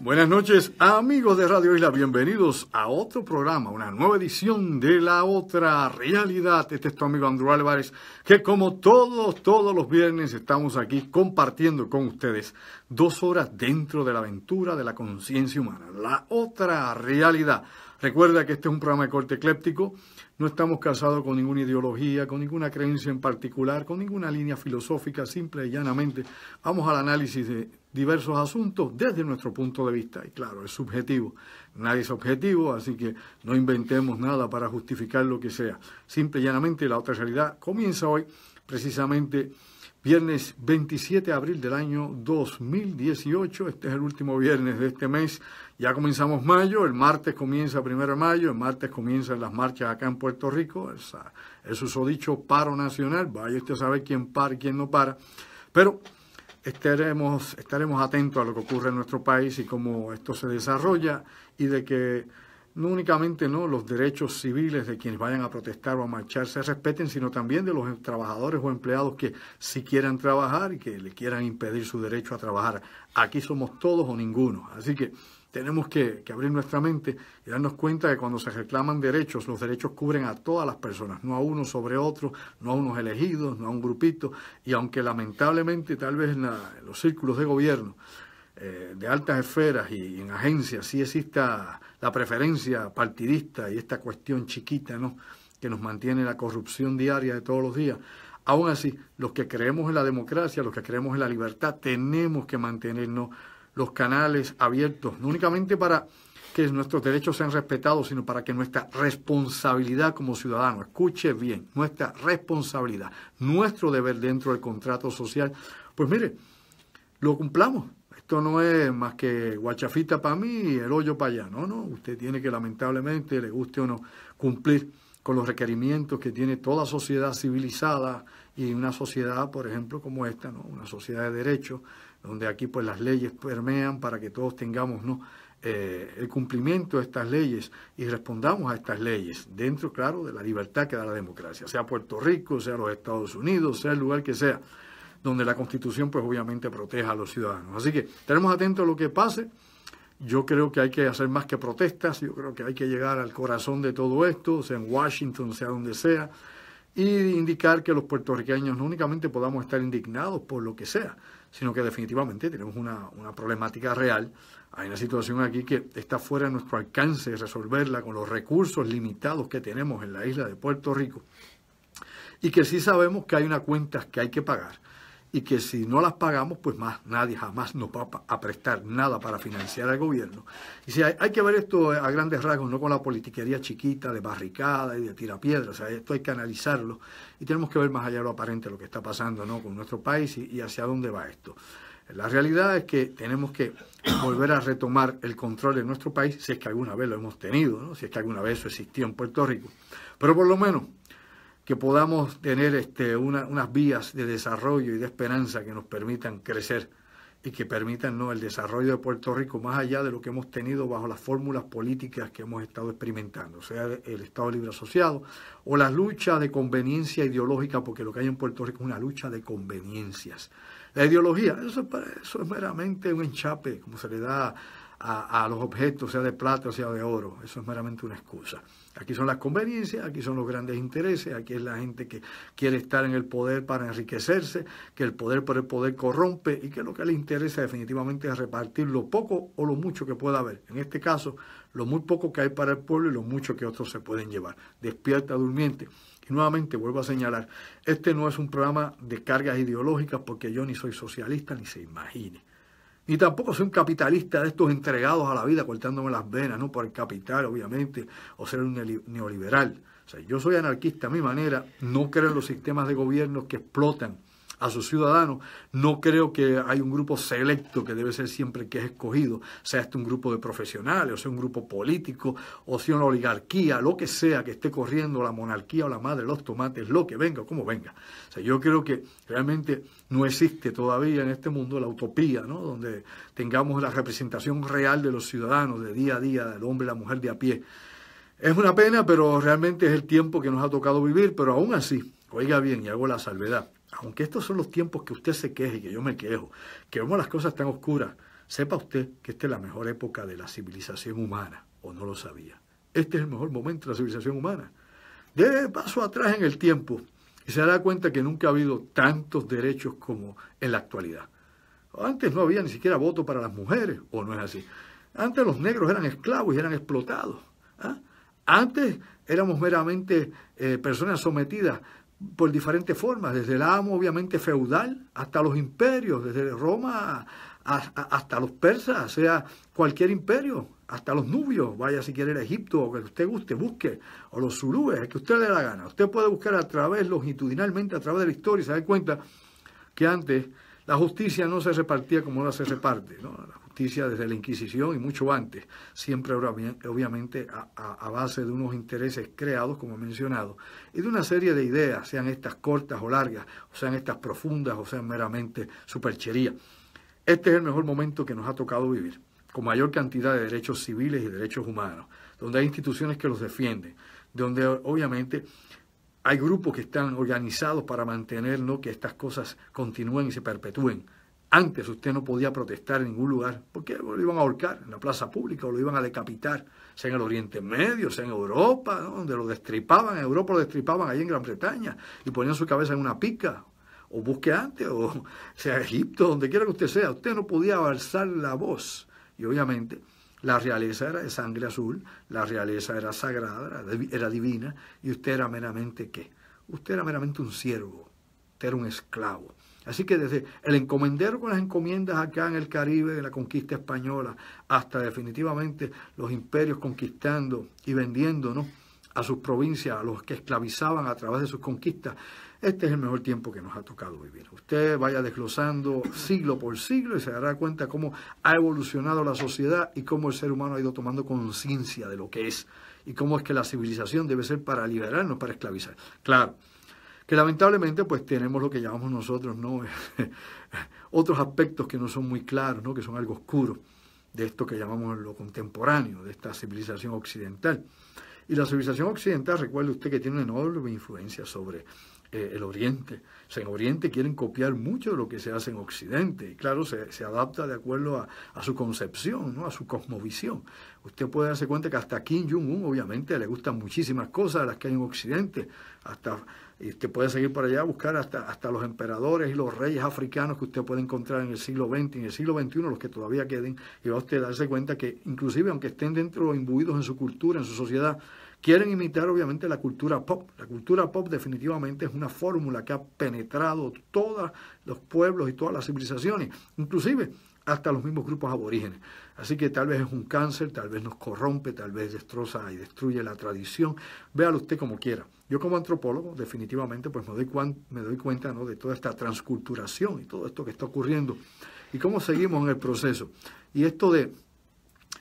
Buenas noches, amigos de Radio Isla. Bienvenidos a otro programa, una nueva edición de La Otra Realidad. Este es tu amigo Andrew Álvarez, que como todos los viernes estamos aquí compartiendo con ustedes 2 horas dentro de la aventura de la conciencia humana. La Otra Realidad. Recuerda que este es un programa de corte ecléptico. No estamos casados con ninguna ideología, con ninguna creencia en particular, con ninguna línea filosófica. Simple y llanamente vamos al análisis de diversos asuntos desde nuestro punto de vista. Y claro, es subjetivo. Nadie es objetivo, así que no inventemos nada para justificar lo que sea. Simple y llanamente, La Otra Realidad comienza hoy, precisamente viernes 27 de abril del año 2018. Este es el último viernes de este mes. Ya comenzamos mayo, el martes comienza 1 de mayo, el martes comienzan las marchas acá en Puerto Rico, el susodicho paro nacional. Vaya usted a saber quién para y quién no para. Pero estaremos atentos a lo que ocurre en nuestro país y cómo esto se desarrolla, y de que no únicamente los derechos civiles de quienes vayan a protestar o a marchar se respeten, sino también de los trabajadores o empleados que sí quieran trabajar y que le quieran impedir su derecho a trabajar. Aquí somos todos o ninguno. Así que tenemos que abrir nuestra mente y darnos cuenta de que cuando se reclaman derechos, los derechos cubren a todas las personas, no a uno sobre otro, no a unos elegidos, no a un grupito. Y aunque lamentablemente tal vez en los círculos de gobierno, de altas esferas y en agencias sí exista la preferencia partidista y esta cuestión chiquita, que nos mantiene la corrupción diaria de todos los días, aún así, los que creemos en la democracia, los que creemos en la libertad, tenemos que mantenernos los canales abiertos, no únicamente para que nuestros derechos sean respetados, sino para que nuestra responsabilidad como ciudadanos, escuche bien, nuestra responsabilidad, nuestro deber dentro del contrato social, pues mire, lo cumplamos. Esto no es más que guachafita para mí y el hoyo para allá. No, usted tiene que, lamentablemente, le guste o no, cumplir con los requerimientos que tiene toda sociedad civilizada, y una sociedad, por ejemplo, como esta, una sociedad de derechos, donde aquí pues las leyes permean para que todos tengamos el cumplimiento de estas leyes y respondamos a estas leyes dentro, claro, de la libertad que da la democracia, sea Puerto Rico, sea los Estados Unidos, sea el lugar que sea, donde la Constitución pues obviamente proteja a los ciudadanos. Así que estaremos atentos a lo que pase. Yo creo que hay que hacer más que protestas, yo creo que hay que llegar al corazón de todo esto, sea en Washington, sea donde sea, y indicar que los puertorriqueños no únicamente podamos estar indignados por lo que sea, sino que definitivamente tenemos una problemática real. Hay una situación aquí que está fuera de nuestro alcance resolverla con los recursos limitados que tenemos en la isla de Puerto Rico, y que sí sabemos que hay unas cuentas que hay que pagar, y que si no las pagamos, pues nadie jamás nos va a prestar nada para financiar al gobierno. Y si hay que ver esto a grandes rasgos, no con la politiquería chiquita de barricada y de tirapiedras. O sea, esto hay que analizarlo y tenemos que ver más allá de lo aparente lo que está pasando con nuestro país y hacia dónde va esto. La realidad es que tenemos que volver a retomar el control de nuestro país, si es que alguna vez lo hemos tenido, si es que alguna vez eso existió en Puerto Rico. Pero por lo menos que podamos tener unas vías de desarrollo y de esperanza que nos permitan crecer y que permitan el desarrollo de Puerto Rico más allá de lo que hemos tenido bajo las fórmulas políticas que hemos estado experimentando, sea el Estado Libre Asociado o las luchas de conveniencia ideológica, porque lo que hay en Puerto Rico es una lucha de conveniencias. La ideología, eso es meramente un enchape, como se le da a los objetos, sea de plata o sea de oro. Eso es meramente una excusa. Aquí son las conveniencias, aquí son los grandes intereses, aquí es la gente que quiere estar en el poder para enriquecerse, que el poder por el poder corrompe y que lo que le interesa definitivamente es repartir lo poco o lo mucho que pueda haber. En este caso, lo muy poco que hay para el pueblo y lo mucho que otros se pueden llevar. Despierta, durmiente. Y nuevamente vuelvo a señalar, este no es un programa de cargas ideológicas, porque yo ni soy socialista ni se imagine. Ni tampoco soy un capitalista de estos entregados a la vida, cortándome las venas, por el capital, obviamente, o ser un neoliberal. O sea, yo soy anarquista a mi manera, no creo en los sistemas de gobierno que explotan a sus ciudadanos, no creo que hay un grupo selecto que debe ser siempre que es escogido, sea un grupo de profesionales, o sea un grupo político, o sea una oligarquía, lo que sea que esté corriendo, la monarquía o la madre de los tomates, lo que venga, como venga. O sea, yo creo que realmente no existe todavía en este mundo la utopía, donde tengamos la representación real de los ciudadanos, de día a día, del hombre y la mujer de a pie. Es una pena, pero realmente es el tiempo que nos ha tocado vivir, pero aún así, oiga bien, y hago la salvedad, aunque estos son los tiempos que usted se queje y que yo me quejo, que vemos las cosas tan oscuras, sepa usted que esta es la mejor época de la civilización humana, o no lo sabía. Este es el mejor momento de la civilización humana. Dé paso atrás en el tiempo y se dará cuenta que nunca ha habido tantos derechos como en la actualidad. Antes no había ni siquiera voto para las mujeres, o no es así. Antes los negros eran esclavos y eran explotados. Antes éramos meramente personas sometidas por diferentes formas, desde el amo obviamente feudal hasta los imperios, desde Roma hasta los persas, sea cualquier imperio, hasta los nubios, vaya si quiere ir a Egipto, o que usted guste, busque, o los zulúes, el que usted le dé la gana. Usted puede buscar a través, longitudinalmente, a través de la historia y se da cuenta que antes la justicia no se repartía como ahora se reparte, ¿no? La justicia desde la Inquisición y mucho antes, siempre obviamente a base de unos intereses creados, como he mencionado, y de una serie de ideas, sean estas cortas o largas, o sean estas profundas, o sean meramente superchería. Este es el mejor momento que nos ha tocado vivir, con mayor cantidad de derechos civiles y derechos humanos, donde hay instituciones que los defienden, donde obviamente hay grupos que están organizados para mantener, ¿no?, que estas cosas continúen y se perpetúen. Antes usted no podía protestar en ningún lugar, porque lo iban a ahorcar en la plaza pública o lo iban a decapitar, sea en el Oriente Medio, sea en Europa, ¿no?, donde lo destripaban, en Europa lo destripaban, ahí en Gran Bretaña, y ponían su cabeza en una pica, o busque antes, o sea Egipto, donde quiera que usted no podía alzar la voz. Y obviamente la realeza era de sangre azul, la realeza era sagrada, era divina, y usted era meramente ¿qué? Usted era meramente un siervo, usted era un esclavo. Así que desde el encomendero con las encomiendas acá en el Caribe, de la conquista española, hasta definitivamente los imperios conquistando y vendiendo, ¿no?, a sus provincias, a los que esclavizaban a través de sus conquistas, este es el mejor tiempo que nos ha tocado vivir. Usted vaya desglosando siglo por siglo y se dará cuenta cómo ha evolucionado la sociedad y cómo el ser humano ha ido tomando conciencia de lo que es y cómo es que la civilización debe ser para liberarnos, para esclavizar. Claro, que lamentablemente pues tenemos lo que llamamos nosotros, ¿no?, otros aspectos que no son muy claros, ¿no?, que son algo oscuros de esto que llamamos lo contemporáneo, de esta civilización occidental. Y la civilización occidental, recuerde usted que tiene una enorme influencia sobre el Oriente. O sea, en Oriente quieren copiar mucho de lo que se hace en Occidente. Y claro, se adapta de acuerdo a su concepción, ¿no?, a su cosmovisión. Usted puede darse cuenta que hasta Kim Jong-un, obviamente, le gustan muchísimas cosas de las que hay en Occidente. Y usted puede seguir por allá a buscar hasta los emperadores y los reyes africanos que usted puede encontrar en el siglo XX, en el siglo XXI, los que todavía queden. Y va a usted darse cuenta que, inclusive, aunque estén dentro, imbuidos en su cultura, en su sociedad, quieren imitar obviamente la cultura pop. La cultura pop definitivamente es una fórmula que ha penetrado todos los pueblos y todas las civilizaciones, inclusive hasta los mismos grupos aborígenes. Así que tal vez es un cáncer, tal vez nos corrompe, tal vez destroza y destruye la tradición. Véalo usted como quiera. Yo como antropólogo definitivamente pues me doy cuenta, ¿no?, de toda esta transculturación y todo esto que está ocurriendo y cómo seguimos en el proceso. Y esto de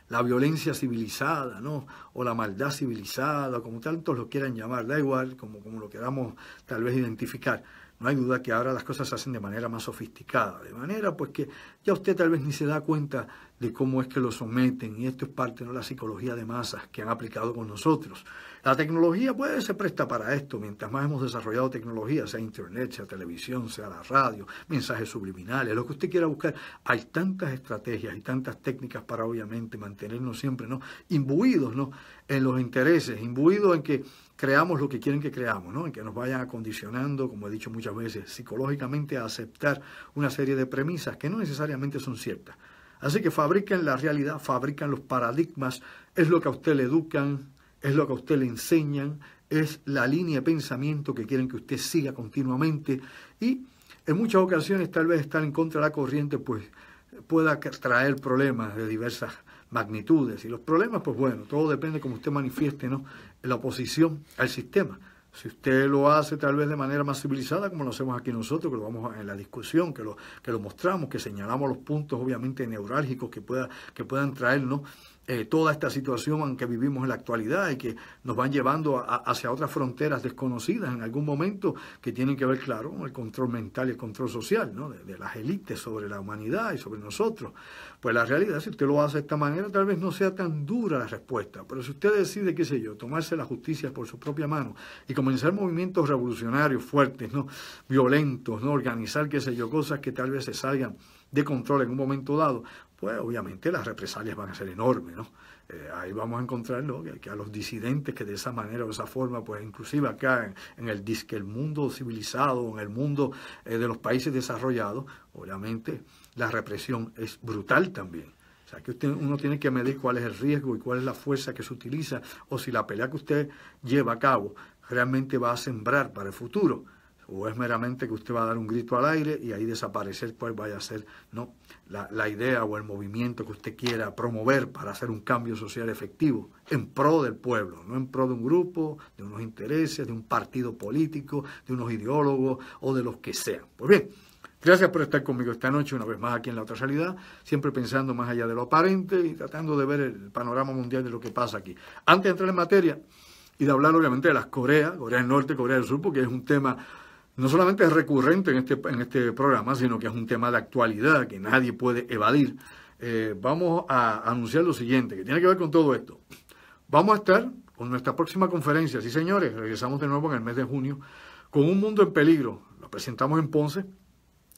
la violencia civilizada, ¿no?, o la maldad civilizada, como tantos lo quieran llamar, da igual, como lo queramos tal vez identificar. No hay duda que ahora las cosas se hacen de manera más sofisticada, de manera pues que ya usted tal vez ni se da cuenta de cómo es que lo someten, y esto es parte, ¿no?, de la psicología de masas que han aplicado con nosotros. La tecnología pues se presta para esto, mientras más hemos desarrollado tecnología, sea internet, sea televisión, sea la radio, mensajes subliminales, lo que usted quiera buscar, hay tantas estrategias y tantas técnicas para obviamente mantenernos siempre, ¿no?, imbuidos, ¿no?, en los intereses, imbuidos en que creamos lo que quieren que creamos, ¿no?, en que nos vayan acondicionando, como he dicho muchas veces, psicológicamente a aceptar una serie de premisas que no necesariamente son ciertas. Así que fabrican la realidad, fabrican los paradigmas, es lo que a usted le educan, es lo que a usted le enseñan, es la línea de pensamiento que quieren que usted siga continuamente, y en muchas ocasiones tal vez estar en contra de la corriente pues pueda traer problemas de diversas magnitudes. Y los problemas, pues bueno, todo depende de cómo usted manifieste, ¿no?, la oposición al sistema. Si usted lo hace tal vez de manera más civilizada, como lo hacemos aquí nosotros, que lo vamos en la discusión, que lo mostramos, que señalamos los puntos obviamente neurálgicos que puedan traernos toda esta situación en que vivimos en la actualidad y que nos van llevando hacia otras fronteras desconocidas en algún momento, que tienen que ver, claro, con el control mental y el control social, ¿no?, de las élites sobre la humanidad y sobre nosotros. Pues la realidad, si usted lo hace de esta manera, tal vez no sea tan dura la respuesta, pero si usted decide, qué sé yo, tomarse la justicia por su propia mano y comenzar movimientos revolucionarios fuertes, ¿no?, violentos, ¿no?, organizar, qué sé yo, cosas que tal vez se salgan de control en un momento dado, pues obviamente las represalias van a ser enormes, ¿no? Ahí vamos a encontrar, ¿no?, que a los disidentes que de esa manera o de esa forma, pues inclusive acá en el mundo civilizado, en el mundo de los países desarrollados, obviamente la represión es brutal también. O sea, que uno tiene que medir cuál es el riesgo y cuál es la fuerza que se utiliza, o si la pelea que usted lleva a cabo realmente va a sembrar para el futuro, o es meramente que usted va a dar un grito al aire y ahí desaparecer cuál vaya a ser, ¿no?, la idea o el movimiento que usted quiera promover para hacer un cambio social efectivo en pro del pueblo, no en pro de un grupo, de unos intereses, de un partido político, de unos ideólogos o de los que sean. Pues bien, gracias por estar conmigo esta noche, una vez más aquí en La Otra Realidad, siempre pensando más allá de lo aparente y tratando de ver el panorama mundial de lo que pasa aquí. Antes de entrar en materia y de hablar obviamente de las Corea del Norte, Corea del Sur, porque es un tema no solamente es recurrente en este programa, sino que es un tema de actualidad que nadie puede evadir. Vamos a anunciar lo siguiente, que tiene que ver con todo esto. Vamos a estar con nuestra próxima conferencia, sí señores, regresamos de nuevo en el mes de junio, con Un Mundo en Peligro. Lo presentamos en Ponce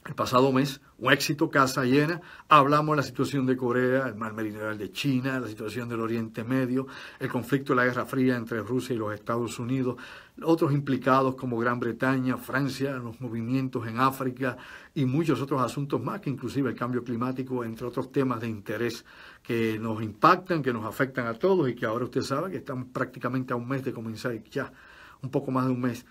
el pasado mes, un éxito, casa llena. Hablamos de la situación de Corea, el mar meridional de China, la situación del Oriente Medio, el conflicto de la Guerra Fría entre Rusia y los Estados Unidos, otros implicados como Gran Bretaña, Francia, los movimientos en África y muchos otros asuntos más, que inclusive el cambio climático, entre otros temas de interés que nos impactan, que nos afectan a todos y que ahora usted sabe que estamos prácticamente a un mes de comenzar, ya un poco más de un mes,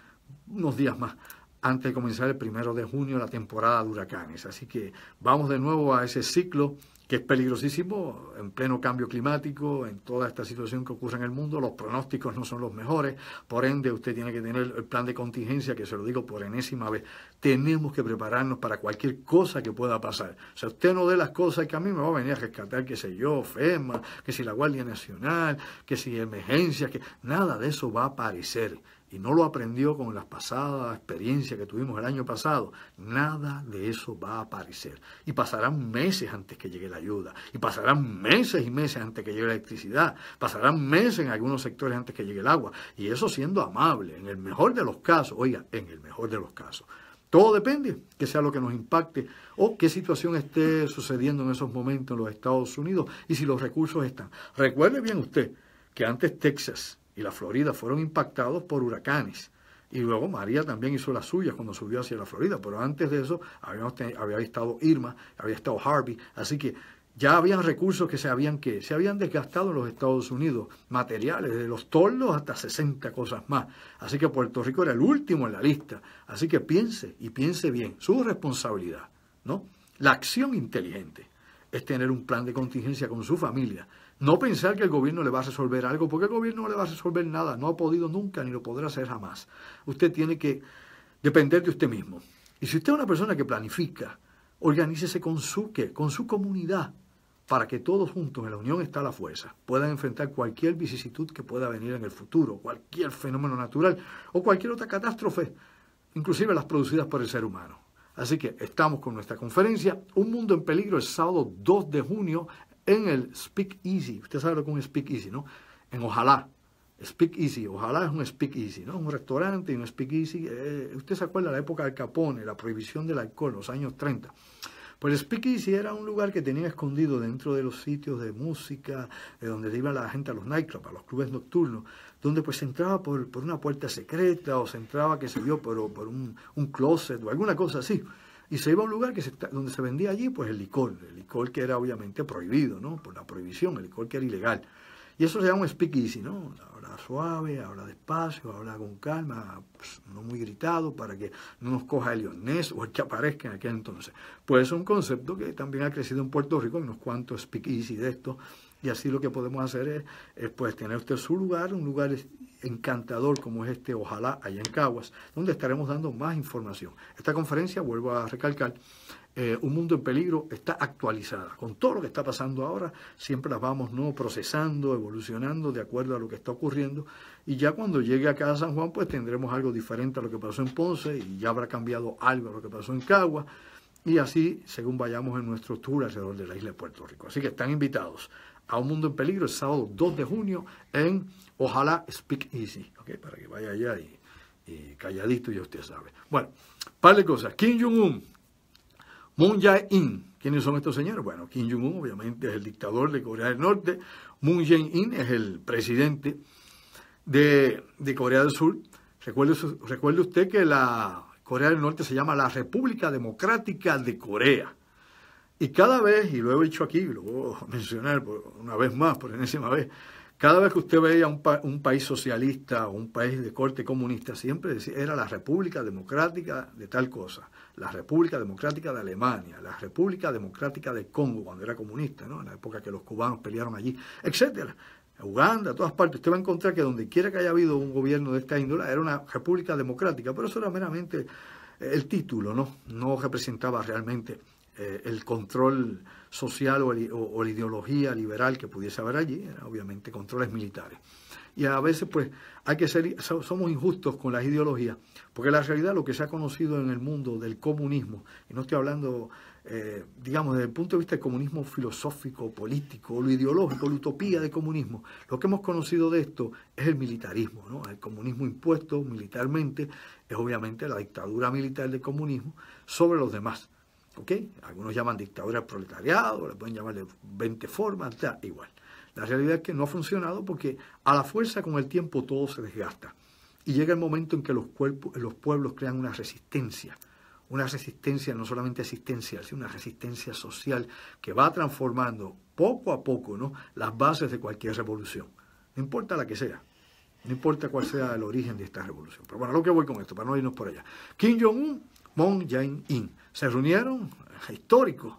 unos días más, antes de comenzar el 1 de junio la temporada de huracanes. Así que vamos de nuevo a ese ciclo que es peligrosísimo, en pleno cambio climático, en toda esta situación que ocurre en el mundo. Los pronósticos no son los mejores, por ende usted tiene que tener el plan de contingencia, que se lo digo por enésima vez. Tenemos que prepararnos para cualquier cosa que pueda pasar. O sea, usted no dé las cosas que a mí me va a venir a rescatar, qué sé yo, FEMA, que si la Guardia Nacional, que si emergencias, que nada de eso va a aparecer. Y no lo aprendió con las pasadas experiencias que tuvimos el año pasado. Nada de eso va a aparecer. Y pasarán meses antes que llegue la ayuda. Y pasarán meses y meses antes que llegue la electricidad. Pasarán meses en algunos sectores antes que llegue el agua. Y eso siendo amable, en el mejor de los casos. Oiga, en el mejor de los casos. Todo depende que sea lo que nos impacte o qué situación esté sucediendo en esos momentos en los Estados Unidos y si los recursos están. Recuerde bien usted que antes Texas y la Florida fueron impactados por huracanes. Y luego María también hizo las suyas cuando subió hacia la Florida. Pero antes de eso había estado Irma, había estado Harvey. Así que ya habían recursos que se habían desgastado en los Estados Unidos. Materiales, desde los toldos hasta 60 cosas más. Así que Puerto Rico era el último en la lista. Así que piense y piense bien. Su responsabilidad, ¿no? La acción inteligente es tener un plan de contingencia con su familia. No pensar que el gobierno le va a resolver algo, porque el gobierno no le va a resolver nada. No ha podido nunca ni lo podrá hacer jamás. Usted tiene que depender de usted mismo. Y si usted es una persona que planifica, organícese con su comunidad, para que todos juntos, en la unión está la fuerza, puedan enfrentar cualquier vicisitud que pueda venir en el futuro, cualquier fenómeno natural o cualquier otra catástrofe, inclusive las producidas por el ser humano. Así que estamos con nuestra conferencia, Un Mundo en Peligro, el sábado 2 de junio, en el Speak Easy. Usted sabe lo que es un Speak Easy, ¿no? En Ojalá. Speak Easy. Ojalá es un Speak Easy, ¿no? Un restaurante y un Speak Easy. Usted se acuerda de la época del Capone, la prohibición del alcohol, los años 30. Pues el Speak Easy era un lugar que tenía escondido dentro de los sitios de música, de donde iba la gente a los nightclubs, a los clubes nocturnos, donde pues se entraba por una puerta secreta o se entraba, qué sé yo, por un closet o alguna cosa así. Y se iba a un lugar donde se vendía allí pues el licor que era obviamente prohibido, ¿no? Por la prohibición, el licor que era ilegal. Y eso se llama un Speak Easy, ¿no? Habla suave, habla despacio, habla con calma, pues, no muy gritado para que no nos coja el leonés o el que aparezca en aquel entonces. Pues es un concepto que también ha crecido en Puerto Rico, hay unos cuantos Speak Easy de esto, y así lo que podemos hacer es pues tener usted su lugar, un lugar encantador como es este Ojalá, allá en Caguas, donde estaremos dando más información. Esta conferencia, vuelvo a recalcar, Un Mundo en Peligro, está actualizada. Con todo lo que está pasando ahora, siempre las vamos procesando, evolucionando de acuerdo a lo que está ocurriendo. Y ya cuando llegue acá a San Juan, pues tendremos algo diferente a lo que pasó en Ponce y ya habrá cambiado algo a lo que pasó en Caguas. Y así, según vayamos en nuestro tour alrededor de la isla de Puerto Rico. Así que están invitados a Un Mundo en Peligro el sábado 2 de junio en Ojalá Speak Easy, ¿okay? Para que vaya allá y calladito, ya usted sabe. Bueno, par de cosas. Kim Jong-un, Moon Jae-in. ¿Quiénes son estos señores? Bueno, Kim Jong-un obviamente es el dictador de Corea del Norte. Moon Jae-in es el presidente de Corea del Sur. Recuerde usted que la Corea del Norte se llama la República Democrática de Corea. Y cada vez, y lo he dicho aquí, lo voy a mencionar una vez más, por enésima vez, cada vez que usted veía un país socialista o un país de corte comunista, siempre decía, era la República Democrática de tal cosa, la República Democrática de Alemania, la República Democrática de Congo, cuando era comunista, ¿no? En la época que los cubanos pelearon allí, etcétera. Uganda, todas partes, usted va a encontrar que donde quiera que haya habido un gobierno de esta índole, era una república democrática, pero eso era meramente el título, ¿no? No representaba realmente el control social o la ideología liberal que pudiese haber allí, eran obviamente controles militares. Y a veces, pues, somos injustos con las ideologías, porque la realidad, lo que se ha conocido en el mundo del comunismo, y no estoy hablando, digamos, desde el punto de vista del comunismo filosófico, político, lo ideológico, la utopía del comunismo, lo que hemos conocido de esto es el militarismo, ¿no? El comunismo impuesto militarmente es obviamente la dictadura militar del comunismo sobre los demás. ¿Ok? Algunos llaman dictadura del proletariado, le pueden llamar de 20 formas, da igual. La realidad es que no ha funcionado porque a la fuerza con el tiempo todo se desgasta. Y llega el momento en que los pueblos crean una resistencia no solamente existencial, sino una resistencia social que va transformando poco a poco, ¿no?, las bases de cualquier revolución. No importa la que sea, no importa cuál sea el origen de esta revolución. Pero bueno, lo que voy con esto, para no irnos por allá. Kim Jong-un, Moon Jae-in se reunieron, históricos.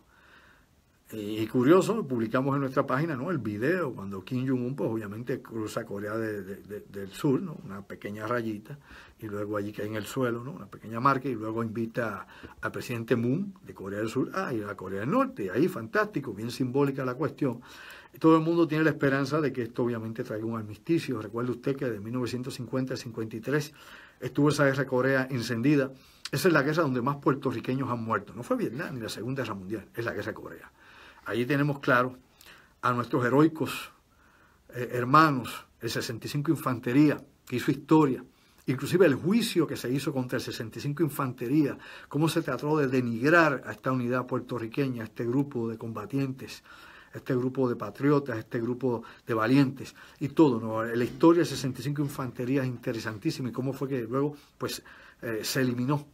Y curioso, publicamos en nuestra página, ¿no?, el video cuando Kim Jong-un, pues obviamente cruza Corea del Sur, ¿no?, una pequeña rayita, y luego allí cae en el suelo, ¿no?, una pequeña marca, y luego invita al presidente Moon de Corea del Sur a ir a Corea del Norte. Y ahí, fantástico, bien simbólica la cuestión. Y todo el mundo tiene la esperanza de que esto obviamente traiga un armisticio. Recuerde usted que de 1950 al 53 estuvo esa guerra de Corea encendida. Esa es la guerra donde más puertorriqueños han muerto. No fue Vietnam ni la Segunda Guerra Mundial, es la guerra de Corea. Allí tenemos claro a nuestros heroicos hermanos, el 65 Infantería, que hizo historia, inclusive el juicio que se hizo contra el 65 Infantería, cómo se trató de denigrar a esta unidad puertorriqueña, a este grupo de combatientes, a este grupo de patriotas, a este grupo de valientes, y todo, ¿no? La historia del 65 Infantería es interesantísima, y cómo fue que luego pues, se eliminó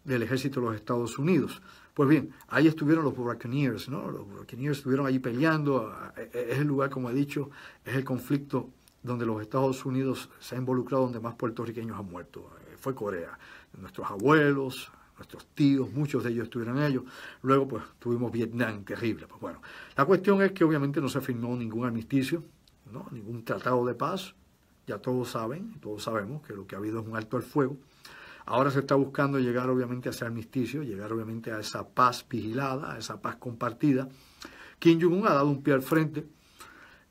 del ejército de los Estados Unidos. Pues bien, ahí estuvieron los Buccaneers, ¿no? Los Buccaneers estuvieron allí peleando. Es el lugar, como he dicho, es el conflicto donde los Estados Unidos se ha involucrado, donde más puertorriqueños han muerto. Fue Corea. Nuestros abuelos, nuestros tíos, muchos de ellos estuvieron en ellos. Luego, pues, tuvimos Vietnam, terrible. Pues bueno, la cuestión es que obviamente no se firmó ningún armisticio, ¿no?, ningún tratado de paz. Ya todos saben, todos sabemos que lo que ha habido es un alto al fuego. Ahora se está buscando llegar obviamente a ese armisticio, llegar obviamente a esa paz vigilada, a esa paz compartida. Kim Jong-un ha dado un pie al frente.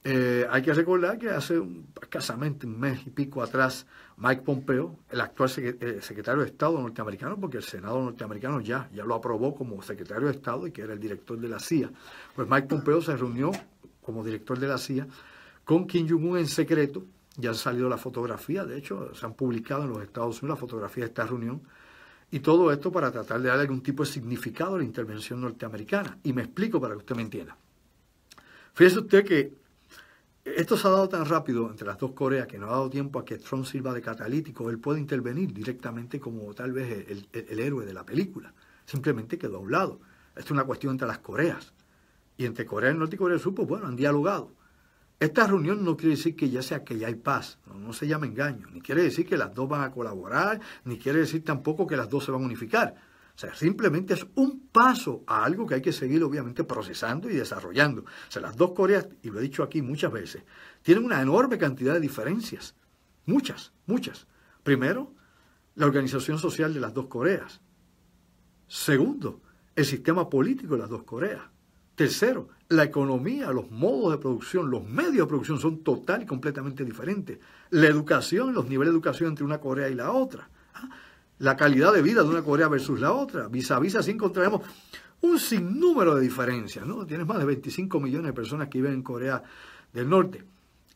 Hay que recordar que hace escasamente un mes y pico atrás, Mike Pompeo, el actual secretario de Estado norteamericano, porque el Senado norteamericano ya lo aprobó como secretario de Estado y que era el director de la CIA, pues Mike Pompeo se reunió como director de la CIA con Kim Jong-un en secreto. Ya han salido las fotografías, de hecho, se han publicado en los Estados Unidos las fotografías de esta reunión. Y todo esto para tratar de darle algún tipo de significado a la intervención norteamericana. Y me explico para que usted me entienda. Fíjese usted que esto se ha dado tan rápido entre las dos Coreas que no ha dado tiempo a que Trump sirva de catalítico. Él puede intervenir directamente como tal vez el héroe de la película. Simplemente quedó a un lado. Esto es una cuestión entre las Coreas. Y entre Corea del Norte y Corea del Sur, pues bueno, han dialogado. Esta reunión no quiere decir que ya hay paz, no se llama engaño, ni quiere decir que las dos van a colaborar, ni quiere decir tampoco que las dos se van a unificar. O sea, simplemente es un paso a algo que hay que seguir obviamente procesando y desarrollando. O sea, las dos Coreas, y lo he dicho aquí muchas veces, tienen una enorme cantidad de diferencias. Muchas. Primero, la organización social de las dos Coreas. Segundo, el sistema político de las dos Coreas. Tercero, la economía, los modos de producción, los medios de producción son total y completamente diferentes. La educación, los niveles de educación entre una Corea y la otra. La calidad de vida de una Corea versus la otra. Vis a vis así encontraremos un sinnúmero de diferencias, ¿no? Tienes más de 25 millones de personas que viven en Corea del Norte.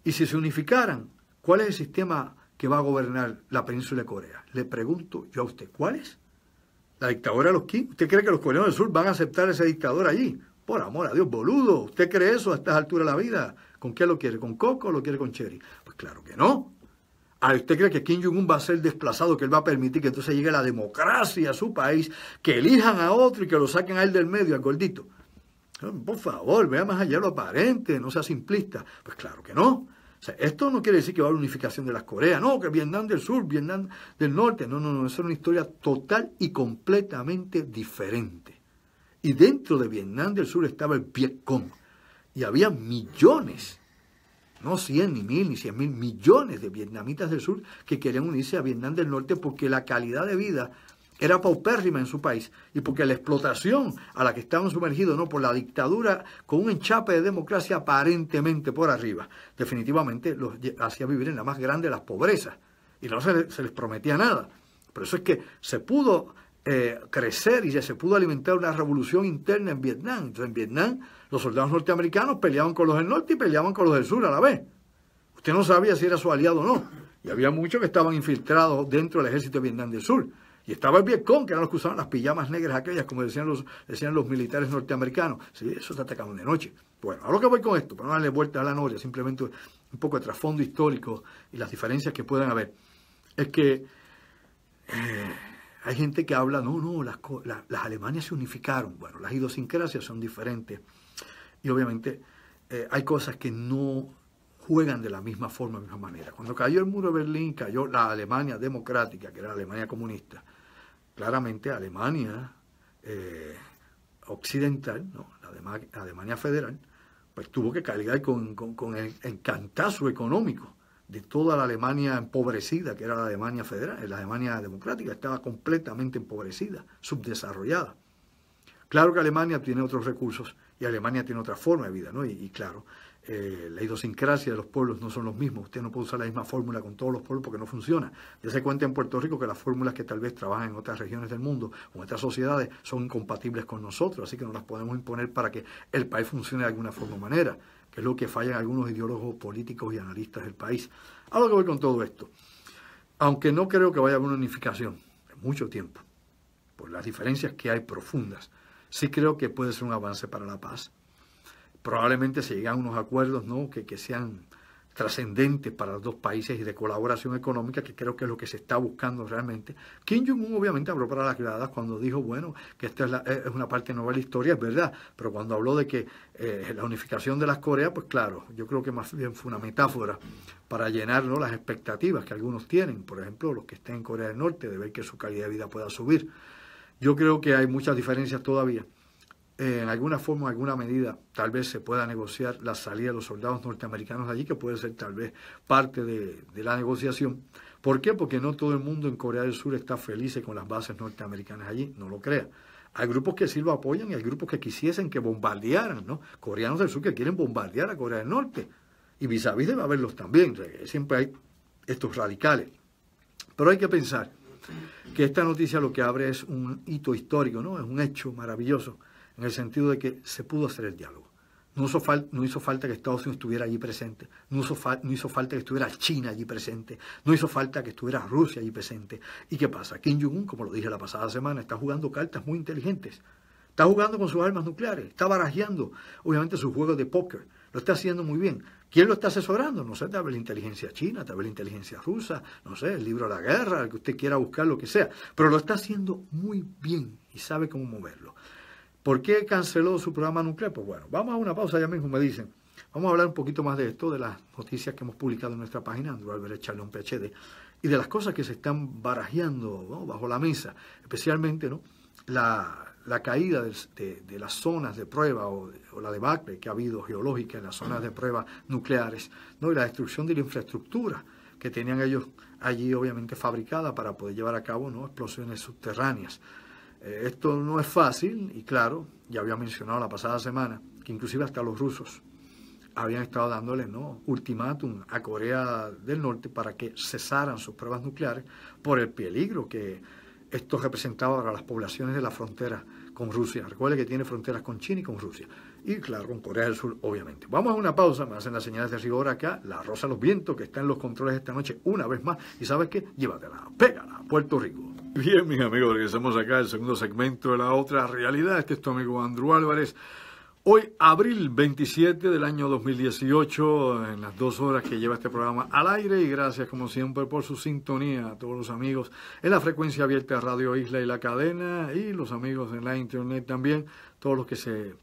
Y si se unificaran, ¿cuál es el sistema que va a gobernar la península de Corea? Le pregunto yo a usted, ¿cuál es? La dictadura de los Kim. ¿Usted cree que los coreanos del sur van a aceptar ese dictador allí? Por amor a Dios, boludo. ¿Usted cree eso a estas alturas de la vida? ¿Con qué lo quiere? ¿Con coco o lo quiere con cherry? Pues claro que no. ¿Usted cree que Kim Jong-un va a ser desplazado, que él va a permitir que entonces llegue la democracia a su país, que elijan a otro y que lo saquen a él del medio, al gordito? Por favor, vea más allá lo aparente, no sea simplista. Pues claro que no. O sea, esto no quiere decir que va a haber unificación de las Coreas, no, que Vietnam del Sur, Vietnam del Norte, no, eso es una historia total y completamente diferente. Y dentro de Vietnam del Sur estaba el Vietcong, y había millones, no 100, ni 1000, ni 100.000, millones de vietnamitas del sur que querían unirse a Vietnam del Norte porque la calidad de vida era paupérrima en su país y porque la explotación a la que estaban sumergidos, no por la dictadura con un enchape de democracia aparentemente por arriba, definitivamente los hacía vivir en la más grande de las pobrezas y no se les prometía nada. Por eso es que se pudo crecer y ya se pudo alimentar una revolución interna en Vietnam. Entonces en Vietnam los soldados norteamericanos peleaban con los del norte y peleaban con los del sur a la vez. Usted no sabía si era su aliado o no. Y había muchos que estaban infiltrados dentro del ejército de Vietnam del Sur. Y estaba el Vietcong, que eran los que usaban las pijamas negras aquellas, como decían los militares norteamericanos. Sí, eso se atacaban de noche. Bueno, a lo que voy con esto, para no darle vuelta a la noria, simplemente un poco de trasfondo histórico y las diferencias que puedan haber, es que hay gente que habla, las Alemanias se unificaron. Bueno, las idiosincrasias son diferentes. Y obviamente hay cosas que no juegan de la misma forma, de la misma manera. Cuando cayó el muro de Berlín, cayó la Alemania democrática, que era la Alemania comunista. Claramente Alemania occidental, ¿no? la Alemania federal, pues tuvo que cargar con el encantazo económico de toda la Alemania empobrecida, que era la Alemania federal. La Alemania democrática estaba completamente empobrecida, subdesarrollada. Claro que Alemania tiene otros recursos y Alemania tiene otra forma de vida, ¿no? Y claro, la idiosincrasia de los pueblos no son los mismos. Usted no puede usar la misma fórmula con todos los pueblos porque no funciona. Ya se cuenta en Puerto Rico que las fórmulas que tal vez trabajan en otras regiones del mundo o en otras sociedades son incompatibles con nosotros, así que no las podemos imponer para que el país funcione de alguna forma o manera, que es lo que fallan algunos ideólogos políticos y analistas del país. A lo que voy con todo esto. Aunque no creo que vaya a haber una unificación en mucho tiempo, por las diferencias que hay profundas, sí creo que puede ser un avance para la paz. Probablemente se lleguen a unos acuerdos, ¿no?, que sean trascendentes para los dos países y de colaboración económica, que creo que es lo que se está buscando realmente. Kim Jong-un obviamente habló para las gradas cuando dijo, bueno, que esta es una parte nueva de la historia, es verdad, pero cuando habló de que la unificación de las Coreas, pues claro, yo creo que más bien fue una metáfora para llenar, ¿no?, las expectativas que algunos tienen, por ejemplo, los que estén en Corea del Norte, de ver que su calidad de vida pueda subir. Yo creo que hay muchas diferencias todavía. En alguna forma, en alguna medida, tal vez se pueda negociar la salida de los soldados norteamericanos de allí, que puede ser tal vez parte de la negociación. ¿Por qué? Porque no todo el mundo en Corea del Sur está feliz con las bases norteamericanas allí, no lo crea. Hay grupos que sí lo apoyan y hay grupos que quisiesen que bombardearan, ¿no? Coreanos del Sur que quieren bombardear a Corea del Norte. Y vis a vis debe haberlos también. Siempre hay estos radicales. Pero hay que pensar que esta noticia lo que abre es un hito histórico, ¿no? Es un hecho maravilloso, en el sentido de que se pudo hacer el diálogo. No hizo falta que Estados Unidos estuviera allí presente, no hizo falta que estuviera China allí presente, no hizo falta que estuviera Rusia allí presente. ¿Y qué pasa? Kim Jong-un, como lo dije la pasada semana, está jugando cartas muy inteligentes, está jugando con sus armas nucleares, está barajeando, obviamente, sus juegos de póker, lo está haciendo muy bien. ¿Quién lo está asesorando? No sé, tal vez la inteligencia china, tal vez la inteligencia rusa, no sé, el libro de la guerra, el que usted quiera buscar, lo que sea, pero lo está haciendo muy bien y sabe cómo moverlo. ¿Por qué canceló su programa nuclear? Pues bueno, vamos a una pausa, ya mismo me dicen. Vamos a hablar un poquito más de esto, de las noticias que hemos publicado en nuestra página, Andrew Alvarez Chalón PhD, y de las cosas que se están barajeando, ¿no?, bajo la mesa, especialmente, ¿no?, la caída de las zonas de prueba o la debacle que ha habido geológica en las zonas de prueba nucleares, ¿no?, y la destrucción de la infraestructura que tenían ellos allí, obviamente, fabricada para poder llevar a cabo, ¿no?, explosiones subterráneas. Esto no es fácil y claro, ya había mencionado la pasada semana que inclusive hasta los rusos habían estado dándole, ¿no?, ultimátum a Corea del Norte para que cesaran sus pruebas nucleares por el peligro que esto representaba para las poblaciones de la frontera con Rusia. Recuerde que tiene fronteras con China y con Rusia. Y claro, con Corea del Sur, obviamente. Vamos a una pausa, me hacen las señales de rigor acá, la Rosa de los Vientos, que está en los controles esta noche una vez más. Y ¿sabes qué? Llévatela, pégala, Puerto Rico. Bien, mis amigos, regresamos acá al segundo segmento de La Otra Realidad. Este es tu amigo Andrew Álvarez. Hoy, abril 27 del año 2018, en las 2 horas que lleva este programa al aire, y gracias como siempre por su sintonía a todos los amigos en la frecuencia abierta de Radio Isla y la cadena, y los amigos en la internet también, todos los que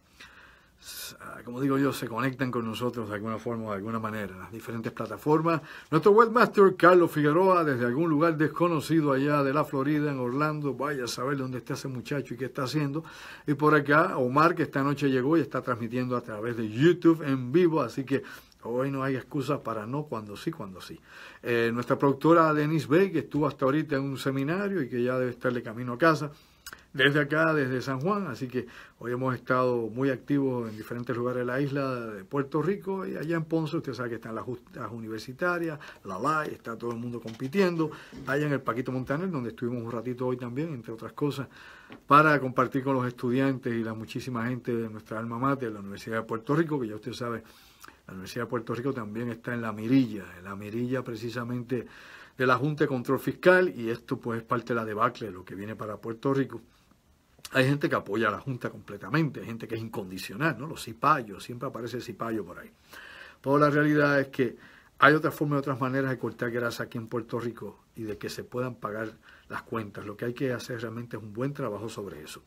como digo yo, se conectan con nosotros de alguna forma o de alguna manera en las diferentes plataformas. Nuestro webmaster Carlos Figueroa, desde algún lugar desconocido allá de la Florida, en Orlando, vaya a saber dónde está ese muchacho y qué está haciendo. Y por acá, Omar, que esta noche llegó y está transmitiendo a través de YouTube en vivo, así que hoy no hay excusa para no, cuando sí, cuando sí. Nuestra productora Denise Bay, que estuvo hasta ahorita en un seminario y que ya debe estar de camino a casa, desde acá, desde San Juan, así que hoy hemos estado muy activos en diferentes lugares de la isla de Puerto Rico, y allá en Ponce usted sabe que están las universitarias, la LAI, está todo el mundo compitiendo, allá en el Paquito Montaner, donde estuvimos un ratito hoy también, entre otras cosas, para compartir con los estudiantes y la muchísima gente de nuestra alma mater, la Universidad de Puerto Rico, que ya usted sabe, la Universidad de Puerto Rico también está en la mirilla precisamente de la Junta de Control Fiscal, y esto pues es parte de la debacle de lo que viene para Puerto Rico. Hay gente que apoya a la Junta completamente, hay gente que es incondicional, ¿no? Los cipayos, siempre aparece el cipayo por ahí. Pero la realidad es que hay otras formas y otras maneras de cortar grasa aquí en Puerto Rico y de que se puedan pagar las cuentas. Lo que hay que hacer realmente es un buen trabajo sobre eso.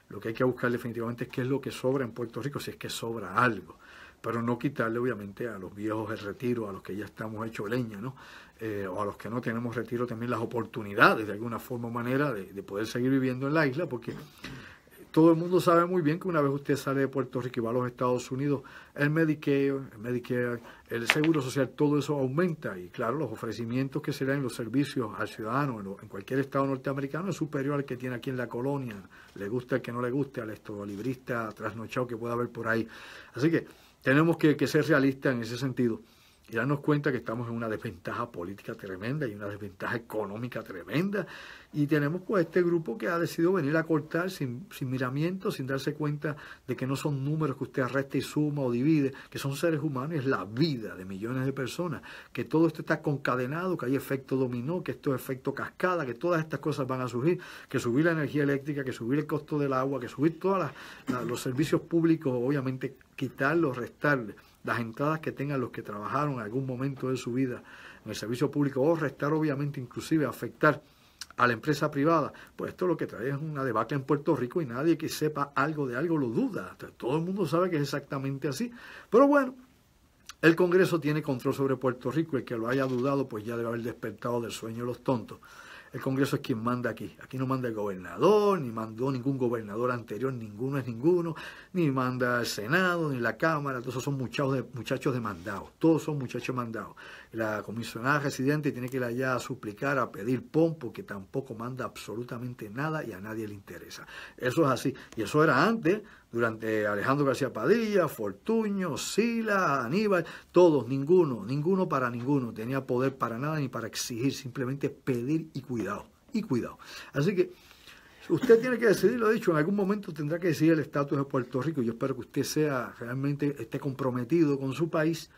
Lo que hay que buscar definitivamente es qué es lo que sobra en Puerto Rico, si es que sobra algo. Pero no quitarle obviamente a los viejos el retiro, a los que ya estamos hechos leña, ¿no? O a los que no tenemos retiro también las oportunidades de alguna forma o manera de poder seguir viviendo en la isla, porque todo el mundo sabe muy bien que una vez usted sale de Puerto Rico y va a los Estados Unidos, el Medicare, el Seguro Social, todo eso aumenta, y claro, los ofrecimientos que se dan en los servicios al ciudadano en cualquier estado norteamericano es superior al que tiene aquí en la colonia, le gusta el que no le guste, al estadolibrista trasnochado que pueda haber por ahí. Así que tenemos que ser realistas en ese sentido y darnos cuenta que estamos en una desventaja política tremenda y una desventaja económica tremenda, y tenemos pues este grupo que ha decidido venir a cortar sin miramiento, sin darse cuenta de que no son números que usted resta y suma o divide, que son seres humanos, es la vida de millones de personas, que todo esto está concadenado, que hay efecto dominó, que esto es efecto cascada, que todas estas cosas van a surgir, que subir la energía eléctrica, que subir el costo del agua, que subir todos los servicios públicos, obviamente quitarlos, restarles las entradas que tengan los que trabajaron en algún momento de su vida en el servicio público, o restar obviamente inclusive afectar a la empresa privada, pues esto lo que trae es una debacle en Puerto Rico, y nadie que sepa algo de algo lo duda. Todo el mundo sabe que es exactamente así. Pero bueno, el Congreso tiene control sobre Puerto Rico, y el que lo haya dudado pues ya debe haber despertado del sueño de los tontos. El Congreso es quien manda aquí. Aquí no manda el gobernador, ni mandó ningún gobernador anterior, ninguno es ninguno, ni manda el Senado, ni la Cámara, todos son muchachos demandados, todos son muchachos mandados. La comisionada residente tiene que ir allá a suplicar, a pedir pon, porque tampoco manda absolutamente nada y a nadie le interesa. Eso es así, y eso era antes, durante Alejandro García Padilla, Fortuño, Sila, Aníbal, todos, ninguno para ninguno tenía poder para nada ni para exigir, simplemente pedir y cuidado. Así que usted tiene que decidir, lo he dicho, en algún momento tendrá que decidir el estatus de Puerto Rico. Yo espero que usted esté comprometido con su país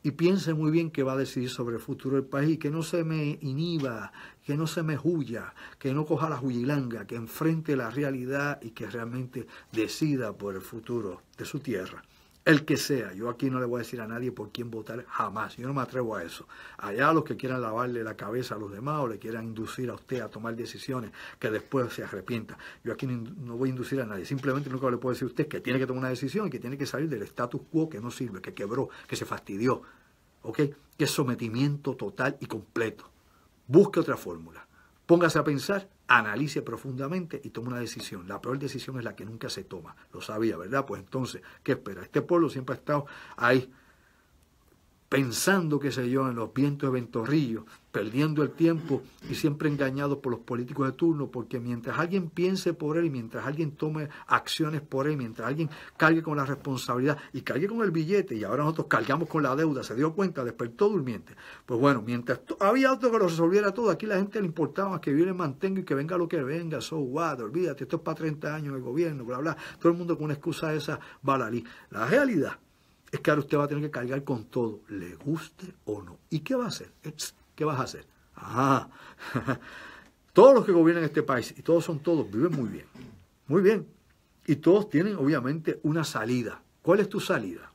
y piense muy bien qué va a decidir sobre el futuro del país, y que no se me inhiba, que no se me huya, que no coja la huyilanga, que enfrente la realidad y que realmente decida por el futuro de su tierra. El que sea, yo aquí no le voy a decir a nadie por quién votar, jamás, yo no me atrevo a eso. Allá los que quieran lavarle la cabeza a los demás o le quieran inducir a usted a tomar decisiones que después se arrepienta. Yo aquí no voy a inducir a nadie, simplemente lo único que le puedo decir a usted es que tiene que tomar una decisión y que tiene que salir del status quo que no sirve, que quebró, que se fastidió, ¿ok? Que es sometimiento total y completo. Busque otra fórmula, póngase a pensar, analice profundamente y tome una decisión. La peor decisión es la que nunca se toma. Lo sabía, ¿verdad? Pues entonces, ¿qué espera? Este pueblo siempre ha estado ahí pensando, qué sé yo, en los vientos de ventorrillo, perdiendo el tiempo y siempre engañado por los políticos de turno, porque mientras alguien piense por él, y mientras alguien tome acciones por él, mientras alguien cargue con la responsabilidad y cargue con el billete, y ahora nosotros cargamos con la deuda, se dio cuenta, despertó durmiente. Pues bueno, mientras había otro que lo resolviera todo, aquí la gente le importaba más que yo le mantenga y que venga lo que venga, so what, olvídate, esto es para 30 años el gobierno, bla, bla, todo el mundo con una excusa esa, balalí. La realidad es que ahora usted va a tener que cargar con todo, le guste o no. ¿Y qué va a hacer? ¿Qué vas a hacer? Todos los que gobiernan este país, y todos son todos, viven muy bien. Muy bien. Y todos tienen, obviamente, una salida. ¿Cuál es tu salida?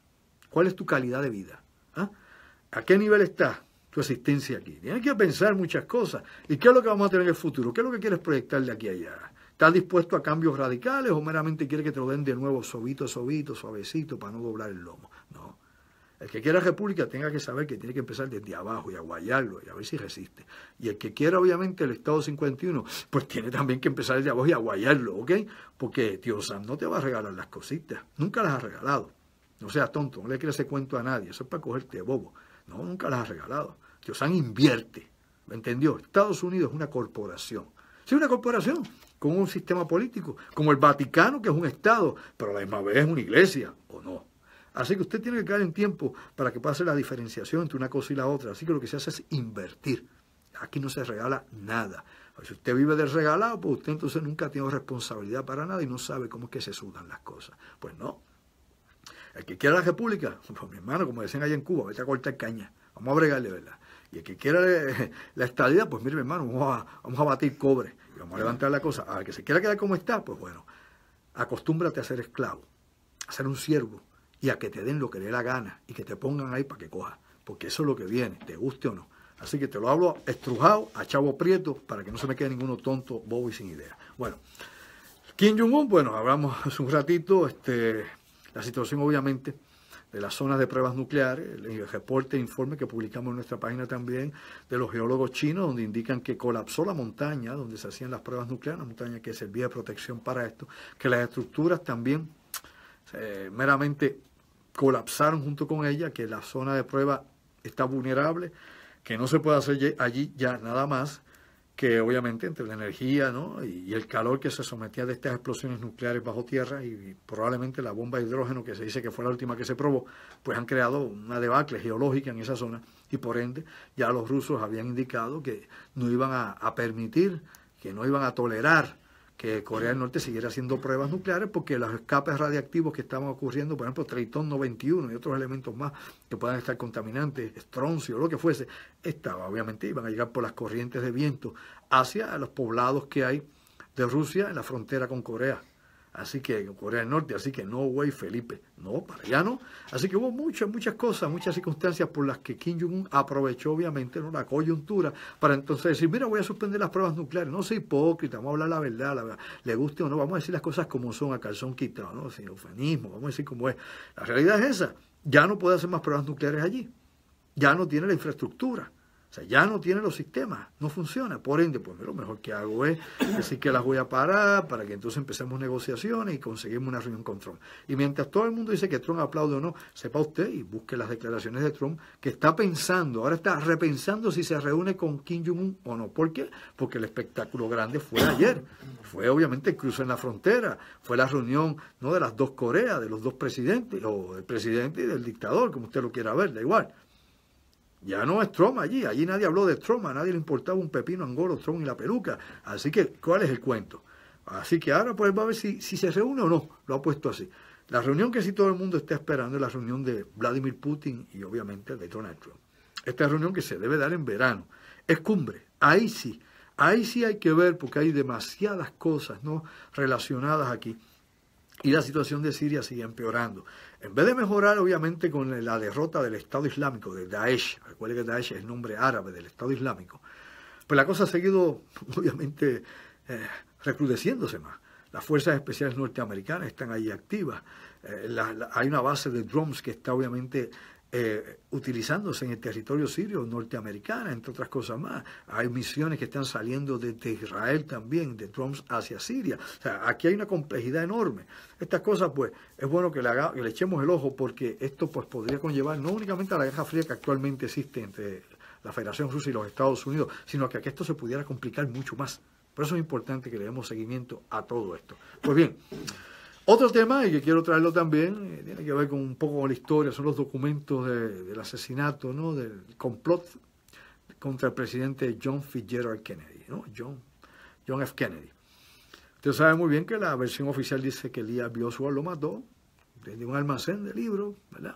¿Cuál es tu calidad de vida? ¿Ah? ¿A qué nivel está tu existencia aquí? Tienes que pensar muchas cosas. ¿Y qué es lo que vamos a tener en el futuro? ¿Qué es lo que quieres proyectar de aquí a allá? ¿Estás dispuesto a cambios radicales o meramente quieres que te lo den de nuevo suavecito, para no doblar el lomo? No. El que quiera república tenga que saber que tiene que empezar desde abajo y aguayarlo y a ver si resiste. Y el que quiera, obviamente, el Estado 51, pues tiene también que empezar desde abajo y aguayarlo, ¿ok? Porque tío Sam no te va a regalar las cositas. Nunca las ha regalado. No seas tonto, no le quieras ese cuento a nadie. Eso es para cogerte bobo. No, nunca las ha regalado. Tío Sam invierte. ¿Me entendió? Estados Unidos es una corporación. Sí, una corporación con un sistema político, como el Vaticano, que es un Estado, pero a la misma vez es una iglesia, ¿o no? Así que usted tiene que caer en tiempo para que pase la diferenciación entre una cosa y la otra. Así que lo que se hace es invertir. Aquí no se regala nada. Si usted vive del regalado, pues usted entonces nunca tiene responsabilidad para nada y no sabe cómo es que se sudan las cosas. Pues no. El que quiera la república, pues mi hermano, como decían allá en Cuba, vete a cortar caña. Vamos a bregarle, ¿verdad? Y el que quiera la estadidad, pues mire, mi hermano, vamos a batir cobre. Y vamos a levantar la cosa. Al que se quiera quedar como está, pues bueno, acostúmbrate a ser esclavo, a ser un siervo, y a que te den lo que le dé la gana y que te pongan ahí para que cojas, porque eso es lo que viene, te guste o no. Así que te lo hablo estrujado, a chavo prieto, para que no se me quede ninguno tonto, bobo y sin idea. Bueno, Kim Jong-un, bueno, hablamos hace un ratito, la situación obviamente de las zonas de pruebas nucleares, el reporte e informe que publicamos en nuestra página también de los geólogos chinos, donde indican que colapsó la montaña donde se hacían las pruebas nucleares, una montaña que servía de protección para esto, que las estructuras también meramente colapsaron junto con ella, que la zona de prueba está vulnerable, que no se puede hacer allí ya nada más, que obviamente entre la energía, ¿no?, y el calor que se sometía de estas explosiones nucleares bajo tierra y probablemente la bomba de hidrógeno, que se dice que fue la última que se probó, pues han creado una debacle geológica en esa zona y por ende ya los rusos habían indicado que no iban a permitir, que no iban a tolerar que Corea del Norte siguiera haciendo pruebas nucleares porque los escapes radiactivos que estaban ocurriendo, por ejemplo, Tritón 91 y otros elementos más que puedan estar contaminantes, estroncio, lo que fuese, obviamente iban a llegar por las corrientes de viento hacia los poblados que hay de Rusia en la frontera con Corea. Así que, Corea del Norte, así que no, güey, Felipe, no, para allá no. Así que hubo muchas cosas, muchas circunstancias por las que Kim Jong-un aprovechó, obviamente, ¿no?, la coyuntura para entonces decir, mira, voy a suspender las pruebas nucleares. No soy hipócrita, vamos a hablar la verdad, le guste o no, vamos a decir las cosas como son, a calzón quitado, ¿no?, sin eufemismo, vamos a decir como es. La realidad es esa, ya no puede hacer más pruebas nucleares allí, ya no tiene la infraestructura. O sea, ya no tiene los sistemas, no funciona. Por ende, pues lo mejor que hago es decir que las voy a parar para que entonces empecemos negociaciones y conseguimos una reunión con Trump. Y mientras todo el mundo dice que Trump aplaude o no, sepa usted y busque las declaraciones de Trump, que está pensando, ahora está repensando si se reúne con Kim Jong-un o no. ¿Por qué? Porque el espectáculo grande fue ayer. Fue obviamente el cruce en la frontera, fue la reunión, no de las dos Coreas, de los dos presidentes, o del presidente y del dictador, como usted lo quiera ver, da igual. Ya no es Trump allí nadie habló de Trump, a nadie le importaba un pepino angolo, Trump y la peluca. Así que, ¿cuál es el cuento? Así que ahora pues va a ver si se reúne o no, lo ha puesto así. La reunión que sí todo el mundo está esperando es la reunión de Vladimir Putin y obviamente de Donald Trump. Esta reunión que se debe dar en verano, es cumbre, ahí sí hay que ver porque hay demasiadas cosas, ¿no?, relacionadas aquí. Y la situación de Siria sigue empeorando. En vez de mejorar, obviamente, con la derrota del Estado Islámico, de Daesh, recuerde que Daesh es el nombre árabe del Estado Islámico, pues la cosa ha seguido, obviamente, recrudeciéndose más. Las fuerzas especiales norteamericanas están ahí activas. Hay una base de drones que está, obviamente, utilizándose en el territorio sirio norteamericano, entre otras cosas más. Hay misiones que están saliendo desde Israel también, de drones hacia Siria. O sea, aquí hay una complejidad enorme. Estas cosas, pues, es bueno que le echemos el ojo porque esto, pues, podría conllevar no únicamente a la guerra fría que actualmente existe entre la Federación Rusa y los Estados Unidos, sino que esto se pudiera complicar mucho más. Por eso es importante que le demos seguimiento a todo esto. Pues bien, otro tema, y que quiero traerlo también, tiene que ver con un poco con la historia, son los documentos del asesinato, ¿no?, del complot contra el presidente John Fitzgerald Kennedy, ¿no?, John F. Kennedy. Usted sabe muy bien que la versión oficial dice que Lee Harvey Oswald lo mató desde un almacén de libros, ¿verdad?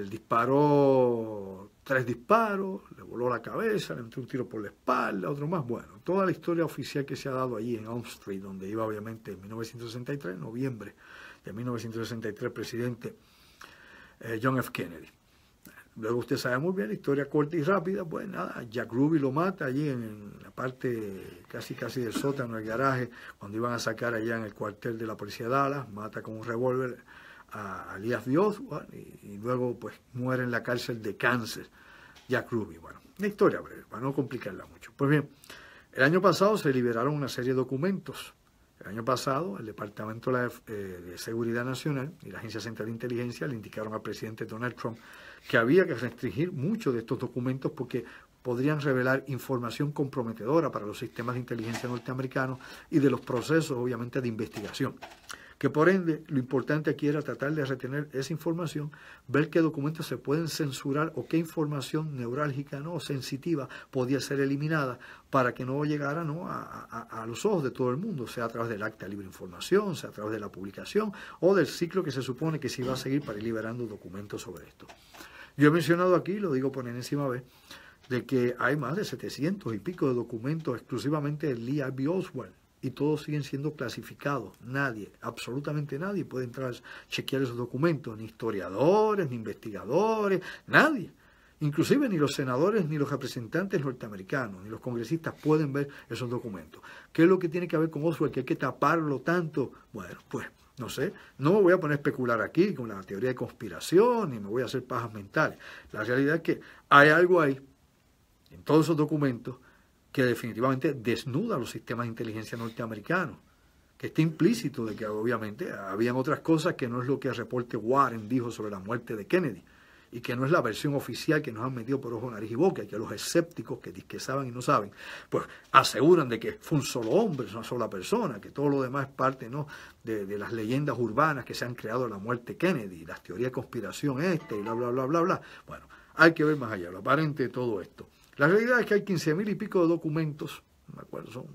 Disparó 3 disparos, le voló la cabeza, le metió un tiro por la espalda, otro más. Bueno, toda la historia oficial que se ha dado allí en Elm Street, donde iba obviamente en 1963, noviembre de 1963, presidente John F. Kennedy. Luego usted sabe muy bien la historia corta y rápida, pues nada, Jack Ruby lo mata allí en la parte casi del sótano, el garaje, cuando iban a sacar allá en el cuartel de la policía de Dallas, mata con un revólver a Elias B. Oswald y luego pues muere en la cárcel de cáncer Jack Ruby. Bueno, una historia breve, para no complicarla mucho. Pues bien, el año pasado se liberaron una serie de documentos. El año pasado, el Departamento de Seguridad Nacional y la Agencia Central de Inteligencia le indicaron al presidente Donald Trump que había que restringir muchos de estos documentos porque podrían revelar información comprometedora para los sistemas de inteligencia norteamericanos y de los procesos, obviamente, de investigación. Que por ende, lo importante aquí era tratar de retener esa información, ver qué documentos se pueden censurar o qué información neurálgica, no sensitiva, podía ser eliminada para que no llegara a los ojos de todo el mundo, sea a través del acta de libre información, sea a través de la publicación o del ciclo que se supone que se iba a seguir para ir liberando documentos sobre esto. Yo he mencionado aquí, lo digo por enésima vez, de que hay más de 700 y pico de documentos exclusivamente de Lee Harvey Oswald y todos siguen siendo clasificados. Nadie, absolutamente nadie puede entrar a chequear esos documentos, ni historiadores, ni investigadores, nadie. Inclusive ni los senadores, ni los representantes norteamericanos, ni los congresistas pueden ver esos documentos. ¿Qué es lo que tiene que ver con Oswald? Que hay que taparlo tanto. Bueno, pues no sé, no me voy a poner a especular aquí con la teoría de conspiración, ni me voy a hacer pajas mentales. La realidad es que hay algo ahí, en todos esos documentos, que definitivamente desnuda los sistemas de inteligencia norteamericanos, que está implícito de que obviamente habían otras cosas que no es lo que el reporte Warren dijo sobre la muerte de Kennedy, y que no es la versión oficial que nos han metido por ojo, nariz y boca, y que los escépticos que saben y no saben, pues aseguran de que fue un solo hombre, una sola persona, que todo lo demás es parte, ¿no?, de las leyendas urbanas que se han creado de la muerte de Kennedy, las teorías de conspiración y bla, bla, bla, bla, bla. Bueno, hay que ver más allá, lo aparente de todo esto. La realidad es que hay 15.000 y pico de documentos, no me acuerdo, son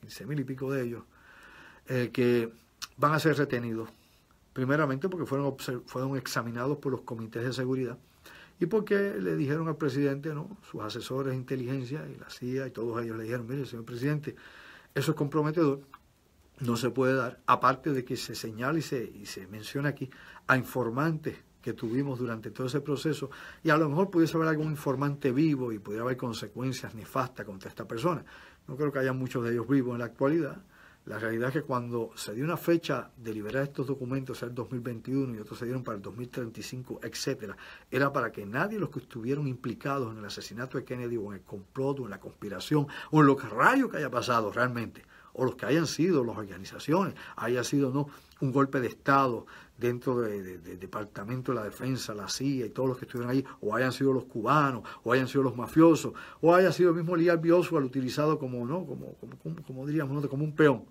15.000 y pico de ellos, que van a ser retenidos. Primeramente porque fueron examinados por los comités de seguridad y porque le dijeron al presidente, ¿no?, sus asesores de inteligencia y la CIA y todos ellos le dijeron, mire, señor presidente, eso es comprometedor, no se puede dar, aparte de que se señala y se menciona aquí a informantes que tuvimos durante todo ese proceso y a lo mejor pudiese haber algún informante vivo y pudiera haber consecuencias nefastas contra esta persona. No creo que haya muchos de ellos vivos en la actualidad. La realidad es que cuando se dio una fecha de liberar estos documentos, sea el 2021 y otros se dieron para el 2035, etcétera, era para que nadie de los que estuvieron implicados en el asesinato de Kennedy o en el complot o en la conspiración o en lo que rayos que haya pasado realmente, o los que hayan sido las organizaciones, haya sido no un golpe de Estado dentro del Departamento de la Defensa, la CIA y todos los que estuvieron ahí, o hayan sido los cubanos, o hayan sido los mafiosos, o haya sido el mismo Lee Harvey Oswald utilizado como diríamos, como un peón,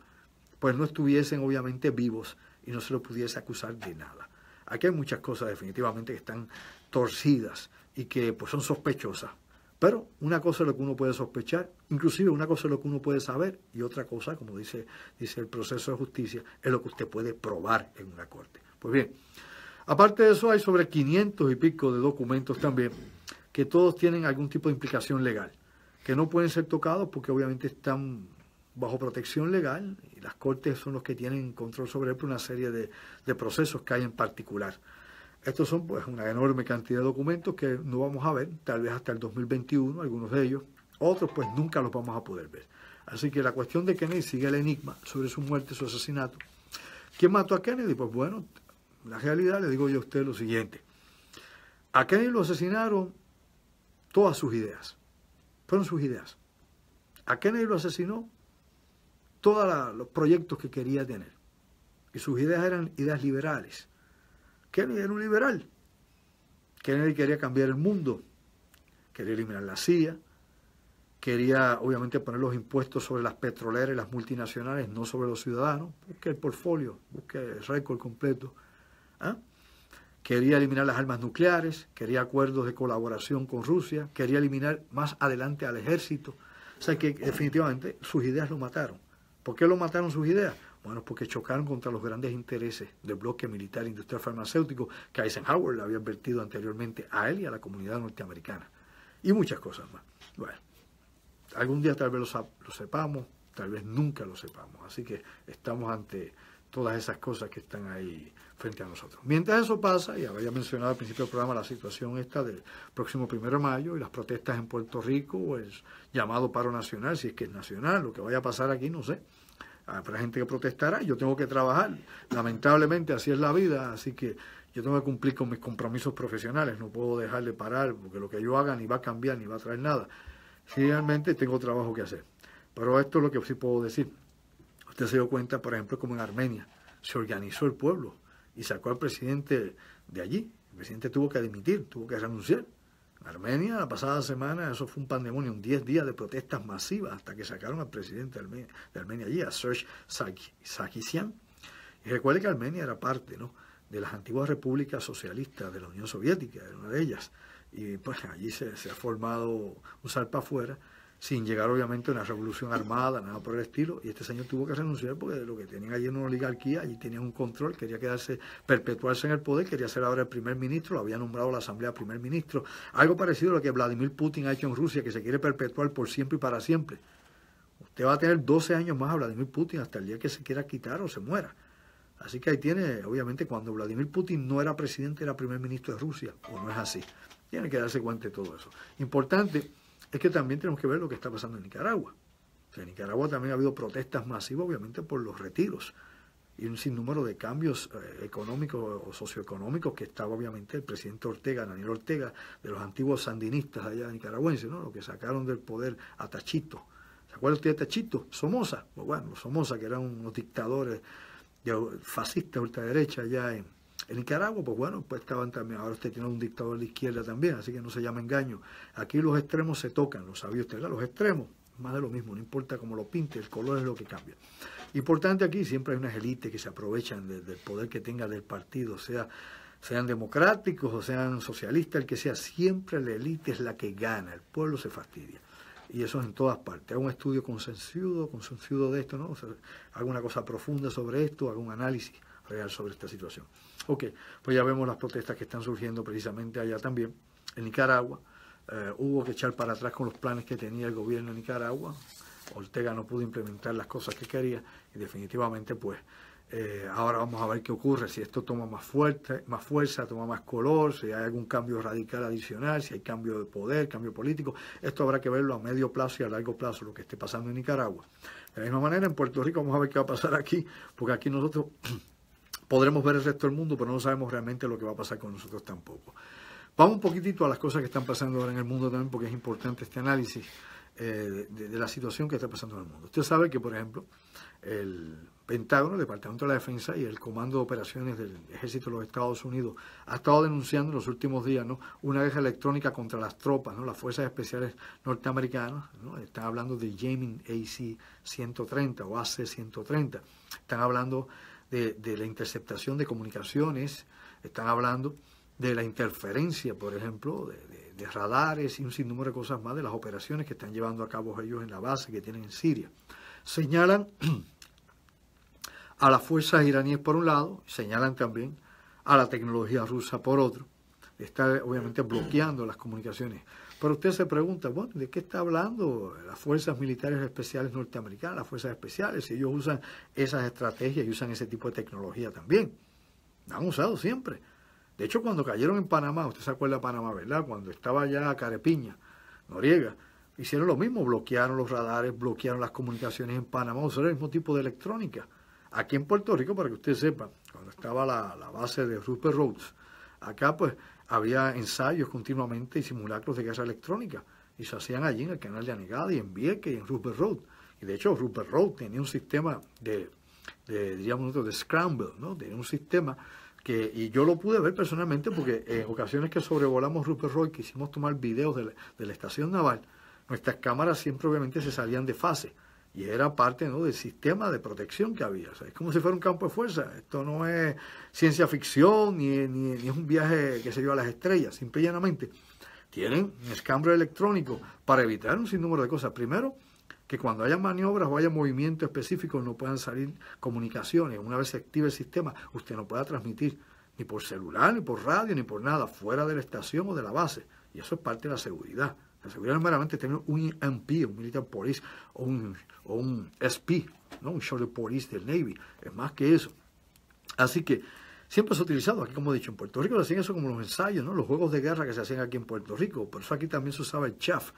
pues no estuviesen obviamente vivos y no se los pudiese acusar de nada. Aquí hay muchas cosas definitivamente que están torcidas y que pues son sospechosas. Pero una cosa es lo que uno puede sospechar, inclusive una cosa es lo que uno puede saber y otra cosa, como dice el proceso de justicia, es lo que usted puede probar en una corte. Pues bien, aparte de eso hay sobre 500 y pico de documentos también que todos tienen algún tipo de implicación legal, que no pueden ser tocados porque obviamente están bajo protección legal y las cortes son los que tienen control sobre él por una serie de procesos que hay en particular. Estos son pues una enorme cantidad de documentos que no vamos a ver, tal vez hasta el 2021, algunos de ellos, otros pues nunca los vamos a poder ver. Así que la cuestión de Kennedy sigue el enigma sobre su muerte, su asesinato. ¿Quién mató a Kennedy? Pues bueno, la realidad le digo yo a usted lo siguiente. A Kennedy lo asesinaron todas sus ideas, fueron sus ideas. A Kennedy lo asesinó todos los proyectos que quería tener. Y sus ideas eran ideas liberales. Kennedy era un liberal. Kennedy quería cambiar el mundo, quería eliminar la CIA, quería obviamente poner los impuestos sobre las petroleras y las multinacionales, no sobre los ciudadanos. Busque el portfolio, busque el récord completo. Quería eliminar las armas nucleares, quería acuerdos de colaboración con Rusia, quería eliminar más adelante al ejército. O sea que definitivamente sus ideas lo mataron. ¿Por qué lo mataron sus ideas? Bueno, porque chocaron contra los grandes intereses del bloque militar industrial farmacéutico que Eisenhower le había advertido anteriormente a él y a la comunidad norteamericana. y muchas cosas más. Bueno, algún día tal vez lo sepamos, tal vez nunca lo sepamos. Así que estamos ante todas esas cosas que están ahí frente a nosotros. Mientras eso pasa, y había mencionado al principio del programa la situación esta del próximo 1 de mayo y las protestas en Puerto Rico, o el llamado paro nacional, si es que es nacional, lo que vaya a pasar aquí, no sé. Habrá gente que protestará, yo tengo que trabajar. Lamentablemente así es la vida, así que yo tengo que cumplir con mis compromisos profesionales, no puedo dejar de parar, porque lo que yo haga ni va a cambiar, ni va a traer nada. Sí, realmente tengo trabajo que hacer. Pero esto es lo que sí puedo decir. Usted se dio cuenta, por ejemplo, como en Armenia se organizó el pueblo y sacó al presidente de allí. El presidente tuvo que dimitir, tuvo que renunciar. En Armenia, la pasada semana, eso fue un pandemonio, 10 días de protestas masivas hasta que sacaron al presidente de Armenia allí, a Serge Sarkisian. Y recuerde que Armenia era parte, ¿no?, de las antiguas repúblicas socialistas de la Unión Soviética, era una de ellas. Y pues allí se ha formado un salpa afuera, sin llegar obviamente a una revolución armada, nada por el estilo, y este señor tuvo que renunciar porque lo que tenían allí en una oligarquía, allí tenían un control, quería perpetuarse en el poder, quería ser ahora el primer ministro, lo había nombrado la asamblea primer ministro, algo parecido a lo que Vladimir Putin ha hecho en Rusia, que se quiere perpetuar por siempre y para siempre. Usted va a tener 12 años más a Vladimir Putin hasta el día que se quiera quitar o se muera. Así que ahí tiene, obviamente, cuando Vladimir Putin no era presidente, era primer ministro de Rusia, o no es así. Tiene que darse cuenta de todo eso. Importante es que también tenemos que ver lo que está pasando en Nicaragua. O sea, en Nicaragua también ha habido protestas masivas, obviamente, por los retiros y un sinnúmero de cambios económicos o socioeconómicos que estaba, obviamente, el presidente Ortega, Daniel Ortega, de los antiguos sandinistas allá nicaragüenses, ¿no?, los que sacaron del poder a Tachito. ¿Se acuerda usted de Tachito? Somoza. Pues bueno, los Somoza, que eran unos dictadores fascistas ultraderecha allá en Nicaragua, pues bueno, pues estaban también, ahora usted tiene un dictador de izquierda también, así que no se llama engaño. Aquí los extremos se tocan, lo sabía usted, ¿verdad? Los extremos, más de lo mismo, no importa cómo lo pinte, el color es lo que cambia. Importante aquí, siempre hay unas élites que se aprovechan del poder que tenga del partido, sean democráticos o sean socialistas, el que sea, siempre la élite es la que gana, el pueblo se fastidia. Y eso es en todas partes. Hago un estudio consensuado de esto, ¿no? O sea, hago una cosa profunda sobre esto, hago un análisis real sobre esta situación. Ok, pues ya vemos las protestas que están surgiendo precisamente allá también, en Nicaragua. Hubo que echar para atrás con los planes que tenía el gobierno de Nicaragua. Ortega no pudo implementar las cosas que quería y definitivamente pues ahora vamos a ver qué ocurre, si esto toma más fuerza, toma más color, si hay algún cambio radical adicional, si hay cambio de poder, cambio político. Esto habrá que verlo a medio plazo y a largo plazo, lo que esté pasando en Nicaragua. De la misma manera, en Puerto Rico vamos a ver qué va a pasar aquí, porque aquí nosotros podremos ver el resto del mundo, pero no sabemos realmente lo que va a pasar con nosotros tampoco. Vamos un poquitito a las cosas que están pasando ahora en el mundo también, porque es importante este análisis de la situación que está pasando en el mundo. Usted sabe que, por ejemplo, el Pentágono, el Departamento de la Defensa y el Comando de Operaciones del Ejército de los Estados Unidos ha estado denunciando en los últimos días, ¿no?, una guerra electrónica contra las tropas, ¿no?, las fuerzas especiales norteamericanas, ¿no? Están hablando de Jamming AC-130 o AC-130. Están hablando de la interceptación de comunicaciones, están hablando de la interferencia, por ejemplo, de radares y un sinnúmero de cosas más, de las operaciones que están llevando a cabo ellos en la base que tienen en Siria. Señalan a las fuerzas iraníes por un lado, señalan también a la tecnología rusa por otro. Está obviamente bloqueando las comunicaciones. Pero usted se pregunta, bueno, ¿de qué está hablando las fuerzas militares especiales norteamericanas, las fuerzas especiales? Si ellos usan esas estrategias y usan ese tipo de tecnología también. La han usado siempre. De hecho, cuando cayeron en Panamá, usted se acuerda de Panamá, ¿verdad? Cuando estaba ya Carepiña, Noriega, hicieron lo mismo, bloquearon los radares, bloquearon las comunicaciones en Panamá, usaron el mismo tipo de electrónica. Aquí en Puerto Rico, para que usted sepa, cuando estaba la base de Rupert Rhodes, acá pues había ensayos continuamente y simulacros de guerra electrónica, y se hacían allí en el canal de Anegada y en Vieques y en Rupert Rhodes. Y de hecho Rupert Rhodes tenía un sistema diríamos nosotros, de scramble, ¿no? Tenía un sistema y yo lo pude ver personalmente porque en ocasiones que sobrevolamos Rupert Rhodes, quisimos tomar videos de la estación naval, nuestras cámaras siempre obviamente se salían de fase y era parte, ¿no?, del sistema de protección que había. O sea, es como si fuera un campo de fuerza. Esto no es ciencia ficción ni es un viaje que se dio a las estrellas. Simple y llanamente tienen un escambio electrónico para evitar un sinnúmero de cosas. Primero, que cuando haya maniobras o haya movimientos específicos no puedan salir comunicaciones. Una vez se active el sistema, usted no pueda transmitir ni por celular, ni por radio, ni por nada, fuera de la estación o de la base. Y eso es parte de la seguridad. La seguridad no es meramente tener un MP, un Military Police, o un SP, ¿no? Un Shoulder Police del Navy. Es más que eso. Así que siempre se ha utilizado aquí, como he dicho, en Puerto Rico. Lo hacían eso como los ensayos, ¿no? Los juegos de guerra que se hacían aquí en Puerto Rico. Por eso aquí también se usaba el chaff,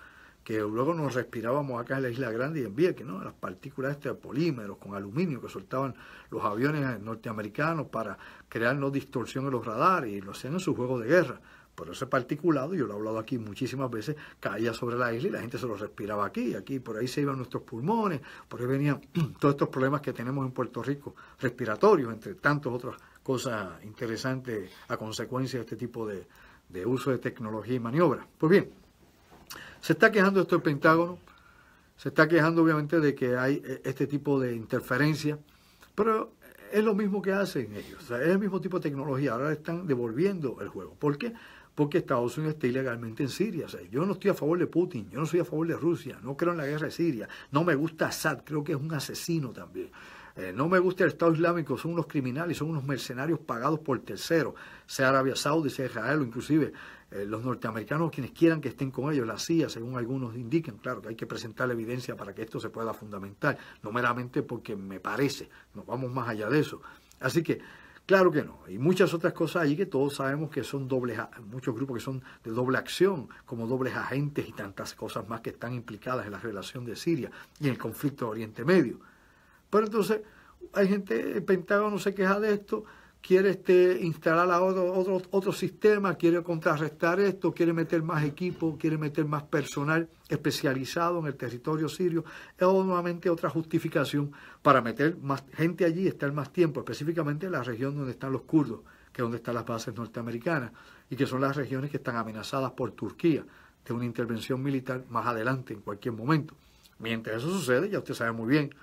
que luego nos respirábamos acá en la Isla Grande y en Vieques, ¿no? Las partículas de polímeros con aluminio que soltaban los aviones norteamericanos para crear no distorsión en los radares, y lo hacían en sus juegos de guerra. Por ese particulado, yo lo he hablado aquí muchísimas veces, caía sobre la isla y la gente se lo respiraba aquí, por ahí se iban nuestros pulmones, por ahí venían todos estos problemas que tenemos en Puerto Rico, respiratorios, entre tantas otras cosas interesantes a consecuencia de este tipo de uso de tecnología y maniobra. Pues bien, se está quejando esto el Pentágono, se está quejando obviamente de que hay este tipo de interferencia, pero es lo mismo que hacen ellos, o sea, es el mismo tipo de tecnología, ahora le están devolviendo el juego. ¿Por qué? Porque Estados Unidos está ilegalmente en Siria. O sea, yo no estoy a favor de Putin, yo no soy a favor de Rusia, no creo en la guerra de Siria, no me gusta Assad, creo que es un asesino también. No me gusta el Estado Islámico, son unos criminales, son unos mercenarios pagados por terceros, sea Arabia Saudí, sea Israel, o inclusive los norteamericanos, quienes quieran que estén con ellos, la CIA, según algunos indican. Claro que hay que presentar la evidencia para que esto se pueda fundamentar, no meramente porque me parece, nos vamos más allá de eso. Así que, claro que no, y muchas otras cosas ahí que todos sabemos que son muchos grupos que son de doble acción, como dobles agentes y tantas cosas más que están implicadas en la relación de Siria y en el conflicto de Oriente Medio. Pero entonces, hay gente, el Pentágono se queja de esto, quiere instalar otro sistema, quiere contrarrestar esto, quiere meter más equipo, quiere meter más personal especializado en el territorio sirio. Es nuevamente otra justificación para meter más gente allí y estar más tiempo, específicamente en la región donde están los kurdos, que es donde están las bases norteamericanas, y que son las regiones que están amenazadas por Turquía de una intervención militar más adelante, en cualquier momento. Mientras eso sucede, ya usted sabe muy bien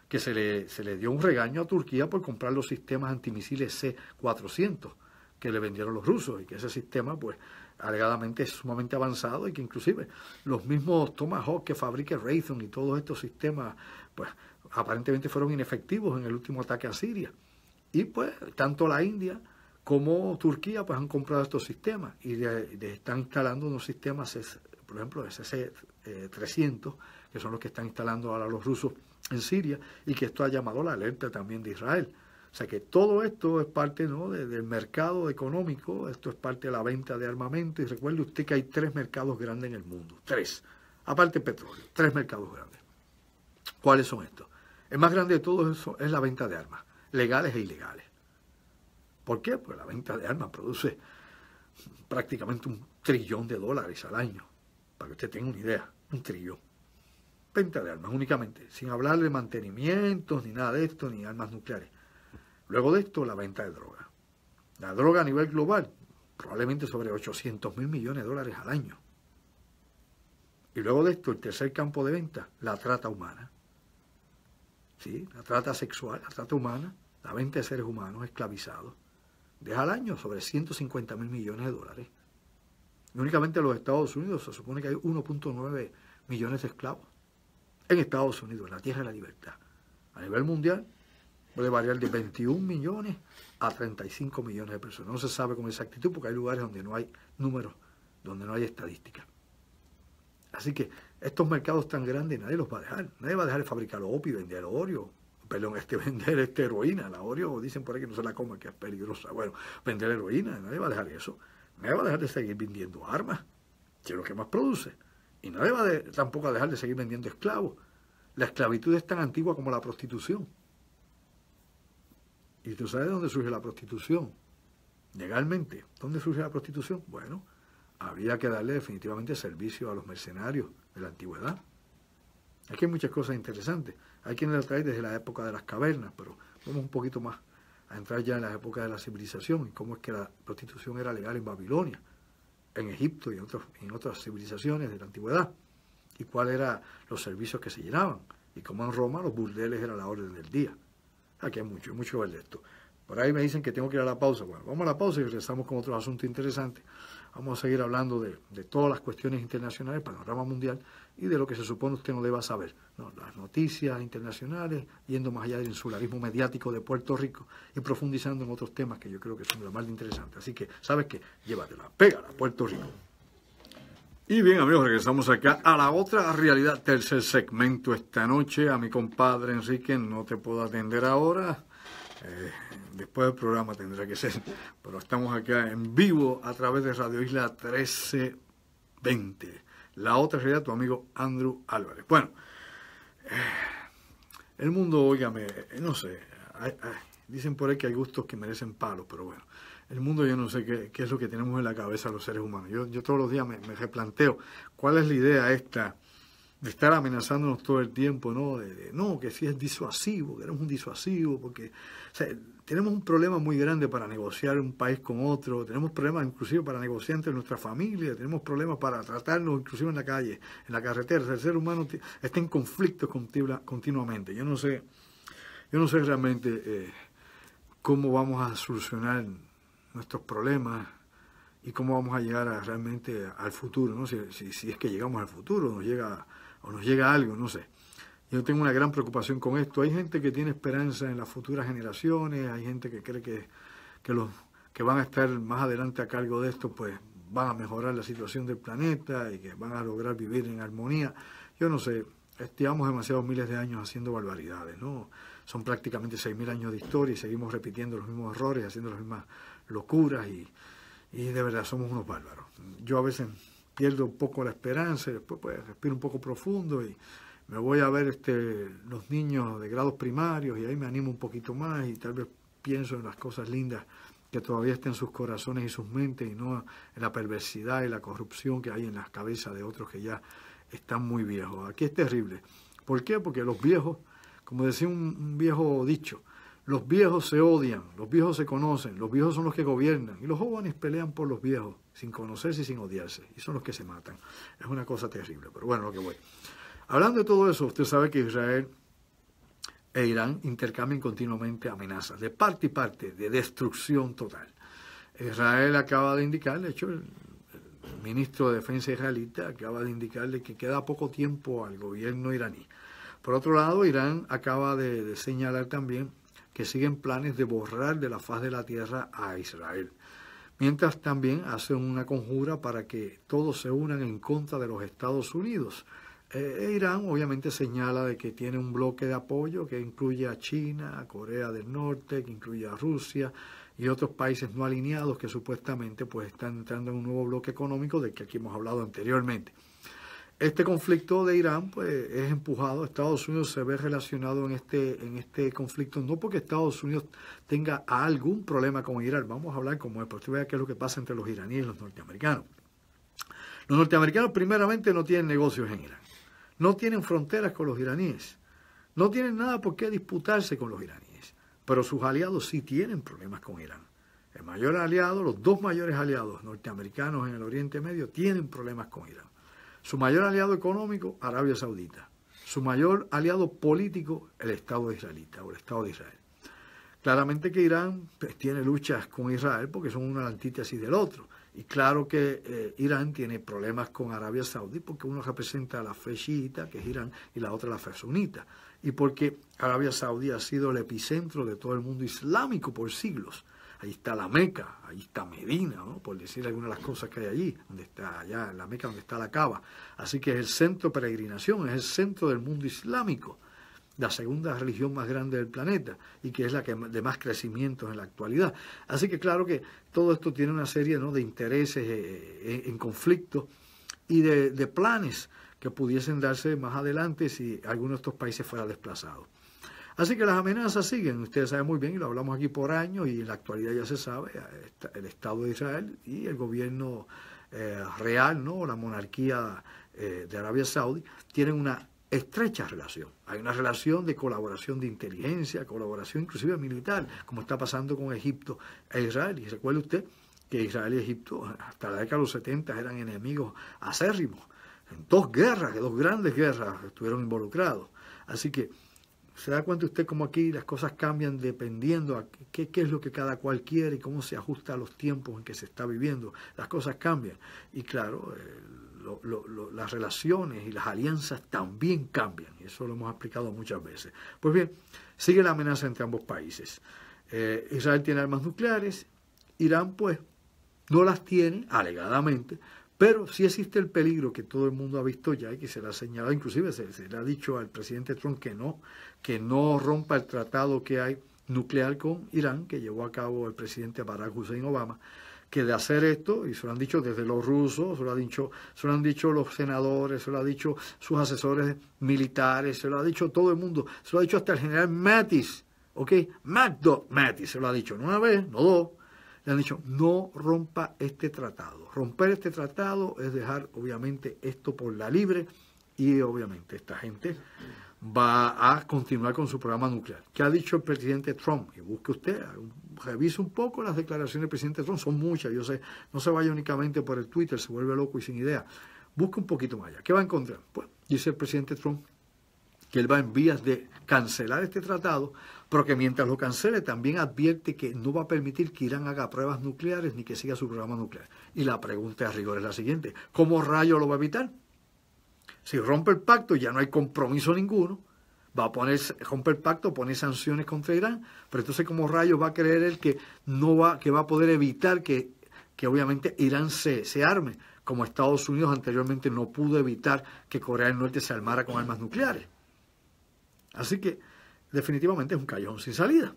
que se le dio un regaño a Turquía por comprar los sistemas antimisiles C-400 que le vendieron los rusos, y que ese sistema, pues, alegadamente es sumamente avanzado, y que inclusive los mismos Tomahawk que fabrica Raytheon y todos estos sistemas, pues, aparentemente fueron inefectivos en el último ataque a Siria. Y pues, tanto la India como Turquía, pues, han comprado estos sistemas y están instalando unos sistemas, por ejemplo, SC-300, que son los que están instalando ahora los rusos en Siria, y que esto ha llamado la alerta también de Israel. O sea que todo esto es parte, ¿no?, del mercado económico, esto es parte de la venta de armamento, y recuerde usted que hay 3 mercados grandes en el mundo, 3, aparte del petróleo, 3 mercados grandes. ¿Cuáles son estos? El más grande de todos eso es la venta de armas, legales e ilegales. ¿Por qué? Pues la venta de armas produce prácticamente $1 trillón al año, para que usted tenga una idea, 1 trillón. Venta de armas únicamente, sin hablar de mantenimientos, ni nada de esto, ni armas nucleares. Luego de esto, la venta de droga. La droga a nivel global, probablemente sobre $800 mil millones al año. Y luego de esto, el tercer campo de venta, la trata humana. ¿Sí? La trata sexual, la trata humana, la venta de seres humanos esclavizados. Deja al año sobre $150 mil millones. Y únicamente en los Estados Unidos se supone que hay 1.9 millones de esclavos. En Estados Unidos, en la tierra de la libertad. A nivel mundial, puede variar de 21 millones a 35 millones de personas. No se sabe con exactitud porque hay lugares donde no hay números, donde no hay estadísticas. Así que estos mercados tan grandes nadie los va a dejar. Nadie va a dejar de fabricar opio y vender Oreo. Perdón, vender heroína. La Oreo dicen por ahí que no se la coma, que es peligrosa. Bueno, vender heroína, nadie va a dejar eso. Nadie va a dejar de seguir vendiendo armas, que es lo que más produce. Y nadie va tampoco a dejar de seguir vendiendo esclavos. La esclavitud es tan antigua como la prostitución. ¿Y tú sabes de dónde surge la prostitución? Legalmente, ¿dónde surge la prostitución? Bueno, había que darle definitivamente servicio a los mercenarios de la antigüedad. Aquí hay muchas cosas interesantes. Hay quienes la traen desde la época de las cavernas, pero vamos un poquito más a entrar ya en las épocas de la civilización y cómo es que la prostitución era legal en Babilonia, en Egipto y en otras civilizaciones de la antigüedad, y cuáles eran los servicios que se llenaban, y cómo en Roma los burdeles eran la orden del día. Aquí hay mucho que ver de esto. Por ahí me dicen que tengo que ir a la pausa. Bueno, vamos a la pausa y regresamos con otros asuntos interesantes. Vamos a seguir hablando de todas las cuestiones internacionales, panorama mundial, y de lo que se supone usted no deba saber. No, las noticias internacionales, yendo más allá del insularismo mediático de Puerto Rico y profundizando en otros temas que yo creo que son lo más interesantes. Así que, ¿sabes qué? Llévatela, pégala, Puerto Rico. Y bien, amigos, regresamos acá a la otra realidad, tercer segmento esta noche. A mi compadre Enrique no te puedo atender ahora. Después del programa tendrá que ser. Pero estamos acá en vivo a través de Radio Isla 1320. La otra realidad, tu amigo Andrew Álvarez. Bueno, el mundo, óigame, no sé. Dicen por ahí que hay gustos que merecen palos, pero bueno. El mundo yo no sé qué es lo que tenemos en la cabeza los seres humanos. Yo todos los días me replanteo cuál es la idea esta de estar amenazándonos todo el tiempo, ¿no? No, que si es disuasivo, que eres un disuasivo, porque o sea, tenemos un problema muy grande para negociar un país con otro, tenemos problemas inclusive para negociar entre nuestra familia, tenemos problemas para tratarnos inclusive en la calle, en la carretera. O sea, el ser humano está en conflictos continuamente. Yo no sé realmente cómo vamos a solucionar nuestros problemas y cómo vamos a llegar realmente al futuro, ¿no? Si es que llegamos al futuro, nos llega algo, no sé. Yo tengo una gran preocupación con esto. Hay gente que tiene esperanza en las futuras generaciones, hay gente que cree que los que van a estar más adelante a cargo de esto, pues van a mejorar la situación del planeta y que van a lograr vivir en armonía. Yo no sé, llevamos demasiados miles de años haciendo barbaridades, ¿no? Son prácticamente 6.000 años de historia y seguimos repitiendo los mismos errores, haciendo las mismas locuras y de verdad somos unos bárbaros. Yo a veces pierdo un poco la esperanza y después pues respiro un poco profundo y me voy a ver los niños de grados primarios y ahí me animo un poquito más y tal vez pienso en las cosas lindas que todavía están en sus corazones y sus mentes y no en la perversidad y la corrupción que hay en las cabezas de otros que ya están muy viejos. Aquí es terrible. ¿Por qué? Porque los viejos, como decía un viejo dicho, los viejos se odian, los viejos se conocen, los viejos son los que gobiernan y los jóvenes pelean por los viejos sin conocerse y sin odiarse y son los que se matan. Es una cosa terrible, pero bueno, lo que voy. Hablando de todo eso, usted sabe que Israel e Irán intercambian continuamente amenazas de parte y parte, de destrucción total. Israel acaba de indicar, de hecho el ministro de Defensa israelita acaba de indicarle que queda poco tiempo al gobierno iraní. Por otro lado, Irán acaba de señalar también que siguen planes de borrar de la faz de la tierra a Israel. Mientras también hacen una conjura para que todos se unan en contra de los Estados Unidos. Irán obviamente señala de que tiene un bloque de apoyo que incluye a China, a Corea del Norte, que incluye a Rusia y otros países no alineados que supuestamente pues están entrando en un nuevo bloque económico del que aquí hemos hablado anteriormente. Este conflicto de Irán pues es empujado, Estados Unidos se ve relacionado en este conflicto, no porque Estados Unidos tenga algún problema con Irán, vamos a hablar como es, pero usted vea qué es lo que pasa entre los iraníes y los norteamericanos. Los norteamericanos primeramente no tienen negocios en Irán, no tienen fronteras con los iraníes, no tienen nada por qué disputarse con los iraníes, pero sus aliados sí tienen problemas con Irán. El mayor aliado, los dos mayores aliados norteamericanos en el Oriente Medio tienen problemas con Irán. Su mayor aliado económico, Arabia Saudita. Su mayor aliado político, el Estado israelita o el Estado de Israel. Claramente que Irán pues, tiene luchas con Israel porque son una antítesis del otro. Y claro que Irán tiene problemas con Arabia Saudí porque uno representa a la fe chiita, que es Irán, y la otra la fe sunita. Y porque Arabia Saudí ha sido el epicentro de todo el mundo islámico por siglos. Ahí está la Meca, ahí está Medina, ¿no? Por decir algunas de las cosas que hay allí, donde está allá en la Meca, donde está la Kaaba. Así que es el centro de peregrinación, es el centro del mundo islámico, la segunda religión más grande del planeta y que es la que de más crecimiento en la actualidad. Así que claro que todo esto tiene una serie, ¿no?, de intereses en conflicto y de planes que pudiesen darse más adelante si alguno de estos países fuera desplazado. Así que las amenazas siguen, ustedes saben muy bien, y lo hablamos aquí por años, y en la actualidad ya se sabe, el Estado de Israel y el gobierno real, ¿no?, la monarquía de Arabia Saudí, tienen una estrecha relación. Hay una relación de colaboración de inteligencia, colaboración inclusive militar, como está pasando con Egipto e Israel. Y recuerde usted que Israel y Egipto hasta la década de los 70 eran enemigos acérrimos. En dos grandes guerras estuvieron involucrados. Así que se da cuenta usted como aquí las cosas cambian dependiendo a qué es lo que cada cual quiere y cómo se ajusta a los tiempos en que se está viviendo. Las cosas cambian. Y claro, las relaciones y las alianzas también cambian. Y eso lo hemos explicado muchas veces. Pues bien, sigue la amenaza entre ambos países. Israel tiene armas nucleares. Irán, pues, no las tiene, alegadamente, Pero sí existe el peligro que todo el mundo ha visto ya y que se le ha señalado, inclusive se le ha dicho al presidente Trump que no rompa el tratado que hay nuclear con Irán, que llevó a cabo el presidente Barack Hussein Obama, que de hacer esto, y se lo han dicho desde los rusos, se lo han dicho los senadores, se lo han dicho sus asesores militares, se lo ha dicho todo el mundo, se lo ha dicho hasta el general Mattis, ¿ok? Mattis se lo ha dicho, no una vez, no dos, le han dicho, no rompa este tratado. Romper este tratado es dejar, obviamente, esto por la libre, y obviamente esta gente va a continuar con su programa nuclear. ¿Qué ha dicho el presidente Trump? Y busque usted, revise un poco las declaraciones del presidente Trump, son muchas, yo sé, no se vaya únicamente por el Twitter, se vuelve loco y sin idea. Busque un poquito más allá. ¿Qué va a encontrar? Pues dice el presidente Trump que él va en vías de cancelar este tratado, pero que mientras lo cancele también advierte que no va a permitir que Irán haga pruebas nucleares ni que siga su programa nuclear. Y la pregunta a rigor es la siguiente, ¿cómo rayo lo va a evitar? Si rompe el pacto ya no hay compromiso ninguno, rompe el pacto, pone sanciones contra Irán, pero entonces ¿cómo rayos va a creer él que va a poder evitar que obviamente Irán se arme, como Estados Unidos anteriormente no pudo evitar que Corea del Norte se armara con armas nucleares? Así que definitivamente es un callejón sin salida.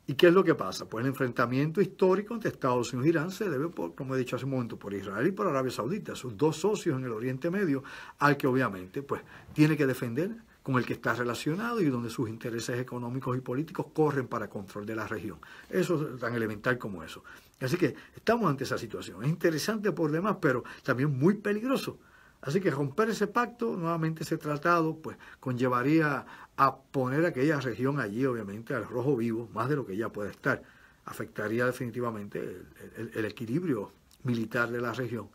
¿Y qué es lo que pasa? Pues el enfrentamiento histórico entre Estados Unidos y Irán se debe, como he dicho hace un momento, por Israel y por Arabia Saudita, sus dos socios en el Oriente Medio, al que obviamente pues tiene que defender, con el que está relacionado y donde sus intereses económicos y políticos corren para control de la región. Eso es tan elemental como eso. Así que estamos ante esa situación. Es interesante por demás, pero también muy peligroso. Así que romper ese pacto, nuevamente ese tratado, pues conllevaría a poner aquella región allí, obviamente, al rojo vivo, más de lo que ya puede estar. Afectaría definitivamente el equilibrio militar de la región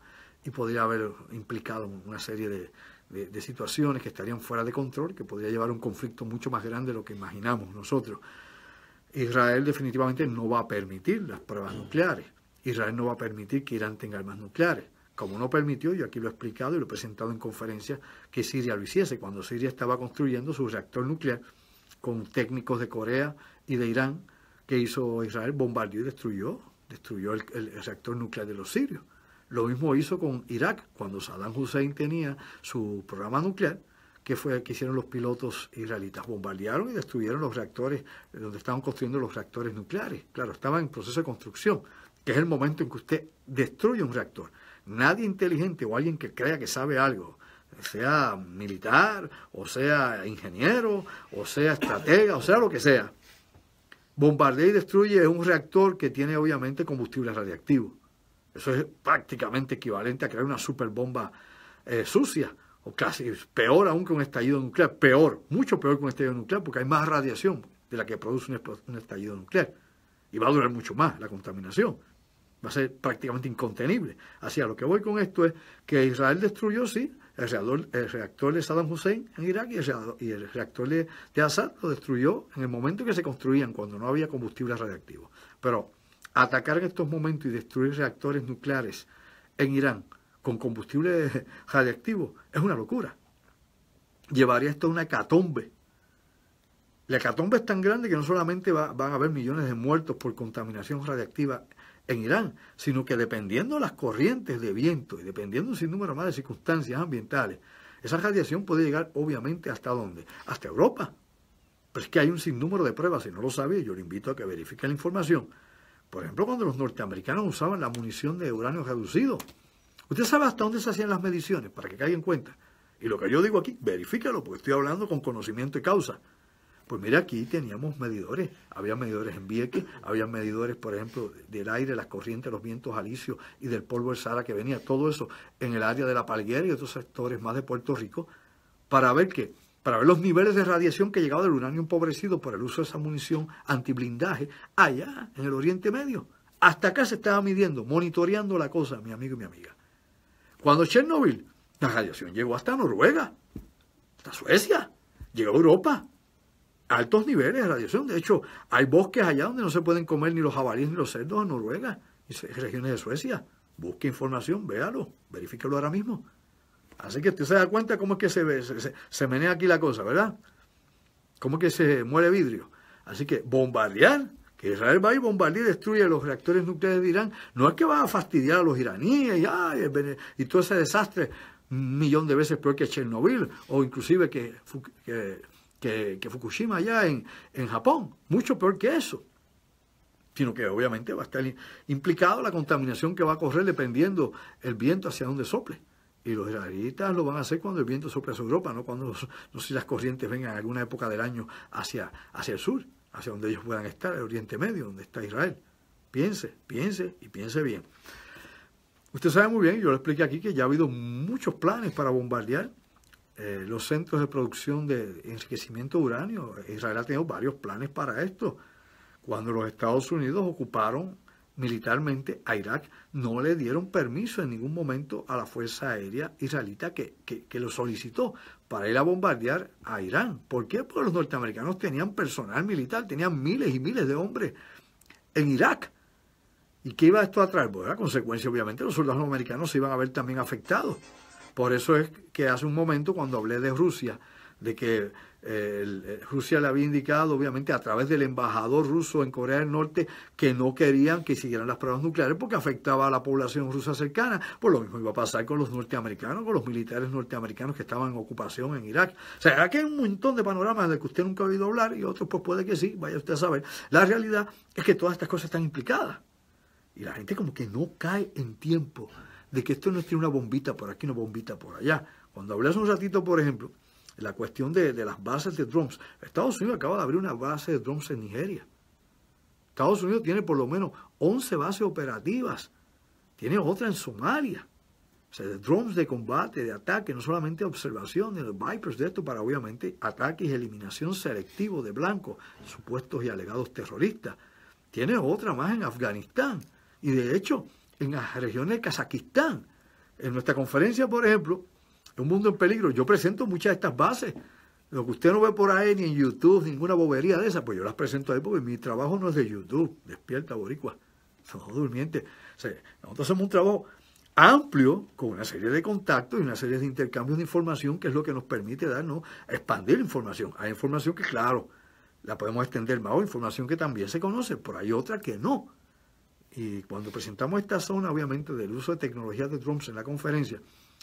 y podría haber implicado una serie de situaciones que estarían fuera de control, que podría llevar a un conflicto mucho más grande de lo que imaginamos nosotros. Israel definitivamente no va a permitir las pruebas nucleares. Israel no va a permitir que Irán tenga armas nucleares. Como no permitió, yo aquí lo he explicado y lo he presentado en conferencias, que Siria lo hiciese, cuando Siria estaba construyendo su reactor nuclear con técnicos de Corea y de Irán, que hizo Israel, bombardeó y destruyó el reactor nuclear de los sirios. Lo mismo hizo con Irak, cuando Saddam Hussein tenía su programa nuclear, que hicieron los pilotos israelitas. Bombardearon y destruyeron los reactores donde estaban construyendo los reactores nucleares. Claro, estaba en proceso de construcción, que es el momento en que usted destruye un reactor. Nadie inteligente o alguien que crea que sabe algo, sea militar, o sea ingeniero, o sea estratega, o sea lo que sea, bombardea y destruye un reactor que tiene obviamente combustible radiactivo. Eso es prácticamente equivalente a crear una superbomba sucia, o casi peor aún que un estallido nuclear, mucho peor que un estallido nuclear, porque hay más radiación de la que produce un estallido nuclear, y va a durar mucho más la contaminación. Va a ser prácticamente incontenible. Así, a lo que voy con esto es que Israel destruyó, sí, el reactor de Saddam Hussein en Irak y el reactor de Assad lo destruyó en el momento que se construían, cuando no había combustible radiactivo. Pero atacar en estos momentos y destruir reactores nucleares en Irán con combustible radiactivo es una locura. Llevaría esto a una hecatombe. La hecatombe es tan grande que no solamente van a haber millones de muertos por contaminación radiactiva en Irán, sino que dependiendo de las corrientes de viento y dependiendo de un sinnúmero más de circunstancias ambientales, esa radiación puede llegar obviamente ¿hasta dónde? Hasta Europa. Pero es que hay un sinnúmero de pruebas, si no lo sabía, yo le invito a que verifique la información. Por ejemplo, cuando los norteamericanos usaban la munición de uranio reducido, usted sabe hasta dónde se hacían las mediciones, para que caiga en cuenta. Y lo que yo digo aquí, verifícalo, porque estoy hablando con conocimiento de causa. Pues mira, aquí teníamos medidores, había medidores en Vieques, había medidores, por ejemplo, del aire, las corrientes, los vientos alisios y del polvo del Sahara que venía, todo eso en el área de La Palguera y otros sectores más de Puerto Rico, para ver qué, para ver los niveles de radiación que llegaba del uranio empobrecido por el uso de esa munición antiblindaje allá en el Oriente Medio. Hasta acá se estaba midiendo, monitoreando la cosa, mi amigo y mi amiga. Cuando Chernobyl, la radiación llegó hasta Noruega, hasta Suecia, llegó a Europa. Altos niveles de radiación. De hecho, hay bosques allá donde no se pueden comer ni los jabalíes ni los cerdos en Noruega y regiones de Suecia. Busque información, véalo, verifíquelo ahora mismo. Así que usted se da cuenta cómo es que se menea aquí la cosa, ¿verdad? Cómo es que se muere vidrio. Así que bombardear, que Israel va y bombardea y destruye los reactores nucleares de Irán, no es que va a fastidiar a los iraníes y todo ese desastre, 1.000.000 de veces peor que Chernobyl, o inclusive que Fukushima allá en Japón, mucho peor que eso, sino que obviamente va a estar implicado la contaminación que va a correr dependiendo el viento hacia donde sople. Y los israelitas lo van a hacer cuando el viento sople hacia Europa, no cuando no sé si las corrientes vengan en alguna época del año hacia el sur, hacia donde ellos puedan estar, el Oriente Medio, donde está Israel. Piense y piense bien. Usted sabe muy bien, yo le expliqué aquí que ya ha habido muchos planes para bombardear los centros de producción de enriquecimiento de uranio. Israel ha tenido varios planes para esto. Cuando los Estados Unidos ocuparon militarmente a Irak, no le dieron permiso en ningún momento a la Fuerza Aérea israelita que lo solicitó para ir a bombardear a Irán. ¿Por qué? Porque los norteamericanos tenían personal militar, tenían miles y miles de hombres en Irak. ¿Y qué iba esto a traer? Bueno, a consecuencia, obviamente, los soldados americanos se iban a ver también afectados. Por eso es que hace un momento, cuando hablé de Rusia, de que Rusia le había indicado, obviamente, a través del embajador ruso en Corea del Norte, que no querían que siguieran las pruebas nucleares porque afectaba a la población rusa cercana. Pues lo mismo iba a pasar con los norteamericanos, con los militares norteamericanos que estaban en ocupación en Irak. O sea, aquí hay un montón de panoramas de que usted nunca ha oído hablar y otros pues puede que sí, vaya usted a saber. La realidad es que todas estas cosas están implicadas. Y la gente como que no cae en tiempo de que esto no tiene una bombita por aquí, una bombita por allá. Cuando hablé hace un ratito, por ejemplo, la cuestión de las bases de drones. Estados Unidos acaba de abrir una base de drones en Nigeria. Estados Unidos tiene por lo menos 11 bases operativas. Tiene otra en Somalia. O sea, de drones de combate, de ataque, no solamente observación, de los Vipers de esto para obviamente ataques y eliminación selectivo de blancos, supuestos y alegados terroristas. Tiene otra más en Afganistán. Y de hecho, en las regiones de Kazajistán. En nuestra conferencia, por ejemplo, Un Mundo en Peligro, yo presento muchas de estas bases. Lo que usted no ve por ahí, ni en YouTube, ninguna bobería de esas, pues yo las presento ahí porque mi trabajo no es de YouTube. Despierta, boricua. Somos durmientes. O sea, nosotros hacemos un trabajo amplio, con una serie de contactos y una serie de intercambios de información, que es lo que nos permite darnos, expandir información. Hay información que, claro, la podemos extender más, o información que también se conoce, pero hay otra que no. Y cuando presentamos esta zona, obviamente, del uso de tecnologías de drones en la conferencia,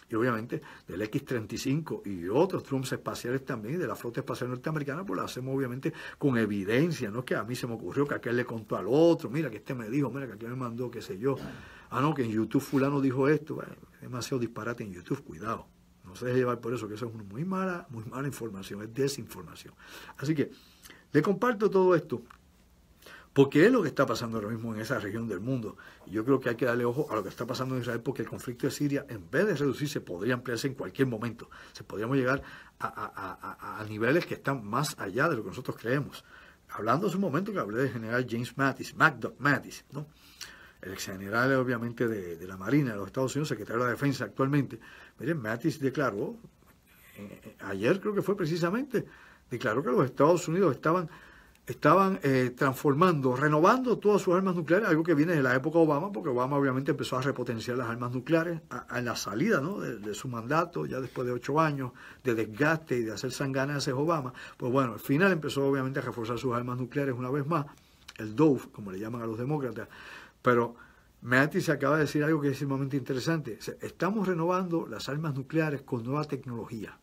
y obviamente del X-35 y otros drones espaciales también, de la flota espacial norteamericana, pues lo hacemos obviamente con evidencia, no es que a mí se me ocurrió, que aquel le contó al otro, mira que este me dijo, mira que aquel me mandó, qué sé yo, no, que en YouTube fulano dijo esto, bueno, demasiado disparate en YouTube, cuidado, no se deje llevar por eso, que eso es muy mala información, es desinformación. Así que le comparto todo esto, porque es lo que está pasando ahora mismo en esa región del mundo. Y yo creo que hay que darle ojo a lo que está pasando en Israel, porque el conflicto de Siria, en vez de reducirse, podría ampliarse en cualquier momento. Podríamos llegar a niveles que están más allá de lo que nosotros creemos. Hablando hace un momento que hablé del general James Mattis, MacDoc Mattis, ¿no? El ex general, obviamente, de la Marina de los Estados Unidos, secretario de la Defensa actualmente. Miren, Mattis declaró, ayer creo que fue precisamente, declaró que los Estados Unidos estaban transformando, renovando todas sus armas nucleares, algo que viene de la época Obama, porque Obama obviamente empezó a repotenciar las armas nucleares en la salida, ¿no?, de su mandato, ya después de 8 años de desgaste y de hacer sanganas Obama. Pues bueno, al final empezó obviamente a reforzar sus armas nucleares una vez más, el DOVE, como le llaman a los demócratas. Pero Mattis acaba de decir algo que es sumamente interesante. Estamos renovando las armas nucleares con nueva tecnología.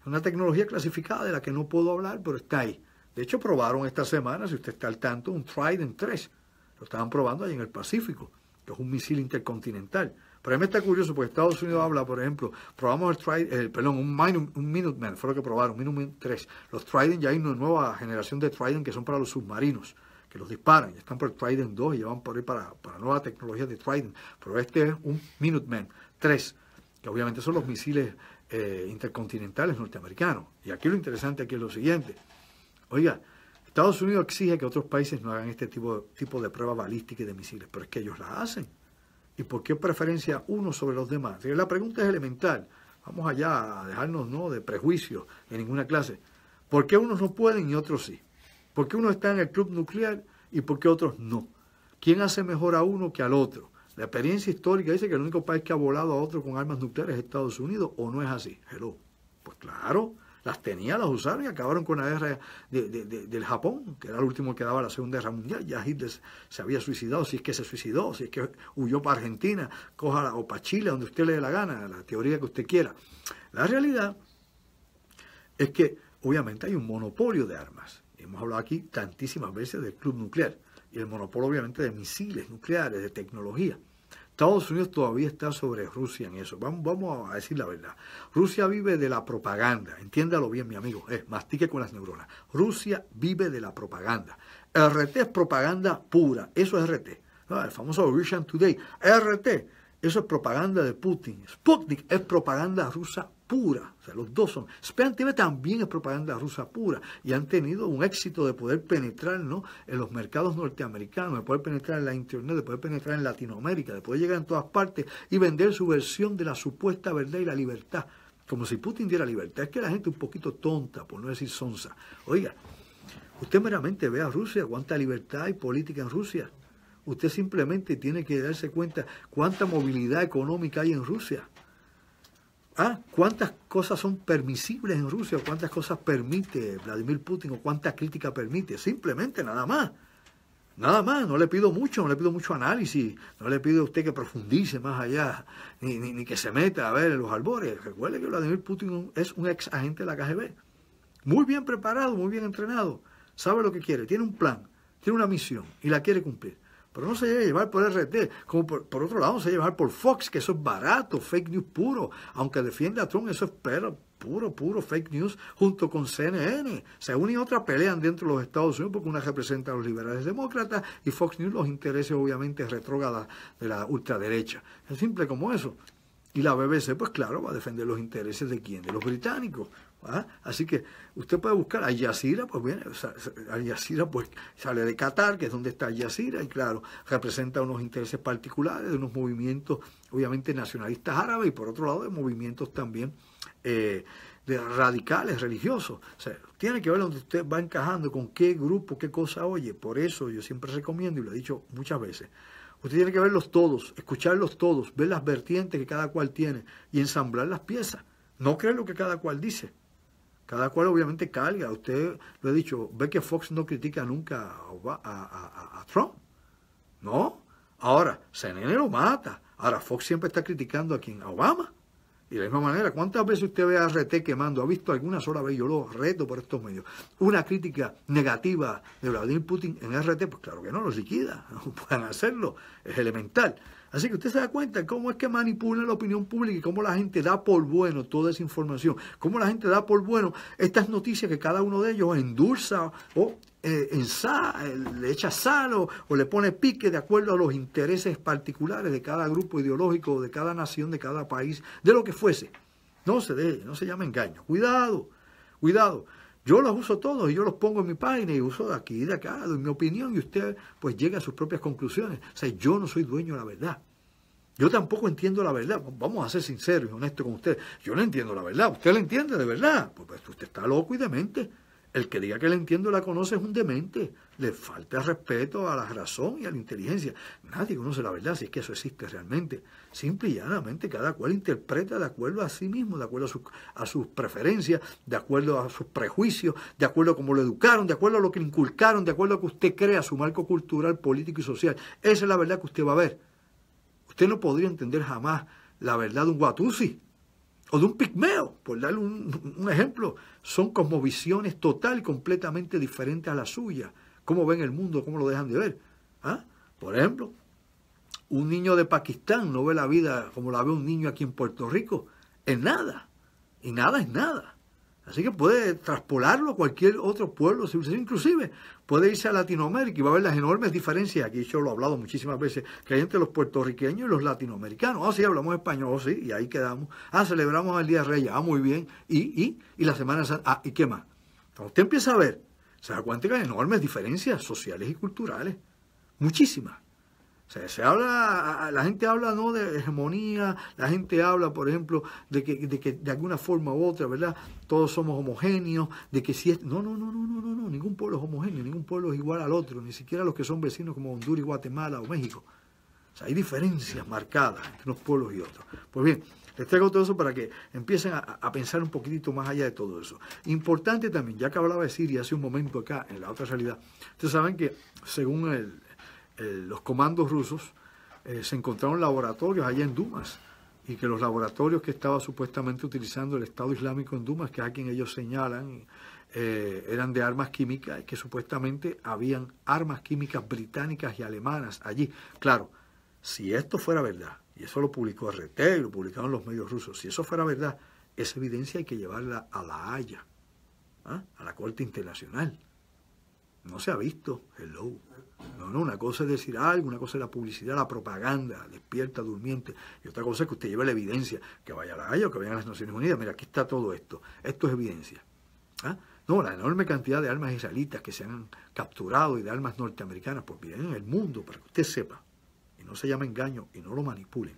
Una tecnología clasificada de la que no puedo hablar, pero está ahí. De hecho, probaron esta semana, si usted está al tanto, un Trident 3. Lo estaban probando ahí en el Pacífico, que es un misil intercontinental. Pero a mí me está curioso, porque Estados Unidos habla, por ejemplo, probamos un Minuteman, fue lo que probaron, Minuteman 3. Los Trident, ya hay una nueva generación de Trident que son para los submarinos, que los disparan. Ya están por el Trident 2 y ya van por ahí para nueva tecnología de Trident. Pero este es un Minuteman 3, que obviamente son los misiles intercontinentales norteamericanos. Y aquí lo interesante aquí es lo siguiente. Oiga, Estados Unidos exige que otros países no hagan este tipo de pruebas balísticas y de misiles, pero es que ellos las hacen. ¿Y por qué preferencia uno sobre los demás? La pregunta es elemental. Vamos allá a dejarnos, ¿no?, de prejuicios en ninguna clase. ¿Por qué unos no pueden y otros sí? ¿Por qué uno está en el club nuclear y por qué otros no? ¿Quién hace mejor a uno que al otro? La experiencia histórica dice que el único país que ha volado a otro con armas nucleares es Estados Unidos, ¿o no es así? Hello. Pues claro. Las tenía, las usaron y acabaron con la guerra del Japón, que era el último que daba la Segunda Guerra Mundial. Ya Hitler se había suicidado, si es que se suicidó, si es que huyó para Argentina, o para Chile, donde usted le dé la gana, la teoría que usted quiera. La realidad es que obviamente hay un monopolio de armas. Hemos hablado aquí tantísimas veces del club nuclear y el monopolio obviamente de misiles nucleares, de tecnología. Estados Unidos todavía está sobre Rusia en eso. Vamos a decir la verdad. Rusia vive de la propaganda. Entiéndalo bien, mi amigo. Mastique con las neuronas. Rusia vive de la propaganda. RT es propaganda pura. Eso es RT. El famoso Russian Today. RT, eso es propaganda de Putin. Sputnik es propaganda rusa pura. O sea, los dos son. Sputnik TV también es propaganda rusa pura. Y han tenido un éxito de poder penetrar, ¿no?, en los mercados norteamericanos, de poder penetrar en la internet, de poder penetrar en Latinoamérica, de poder llegar en todas partes y vender su versión de la supuesta verdad y la libertad. Como si Putin diera libertad. Es que la gente es un poquito tonta, por no decir sonsa. Oiga, usted meramente ve a Rusia, cuánta libertad y política en Rusia. Usted simplemente tiene que darse cuenta cuánta movilidad económica hay en Rusia. ¿Cuántas cosas son permisibles en Rusia? ¿Cuántas cosas permite Vladimir Putin? ¿O cuánta crítica permite? Simplemente nada más. Nada más. No le pido mucho análisis. No le pido a usted que profundice más allá, ni que se meta a ver en los albores. Recuerde que Vladimir Putin es un ex agente de la KGB. Muy bien preparado, muy bien entrenado. Sabe lo que quiere. Tiene un plan, tiene una misión y la quiere cumplir. Pero no se debe llevar por RT, como por otro lado no se debe llevar por Fox, que eso es barato, fake news puro. Aunque defiende a Trump, eso es puro fake news, junto con CNN. Se une y otra pelean dentro de los Estados Unidos, porque una representa a los liberales demócratas y Fox News los intereses obviamente retrógradas de la ultraderecha. Es simple como eso. Y la BBC, pues claro, va a defender los intereses de quién, de los británicos. Así que usted puede buscar Al Jazeera, pues bien, Al Jazeera pues sale de Qatar, que es donde está Al Jazeera, y claro, representa unos intereses particulares de unos movimientos obviamente nacionalistas árabes y por otro lado de movimientos también de radicales religiosos. O sea, tiene que ver donde usted va encajando, con qué grupo, qué cosa oye. Por eso yo siempre recomiendo, y lo he dicho muchas veces, usted tiene que verlos todos, escucharlos todos, ver las vertientes que cada cual tiene y ensamblar las piezas. No creer lo que cada cual dice. Cada cual obviamente carga. Usted, lo he dicho, ve que Fox no critica nunca a Trump. ¿No? Ahora, CNN lo mata. Ahora, Fox siempre está criticando a quien, a Obama. Y de la misma manera, ¿cuántas veces usted ve a RT quemando? ¿Ha visto alguna sola vez? Yo lo reto por estos medios. Una crítica negativa de Vladimir Putin en RT, pues claro que no, los liquida. No pueden hacerlo. Es elemental. Así que usted se da cuenta cómo es que manipulan la opinión pública y cómo la gente da por bueno toda esa información. Cómo la gente da por bueno estas noticias que cada uno de ellos endulza o le echa sal o le pone pique de acuerdo a los intereses particulares de cada grupo ideológico, de cada nación, de cada país, de lo que fuese. No se llama engaño. Cuidado. Yo los uso todos y yo los pongo en mi página y uso de aquí y de acá, doy mi opinión y usted pues llega a sus propias conclusiones. O sea, yo no soy dueño de la verdad. Yo tampoco entiendo la verdad. Vamos a ser sinceros y honestos con usted. Yo no entiendo la verdad. ¿Usted la entiende de verdad? Pues usted está loco y demente. El que diga que la entiende o la conoce es un demente. Le falta respeto a la razón y a la inteligencia. Nadie conoce la verdad si es que eso existe realmente. Simple y llanamente cada cual interpreta de acuerdo a sí mismo, de acuerdo a sus preferencias, de acuerdo a sus prejuicios, de acuerdo a cómo lo educaron, de acuerdo a lo que le inculcaron, de acuerdo a que usted crea su marco cultural, político y social. Esa es la verdad que usted va a ver. Usted no podría entender jamás la verdad de un Watusi o de un pigmeo, por darle un ejemplo. Son cosmovisiones total y completamente diferentes a la suya. Cómo ven el mundo, cómo lo dejan de ver. Por ejemplo, un niño de Pakistán no ve la vida como la ve un niño aquí en Puerto Rico. En nada. Y nada es nada. Así que puede traspolarlo a cualquier otro pueblo, inclusive puede irse a Latinoamérica y va a ver las enormes diferencias. Aquí yo lo he hablado muchísimas veces, que hay entre los puertorriqueños y los latinoamericanos. Sí, hablamos español, sí, y ahí quedamos. Celebramos el Día de Reyes, muy bien. Y la Semana Santa, ¿y qué más? Cuando usted empieza a ver, se da cuenta que hay enormes diferencias sociales y culturales. Muchísimas. O sea, la gente habla no de hegemonía, la gente habla, por ejemplo, de que de alguna forma u otra, ¿verdad? Todos somos homogéneos, de que si es... No, ningún pueblo es homogéneo, ningún pueblo es igual al otro, ni siquiera los que son vecinos como Honduras, Guatemala o México. O sea, hay diferencias marcadas entre unos pueblos y otros. Pues bien, Les traigo todo eso para que empiecen a pensar un poquitito más allá de todo eso. Importante también, ya que hablaba de Siria hace un momento acá, en la otra realidad, ustedes saben que según los comandos rusos, se encontraron laboratorios allá en Dumas, y que los laboratorios que estaba supuestamente utilizando el Estado Islámico en Dumas, que es a quien ellos señalan, eran de armas químicas, y que supuestamente habían armas químicas británicas y alemanas allí. Claro, si esto fuera verdad, y eso lo publicó RT y lo publicaron los medios rusos, si eso fuera verdad, esa evidencia hay que llevarla a La Haya, ¿ah? A la Corte Internacional. No se ha visto, hello. No, una cosa es decir algo, una cosa es la publicidad, la propaganda, despierta, durmiente, y otra cosa es que usted lleve la evidencia, que vaya a La Haya o que vayan a las Naciones Unidas. Mira, aquí está todo esto. Esto es evidencia. ¿Ah? No, la enorme cantidad de armas israelitas que se han capturado y de armas norteamericanas, pues bien, en el mundo, para que usted sepa, y no se llame engaño y no lo manipulen.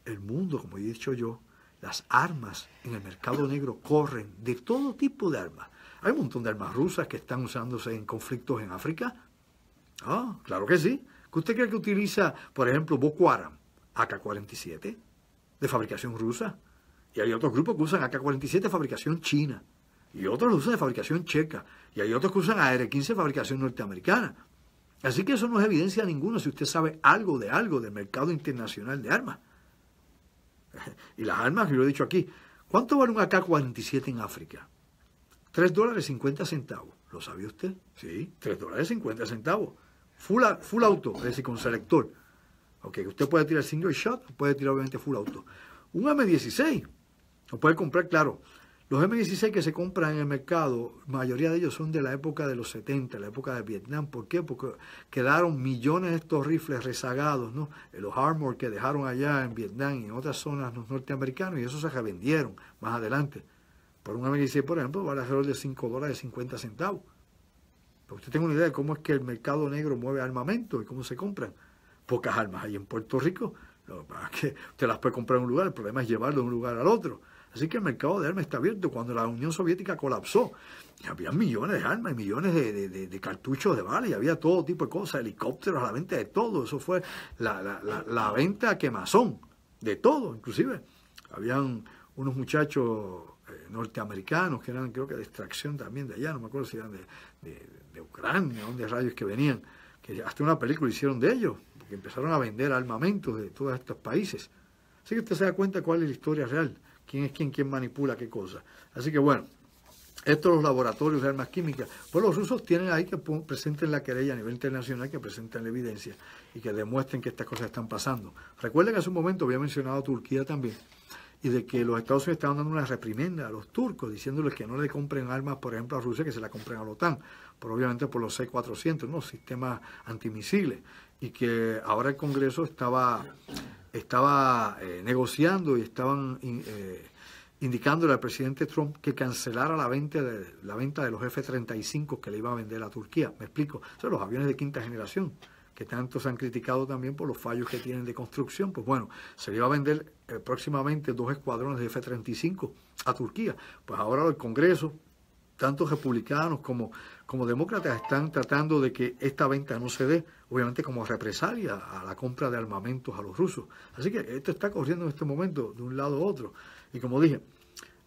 El mundo, como he dicho yo, las armas en el mercado negro corren de todo tipo de armas. Hay un montón de armas rusas que están usándose en conflictos en África. Ah, claro que sí. ¿Qué usted cree que utiliza, por ejemplo, Boko Haram? AK-47, de fabricación rusa. Y hay otros grupos que usan AK-47 de fabricación china. Y otros lo usan de fabricación checa. Y hay otros que usan AR-15 de fabricación norteamericana. Así que eso no es evidencia ninguna si usted sabe algo del mercado internacional de armas. Y las armas, yo lo he dicho aquí, ¿cuánto vale un AK-47 en África? $3.50. ¿Lo sabía usted? Sí, $3.50. Full auto, es decir, con selector. Ok, usted puede tirar single shot, puede tirar obviamente full auto. Un M16, lo puede comprar, claro. Los M16 que se compran en el mercado, la mayoría de ellos son de la época de los 70, la época de Vietnam. ¿Por qué? Porque quedaron millones de estos rifles rezagados, ¿no? Los Armor que dejaron allá en Vietnam y en otras zonas los norteamericanos, y esos se revendieron más adelante. Por un M16, por ejemplo, vale alrededor de $5.50. Para que usted tenga una idea de cómo es que el mercado negro mueve armamento y cómo se compran. Pocas armas hay en Puerto Rico. Lo que pasa es que usted las puede comprar en un lugar, el problema es llevarlo de un lugar al otro. Así que el mercado de armas está abierto. Cuando la Unión Soviética colapsó, había millones de armas, millones de cartuchos de balas, y había todo tipo de cosas, helicópteros, la venta de todo. Eso fue la venta a quemazón, de todo, inclusive. Habían unos muchachos norteamericanos que eran, creo que de extracción también de allá, no me acuerdo si eran de Ucrania, de rayos que venían, que hasta una película hicieron de ellos, porque empezaron a vender armamentos de todos estos países. Así que usted se da cuenta cuál es la historia real, quién es quién manipula qué cosa. Así que bueno, estos los laboratorios de armas químicas, pues los rusos tienen ahí que presenten la querella a nivel internacional, que presenten la evidencia y que demuestren que estas cosas están pasando. Recuerden que hace un momento había mencionado a Turquía también, y de que los Estados Unidos estaban dando una reprimenda a los turcos, diciéndoles que no le compren armas, por ejemplo, a Rusia, que se la compren a la OTAN, pero obviamente por los C-400, ¿no? Sistemas antimisiles, y que ahora el Congreso estaba negociando y estaban indicándole al presidente Trump que cancelara la venta de los F-35 que le iba a vender a Turquía. ¿Me explico? Son los aviones de quinta generación, que tanto se han criticado también por los fallos que tienen de construcción. Pues bueno, se le iba a vender próximamente 2 escuadrones de F-35 a Turquía. Pues ahora el Congreso, tanto republicanos como demócratas, están tratando de que esta venta no se dé, obviamente como represalia a la compra de armamentos a los rusos. Así que esto está corriendo en este momento de un lado a otro. Y como dije,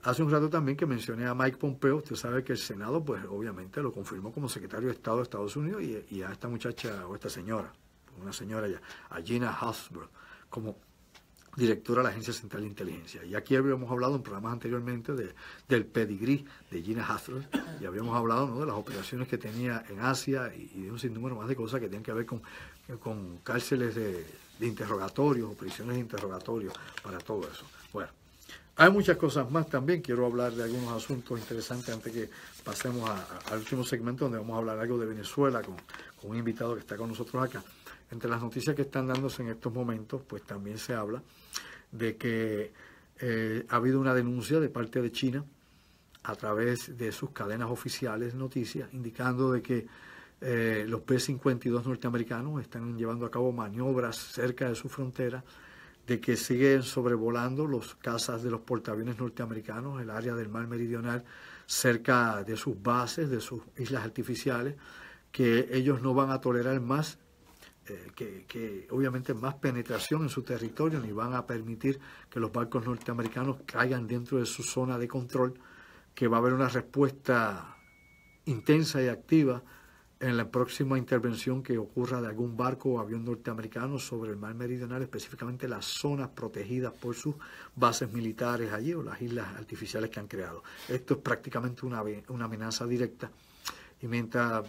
hace un rato también que mencioné a Mike Pompeo, usted sabe que el Senado, pues obviamente lo confirmó como secretario de Estado de Estados Unidos, y a esta muchacha, o esta señora, una señora ya, a Gina Haspel, como directora de la Agencia Central de Inteligencia. Y aquí habíamos hablado en programas anteriormente del pedigrí de Gina Haspel, y habíamos hablado, ¿no?, de las operaciones que tenía en Asia y de un sinnúmero más de cosas que tienen que ver con cárceles de interrogatorios o prisiones de interrogatorios para todo eso. Bueno, hay muchas cosas más también. Quiero hablar de algunos asuntos interesantes antes que pasemos al último segmento, donde vamos a hablar algo de Venezuela con un invitado que está con nosotros acá. Entre las noticias que están dándose en estos momentos, pues también se habla de que ha habido una denuncia de parte de China a través de sus cadenas oficiales de noticias, indicando de que los B-52 norteamericanos están llevando a cabo maniobras cerca de su frontera, de que siguen sobrevolando los cazas de los portaaviones norteamericanos, el área del mar meridional, cerca de sus bases, de sus islas artificiales, que ellos no van a tolerar más que obviamente más penetración en su territorio, ni van a permitir que los barcos norteamericanos caigan dentro de su zona de control, que va a haber una respuesta intensa y activa en la próxima intervención que ocurra de algún barco o avión norteamericano sobre el mar meridional, específicamente las zonas protegidas por sus bases militares allí o las islas artificiales que han creado. Esto es prácticamente una amenaza directa. Y mientras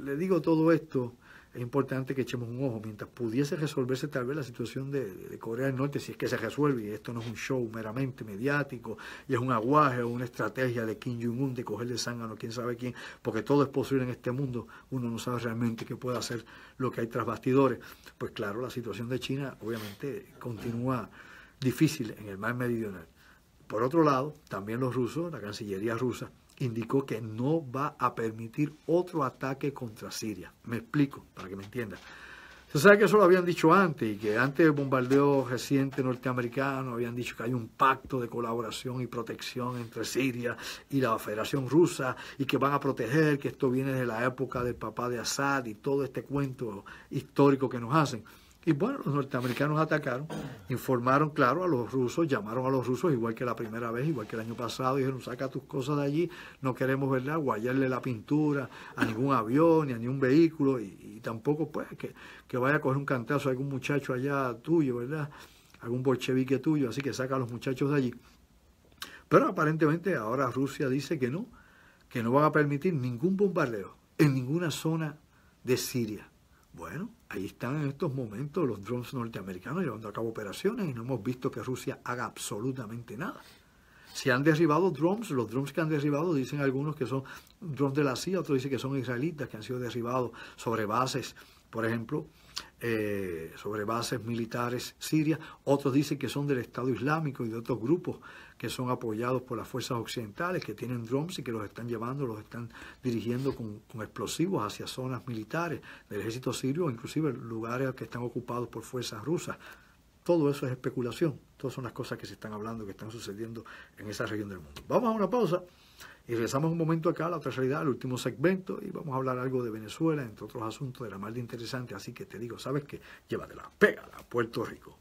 le digo todo esto, es importante que echemos un ojo. Mientras pudiese resolverse tal vez la situación de Corea del Norte, si es que se resuelve, y esto no es un show meramente mediático, y es un aguaje o una estrategia de Kim Jong-un de cogerle zángano a quién sabe quién, porque todo es posible en este mundo, uno no sabe realmente qué puede hacer lo que hay tras bastidores. Pues claro, la situación de China obviamente continúa difícil en el mar meridional. Por otro lado, también los rusos, la Cancillería rusa, indicó que no va a permitir otro ataque contra Siria. Me explico, para que me entiendan. Se sabe que eso lo habían dicho antes, y que antes del bombardeo reciente norteamericano habían dicho que hay un pacto de colaboración y protección entre Siria y la Federación Rusa, y que van a proteger, que esto viene de la época del papá de Assad y todo este cuento histórico que nos hacen. Y bueno, los norteamericanos atacaron, informaron, claro, a los rusos, llamaron a los rusos igual que la primera vez, igual que el año pasado, dijeron, saca tus cosas de allí, no queremos, ¿verdad?, guayarle la pintura a ningún avión ni a ningún vehículo, y tampoco, pues, que vaya a coger un cantazo a algún muchacho allá tuyo, ¿verdad?, algún bolchevique tuyo, así que saca a los muchachos de allí. Pero aparentemente ahora Rusia dice que no van a permitir ningún bombardeo en ninguna zona de Siria. Bueno, ahí están en estos momentos los drones norteamericanos llevando a cabo operaciones y no hemos visto que Rusia haga absolutamente nada. Si han derribado drones, los drones que han derribado dicen algunos que son drones de la CIA, otros dicen que son israelitas que han sido derribados sobre bases, por ejemplo, sobre bases militares sirias. Otros dicen que son del Estado Islámico y de otros grupos que son apoyados por las fuerzas occidentales, que tienen drones y que los están llevando, los están dirigiendo con explosivos hacia zonas militares del ejército sirio, o inclusive lugares que están ocupados por fuerzas rusas. Todo eso es especulación, todas son las cosas que se están hablando, que están sucediendo en esa región del mundo. Vamos a una pausa y regresamos un momento acá a la otra realidad, el último segmento, y vamos a hablar algo de Venezuela, entre otros asuntos de la más de interesante. Así que te digo, ¿sabes qué? Llévatela, pégala a Puerto Rico.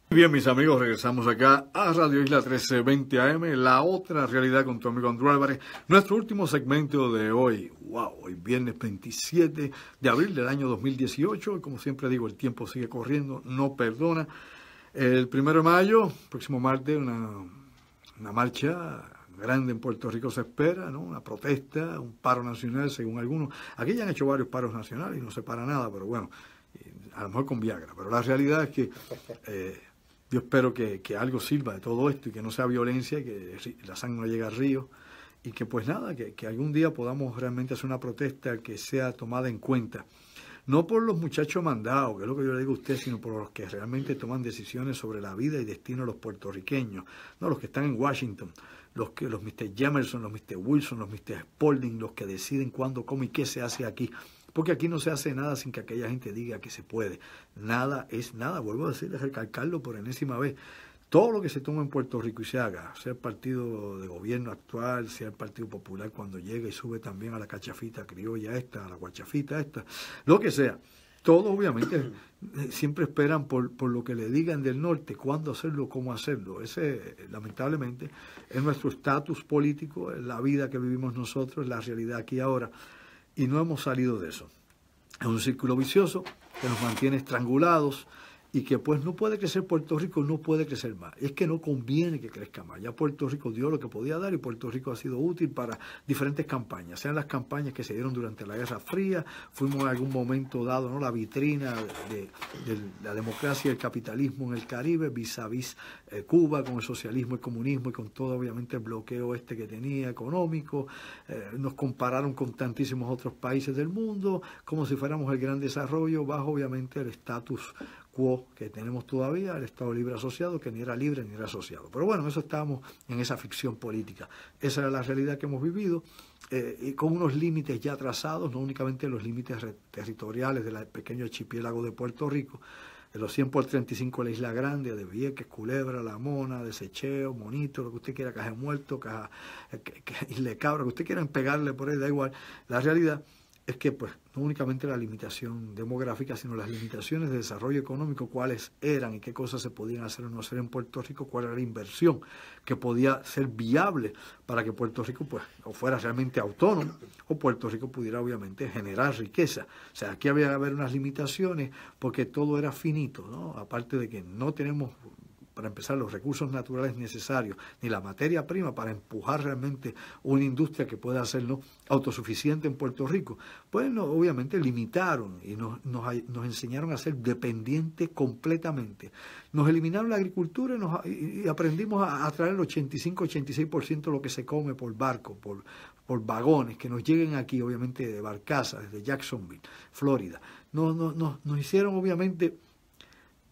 Bien, mis amigos, regresamos acá a Radio Isla 1320 AM, la otra realidad con tu amigo Andrew Álvarez. Nuestro último segmento de hoy, hoy viernes 27 de abril del año 2018. Como siempre digo, el tiempo sigue corriendo, no perdona. El 1 de mayo, próximo martes, una marcha grande en Puerto Rico se espera, ¿no? Una protesta, un paro nacional, según algunos. Aquí ya han hecho varios paros nacionales y no se para nada, pero bueno, a lo mejor con Viagra. Pero la realidad es que yo espero que algo sirva de todo esto y que no sea violencia, que la sangre no llegue al río, y que pues nada, que algún día podamos realmente hacer una protesta que sea tomada en cuenta. No por los muchachos mandados, que es lo que yo le digo a usted, sino por los que realmente toman decisiones sobre la vida y destino de los puertorriqueños, no los que están en Washington, los Mr. Jamerson, los Mr. Wilson, los Mr. Spalding, los que deciden cuándo, cómo y qué se hace aquí. Porque aquí no se hace nada sin que aquella gente diga que se puede. Nada es nada, vuelvo a decirles, recalcarlo por enésima vez. Todo lo que se toma en Puerto Rico y se haga, sea el partido de gobierno actual, sea el Partido Popular cuando llega y sube también a la cachafita criolla esta, a la guachafita esta, lo que sea, todos obviamente siempre esperan por lo que le digan del norte, cuándo hacerlo, cómo hacerlo. Ese, lamentablemente, es nuestro estatus político, es la vida que vivimos nosotros, es la realidad aquí ahora, y no hemos salido de eso. Es un círculo vicioso que nos mantiene estrangulados, y que pues no puede crecer Puerto Rico, no puede crecer más. Es que no conviene que crezca más. Ya Puerto Rico dio lo que podía dar y Puerto Rico ha sido útil para diferentes campañas, sean las campañas que se dieron durante la Guerra Fría, fuimos en algún momento dado, ¿no?, la vitrina de la democracia y el capitalismo en el Caribe, vis a vis Cuba, con el socialismo y el comunismo y con todo obviamente el bloqueo que tenía económico. Nos compararon con tantísimos otros países del mundo, como si fuéramos el gran desarrollo, bajo obviamente el estatus quo que tenemos todavía, el Estado Libre Asociado, que ni era libre ni era asociado. Pero bueno, eso estábamos en esa ficción política. Esa era la realidad que hemos vivido, y con unos límites ya trazados, no únicamente los límites territoriales del pequeño archipiélago de Puerto Rico, de los 100 por 35 de la Isla Grande, de Vieques, Culebra, La Mona, de Secheo, Monito, lo que usted quiera, Caja de Muerto, Isla de Cabra, que usted quiera pegarle por ahí, da igual. La realidad es que pues no únicamente la limitación demográfica, sino las limitaciones de desarrollo económico, cuáles eran y qué cosas se podían hacer o no hacer en Puerto Rico, cuál era la inversión que podía ser viable para que Puerto Rico pues o fuera realmente autónomo o Puerto Rico pudiera obviamente generar riqueza. O sea, aquí había que haber unas limitaciones porque todo era finito, ¿no? Aparte de que no tenemos, para empezar, los recursos naturales necesarios, ni la materia prima para empujar realmente una industria que pueda hacernos autosuficiente en Puerto Rico, pues no, obviamente limitaron y nos enseñaron a ser dependientes completamente. Nos eliminaron la agricultura y aprendimos a traer el 85-86% de lo que se come por barco, por vagones, que nos lleguen aquí, obviamente, de barcaza, desde Jacksonville, Florida. Nos hicieron, obviamente,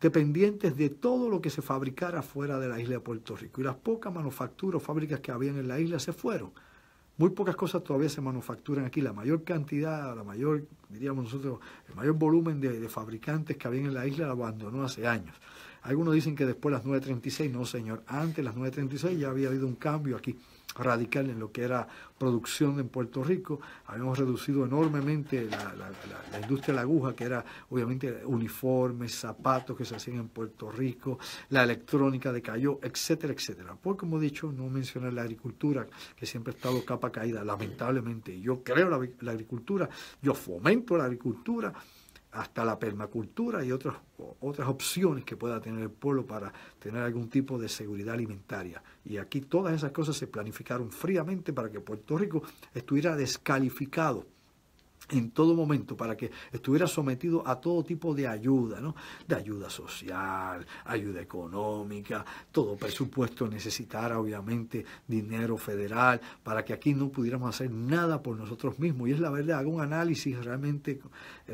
dependientes de todo lo que se fabricara fuera de la isla de Puerto Rico. Y las pocas manufacturas o fábricas que habían en la isla se fueron. Muy pocas cosas todavía se manufacturan aquí. La mayor cantidad, diríamos nosotros, el mayor volumen de fabricantes que habían en la isla la abandonó hace años. Algunos dicen que después de las 936, no señor, antes de las 936 ya había habido un cambio aquí radical en lo que era producción en Puerto Rico. Habíamos reducido enormemente la industria de la aguja, que era obviamente uniformes, zapatos que se hacían en Puerto Rico, la electrónica decayó, etcétera, etcétera. Pues como he dicho, no mencioné la agricultura, que siempre ha estado capa caída, lamentablemente. Yo creo la agricultura, yo fomento la agricultura, hasta la permacultura y otras opciones que pueda tener el pueblo para tener algún tipo de seguridad alimentaria. Y aquí todas esas cosas se planificaron fríamente para que Puerto Rico estuviera descalificado en todo momento, para que estuviera sometido a todo tipo de ayuda, ¿no? De ayuda social, ayuda económica, todo presupuesto necesitara obviamente dinero federal, para que aquí no pudiéramos hacer nada por nosotros mismos. Y es la verdad, haga un análisis realmente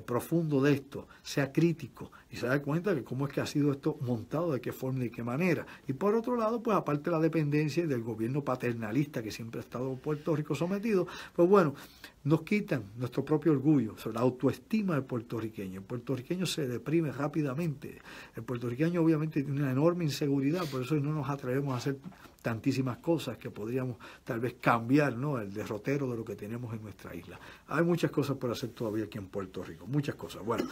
profundo de esto, sea crítico y se da cuenta de cómo es que ha sido esto montado, de qué forma y de qué manera. Y por otro lado, pues aparte de la dependencia del gobierno paternalista que siempre ha estado Puerto Rico sometido, pues bueno, nos quitan nuestro propio orgullo, sobre la autoestima del puertorriqueño. El puertorriqueño se deprime rápidamente. El puertorriqueño obviamente tiene una enorme inseguridad, por eso no nos atrevemos a hacer tantísimas cosas que podríamos tal vez cambiar, ¿no?, el derrotero de lo que tenemos en nuestra isla. Hay muchas cosas por hacer todavía aquí en Puerto Rico, muchas cosas. Bueno,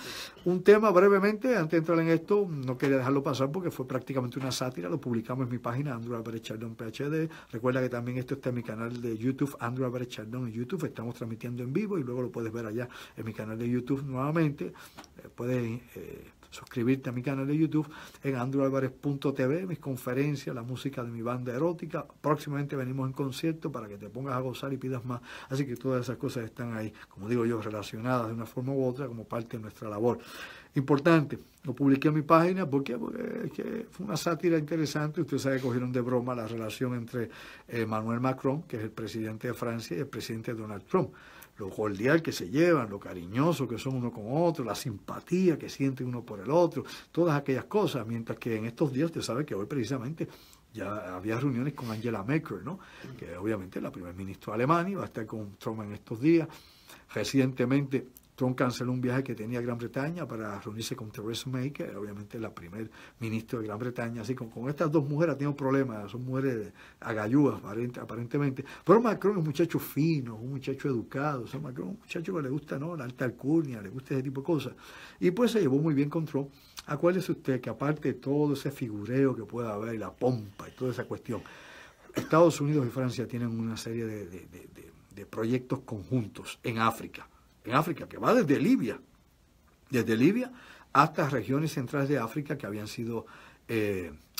un tema brevemente, antes de entrar en esto, no quería dejarlo pasar porque fue prácticamente una sátira, lo publicamos en mi página, Andrew Álvarez Chardón PhD. Recuerda que también esto está en mi canal de YouTube, Andrew Álvarez Chardón en YouTube, estamos transmitiendo en vivo y luego lo puedes ver allá en mi canal de YouTube nuevamente. Puedes suscribirte a mi canal de YouTube en andrewalvarez.tv, mis conferencias, la música de mi banda erótica. Próximamente venimos en concierto para que te pongas a gozar y pidas más. Así que todas esas cosas están ahí, como digo yo, relacionadas de una forma u otra como parte de nuestra labor. Importante, lo publiqué en mi página. ¿Por qué? Porque es que fue una sátira interesante. Ustedes saben que cogieron de broma la relación entre Emmanuel Macron, que es el presidente de Francia, y el presidente Donald Trump. Lo cordial que se llevan, lo cariñoso que son uno con otro, la simpatía que sienten uno por el otro, todas aquellas cosas, mientras que en estos días, usted sabe que hoy precisamente ya había reuniones con Angela Merkel, ¿no?, que obviamente es la primer ministra de Alemania, va a estar con Trump en estos días. Recientemente Trump canceló un viaje que tenía a Gran Bretaña para reunirse con Theresa May, que obviamente es la primer ministra de Gran Bretaña. Así con estas dos mujeres ha tenido problemas, son mujeres agayúas aparentemente. Pero Macron es un muchacho fino, un muchacho educado, o sea, Macron es un muchacho que le gusta, ¿no?, la alta alcurnia, le gusta ese tipo de cosas. Y pues se llevó muy bien con Trump. Acuérdese usted que aparte de todo ese figureo que pueda haber, y la pompa y toda esa cuestión, Estados Unidos y Francia tienen una serie de proyectos conjuntos en África, que va desde Libia hasta regiones centrales de África que habían sido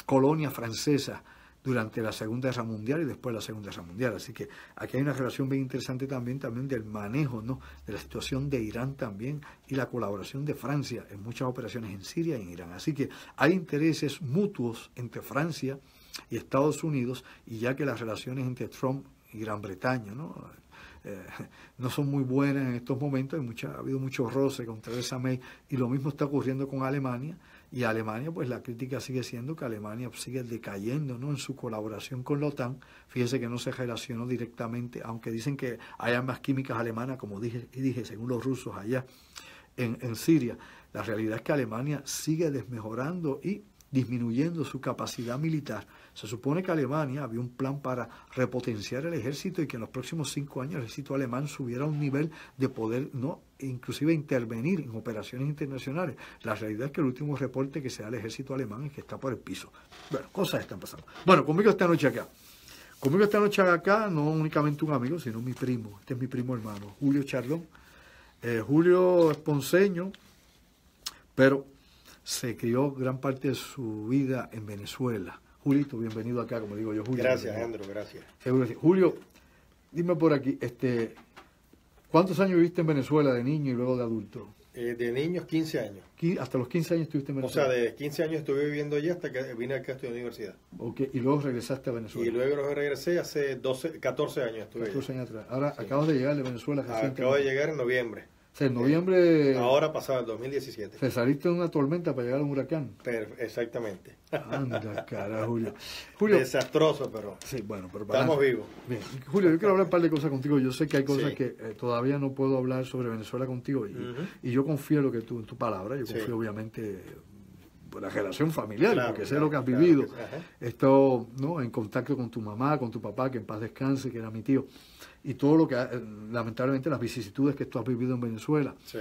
colonias francesas durante la Segunda Guerra Mundial y después de la Segunda Guerra Mundial. Así que aquí hay una relación bien interesante también del manejo, ¿no?, de la situación de Irán también y la colaboración de Francia en muchas operaciones en Siria y en Irán. Así que hay intereses mutuos entre Francia y Estados Unidos, y ya que las relaciones entre Trump y Gran Bretaña, no son muy buenas en estos momentos, ha habido mucho roce con Theresa May, y lo mismo está ocurriendo con Alemania. Y Alemania, pues la crítica sigue siendo que Alemania sigue decayendo, ¿no?, en su colaboración con la OTAN. Fíjese que no se relacionó directamente, aunque dicen que hay armas químicas alemanas, como dije, según los rusos allá en Siria. La realidad es que Alemania sigue desmejorando y disminuyendo su capacidad militar. Se supone que Alemania había un plan para repotenciar el ejército y que en los próximos 5 años el ejército alemán subiera a un nivel de poder, no, inclusive intervenir en operaciones internacionales. La realidad es que el último reporte que se da al ejército alemán es que está por el piso. Bueno, cosas están pasando. Bueno, conmigo esta noche acá, no únicamente un amigo, sino mi primo. Este es mi primo hermano, Julio Chardón. Julio es ponceño, pero se crió gran parte de su vida en Venezuela. Julito, bienvenido acá, como digo yo, Julio. Gracias, Andrew, gracias. Julio, dime por aquí, ¿cuántos años viviste en Venezuela de niño y luego de adulto? De niños, 15 años. Hasta los 15 años estuviste en Venezuela. O sea, de 15 años estuve viviendo allá hasta que vine acá a estudiar universidad. Ok, y luego regresaste a Venezuela. Y luego regresé hace 14 años. Estuve 14 años atrás. Ahora acabas de llegar de Venezuela recientemente. Acabo de llegar en noviembre. O sea, en noviembre... Ahora pasaba el 2017. Te saliste de una tormenta para llegar a un huracán. Exactamente. Anda, cara, Julio. Desastroso, pero... Sí, bueno, pero estamos vivos. Bien. Julio, yo quiero hablar un par de cosas contigo. Yo sé que hay cosas Sí. que todavía no puedo hablar sobre Venezuela contigo. Y yo confío en lo que en tu palabra. Yo confío, Sí. obviamente, por la relación familiar, Claro, porque sé claro, lo que has claro vivido. que sí. Ajá. Esto, ¿no? En contacto con tu mamá, con tu papá, que en paz descanse, que era mi tío. Y todo lo que, lamentablemente, las vicisitudes que tú has vivido en Venezuela. Sí.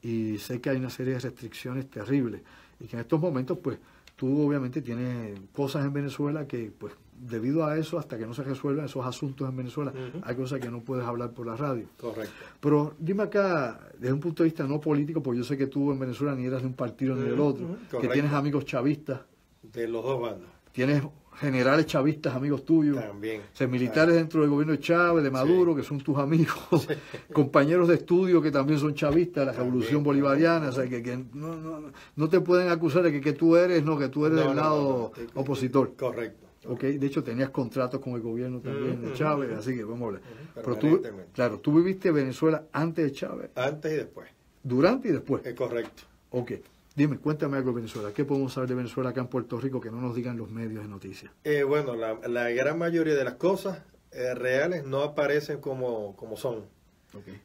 Y sé que hay una serie de restricciones terribles. Y que en estos momentos, pues, tú obviamente tienes cosas en Venezuela que, pues, debido a eso, hasta que no se resuelvan esos asuntos en Venezuela, hay cosas que no puedes hablar por la radio. Correcto. Pero dime acá, desde un punto de vista no político, porque yo sé que tú en Venezuela ni eras de un partido ni del otro, que Correcto. tienes amigos chavistas, De los dos bandos. tienes generales chavistas, amigos tuyos, También. o sea, militares dentro del gobierno de Chávez, de Maduro, Sí. que son tus amigos, compañeros de estudio que también son chavistas, de la También, Revolución Bolivariana, o sea, que no te pueden acusar de que tú eres, que tú eres No, del no, lado no. opositor. Correcto. Okay. De hecho, tenías contratos con el gobierno también de Chávez, así que vamos a hablar. Pero tú, Permanentemente. claro, tú viviste Venezuela antes de Chávez, Antes y después. durante y después. Es correcto. Ok. Dime, cuéntame algo de Venezuela. ¿Qué podemos saber de Venezuela acá en Puerto Rico que no nos digan los medios de noticias? Bueno, la gran mayoría de las cosas reales no aparecen como son.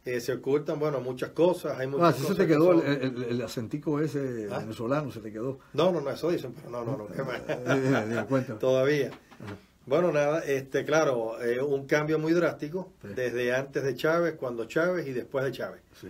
Okay. Se ocultan, bueno, muchas cosas. Hay muchas Así cosas se te que quedó son- el acentico ese venezolano, se te quedó. No, eso dicen, pero no, ¿qué más? Dime, cuéntame. Todavía. Ajá. Bueno, nada, claro, un cambio muy drástico Sí. desde antes de Chávez, cuando Chávez y después de Chávez. Sí.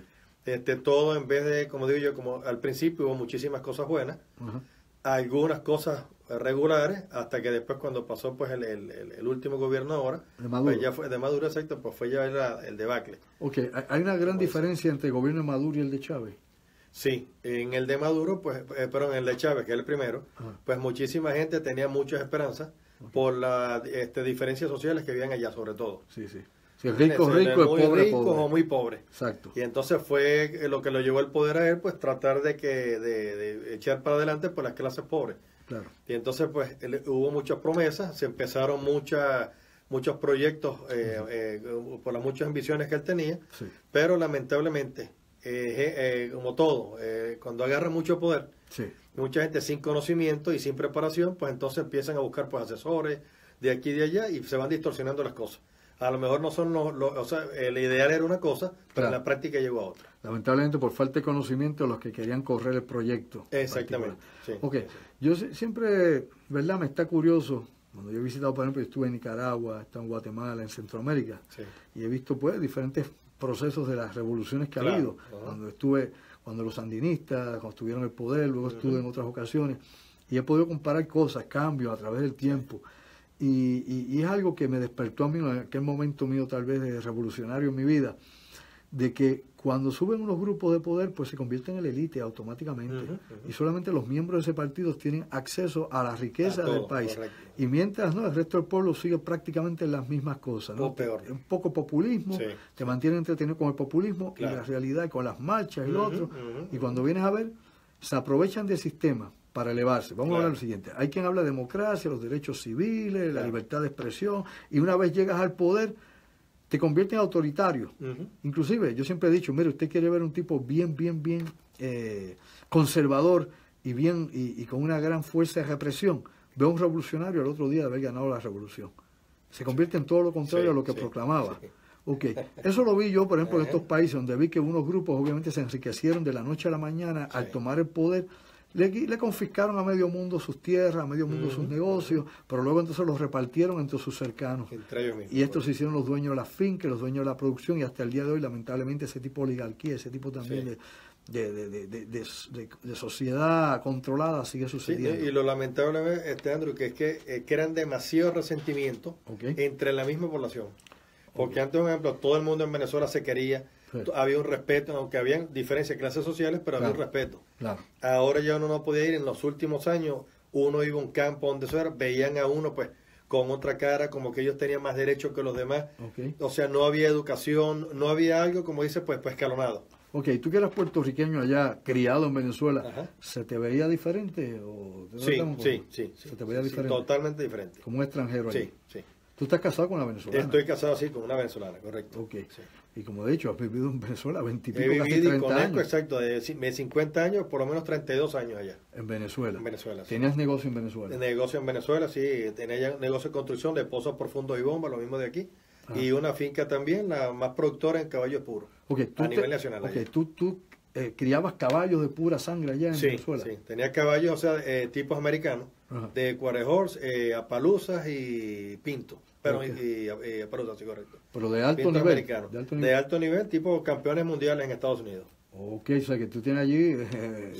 Todo en vez de, como digo yo, como al principio hubo muchísimas cosas buenas, Ajá. algunas cosas regulares, hasta que después cuando pasó pues el último gobierno ahora, De Maduro. pues ya fue de Maduro, exacto, pues fue ya el debacle. Ok, hay una gran diferencia entre el gobierno de Maduro y el de Chávez. Sí, en el de Maduro, pues, perdón, en el de Chávez, que es el primero, Ajá. pues muchísima gente tenía muchas esperanzas por las diferencias sociales que habían allá, sobre todo. Sí, sí. Si el rico es De rico, el muy pobre es ricos pobre. o muy pobres. Exacto. Y entonces fue lo que lo llevó al poder a él, pues tratar de echar para adelante por las clases pobres. Claro. Y entonces pues hubo muchas promesas, se empezaron muchos proyectos por las muchas ambiciones que él tenía, Sí. pero lamentablemente, como todo, cuando agarra mucho poder, Sí. mucha gente sin conocimiento y sin preparación, pues entonces empiezan a buscar pues asesores de aquí y de allá y se van distorsionando las cosas. A lo mejor no son o sea, el ideal era una cosa, pero en Claro. la práctica llegó a otra. Lamentablemente por falta de conocimiento los que querían correr el proyecto. Exactamente. particular. Sí. Ok, yo siempre, ¿verdad? Me está curioso, cuando yo he visitado, por ejemplo, yo estuve en Nicaragua, he estado en Guatemala, en Centroamérica, Sí. y he visto pues diferentes procesos de las revoluciones que ha Claro. habido. Ajá. Cuando los sandinistas, cuando estuvieron en el poder, luego estuve en otras ocasiones, y he podido comparar cosas, cambios a través del tiempo. Y es algo que me despertó a mí en aquel momento mío tal vez de revolucionario en mi vida, de que cuando suben unos grupos de poder pues se convierten en la élite automáticamente y solamente los miembros de ese partido tienen acceso a la riqueza A todo, del país. correcto. Y mientras no, el resto del pueblo sigue prácticamente las mismas cosas, ¿no? O peor. Un poco populismo, Sí. te mantienen entretenido con el populismo Claro. y la realidad con las marchas y lo Ujú, otro. ujú, Y cuando vienes a ver, se aprovechan del sistema para elevarse. Vamos a Claro. hablar de lo siguiente. Hay quien habla de democracia, los derechos civiles, la Claro. libertad de expresión, y una vez llegas al poder, te convierte en autoritario. Ujú. Inclusive, yo siempre he dicho, mire, usted quiere ver un tipo bien conservador y con una gran fuerza de represión, ve a un revolucionario al otro día de haber ganado la revolución. Se convierte en todo lo contrario Sí, a lo que sí, proclamaba. sí. Ok, eso lo vi yo, por ejemplo, en Ajá. estos países donde vi que unos grupos obviamente se enriquecieron de la noche a la mañana al Sí. tomar el poder, le confiscaron a medio mundo sus tierras, a medio mundo sus negocios, pero luego entonces los repartieron entre sus cercanos. Entre ellos mismos. Y estos se hicieron los dueños de las fincas, los dueños de la producción, y hasta el día de hoy, lamentablemente, ese tipo de oligarquía, ese tipo también de sociedad controlada sigue sucediendo. Sí, y lo lamentable, Andrew, que es que crean demasiado resentimiento entre la misma población. Porque antes, por ejemplo, todo el mundo en Venezuela se quería, había un respeto, aunque había diferencias de clases sociales, pero había un respeto. Ahora ya uno no podía ir. En los últimos años, uno iba a un campo donde veían a uno pues con otra cara, como que ellos tenían más derechos que los demás. O sea, no había educación, no había algo, como dice, pues escalonado. Ok, tú que eras puertorriqueño allá, criado en Venezuela, ¿se te veía diferente? Sí. ¿Se te veía diferente? Totalmente diferente. Como un extranjero allí. Sí. ¿Tú estás casado con una venezolana? Estoy casado, sí, con una venezolana, correcto. Ok. Sí. Y como he dicho, has vivido en Venezuela 20 y pico, casi 30 años. Exacto, de 50 años, por lo menos 32 años allá. En Venezuela. En Venezuela, sí. ¿Tenías negocio en Venezuela? Negocio en Venezuela, sí. Tenía ya negocio de construcción de pozos profundos y bombas, lo mismo de aquí. Y una finca también, la más productora en caballos puros. A nivel nacional. Tú criabas caballos de pura sangre allá en Venezuela. Sí, tenía caballos, o sea, tipos americanos, de quarter horse, apaluzas y pinto. Pero y apaluzas, sí, correcto. Pero de alto pinto nivel. Americano. De alto nivel, tipo campeones mundiales en Estados Unidos. Ok, o sea que tú tienes allí,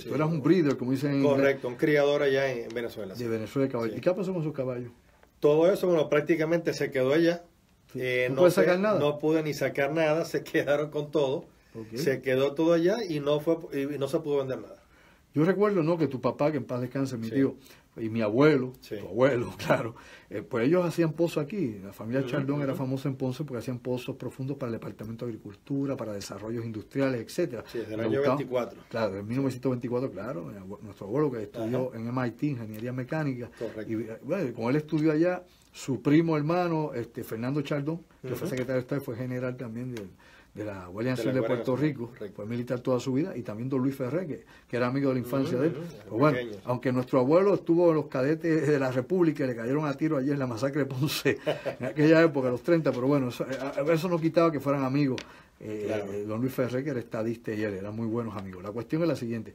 tú eras un breeder, como dicen en correcto, un criador allá en Venezuela. De Venezuela de caballos. ¿Y qué pasó con sus caballos? Todo eso, bueno, prácticamente se quedó allá. ¿No puedes sacar nada? No pude ni sacar nada, se quedaron con todo. Se quedó todo allá y no se pudo vender nada. Yo recuerdo, ¿no?, que tu papá, que en paz descanse, mi tío, y mi abuelo, tu abuelo, claro, pues ellos hacían pozos aquí. La familia Chardón era famosa en Ponce porque hacían pozos profundos para el Departamento de Agricultura, para desarrollos industriales, etcétera. Sí, desde el año 24. Claro, en 1924, claro, nuestro abuelo que estudió en MIT, Ingeniería Mecánica. Correcto. Y bueno, como él estudió allá, su primo hermano, Fernando Chardón, que fue secretario de Estado, fue general también de la Guardia Nacional de Puerto Rico, fue militar toda su vida, y también don Luis Ferré, que era amigo de la infancia de él. Pues bueno, aunque nuestro abuelo estuvo en los cadetes de la República y le cayeron a tiro allí en la masacre de Ponce, en aquella época, los 30, pero bueno, eso no quitaba que fueran amigos. Don Luis Ferré, que era estadista, y él eran muy buenos amigos. La cuestión es la siguiente.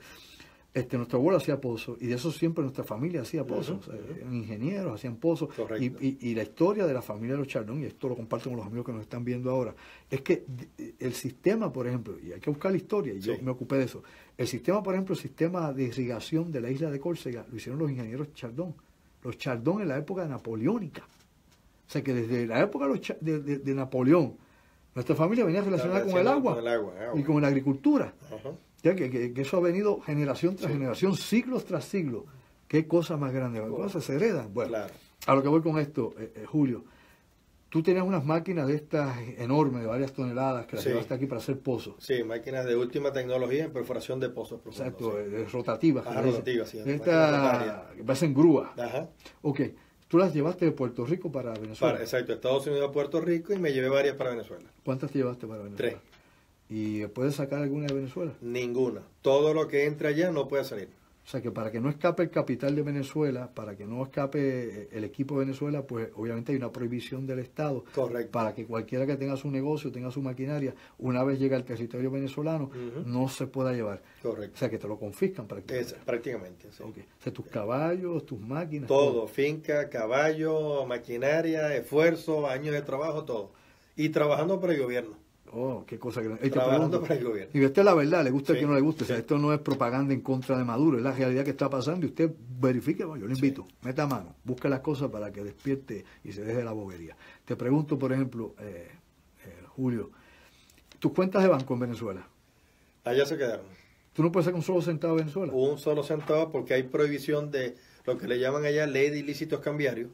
Nuestro abuelo hacía pozos, y de eso siempre nuestra familia hacía pozos. Eran ingenieros, hacían pozos. Y la historia de la familia de los Chardón, y esto lo comparto con los amigos que nos están viendo ahora, es que el sistema, por ejemplo, y hay que buscar la historia, y yo me ocupé de eso, el sistema, por ejemplo, el sistema de irrigación de la isla de Córcega, lo hicieron los ingenieros Chardón. Los Chardón en la época napoleónica. O sea que desde la época de Napoleón, nuestra familia venía relacionada con el agua y con la agricultura. Que eso ha venido generación tras generación, siglos tras siglos. Qué cosa más grande, cosas se heredan. Bueno, a lo que voy con esto, Julio, tú tenías unas máquinas de estas enormes, de varias toneladas, que las llevaste aquí para hacer pozos. Sí, máquinas de última tecnología en perforación de pozos profundos. Exacto, rotativas. Rotativas, sí. Estas que parecen grúas. Ok, tú las llevaste de Puerto Rico para Venezuela. Exacto, Estados Unidos a Puerto Rico, y me llevé varias para Venezuela. ¿Cuántas te llevaste para Venezuela? 3. ¿Y puedes sacar alguna de Venezuela? Ninguna. Todo lo que entra allá no puede salir. O sea que para que no escape el capital de Venezuela, para que no escape el equipo de Venezuela, pues obviamente hay una prohibición del Estado. Correcto. Para que cualquiera que tenga su negocio, tenga su maquinaria, una vez llega al territorio venezolano, no se pueda llevar. Correcto. O sea que te lo confiscan prácticamente. Prácticamente, sí. Okay. O sea, tus caballos, tus máquinas. Todo, finca, caballo, maquinaria, esfuerzo, años de trabajo, todo. Y trabajando para el gobierno. Oh, qué cosa grande. Trabajando para el gobierno. Y esta es la verdad, le gusta que no le guste. O sea, esto no es propaganda en contra de Maduro, es la realidad que está pasando, y usted verifique, bueno, yo le invito, meta mano, busque las cosas para que despierte y se deje la bobería. Te pregunto, por ejemplo, Julio, tus cuentas de banco en Venezuela. Allá se quedaron. ¿Tú no puedes sacar un solo centavo de Venezuela? Un solo centavo, porque hay prohibición de lo que le llaman allá ley de ilícitos cambiarios,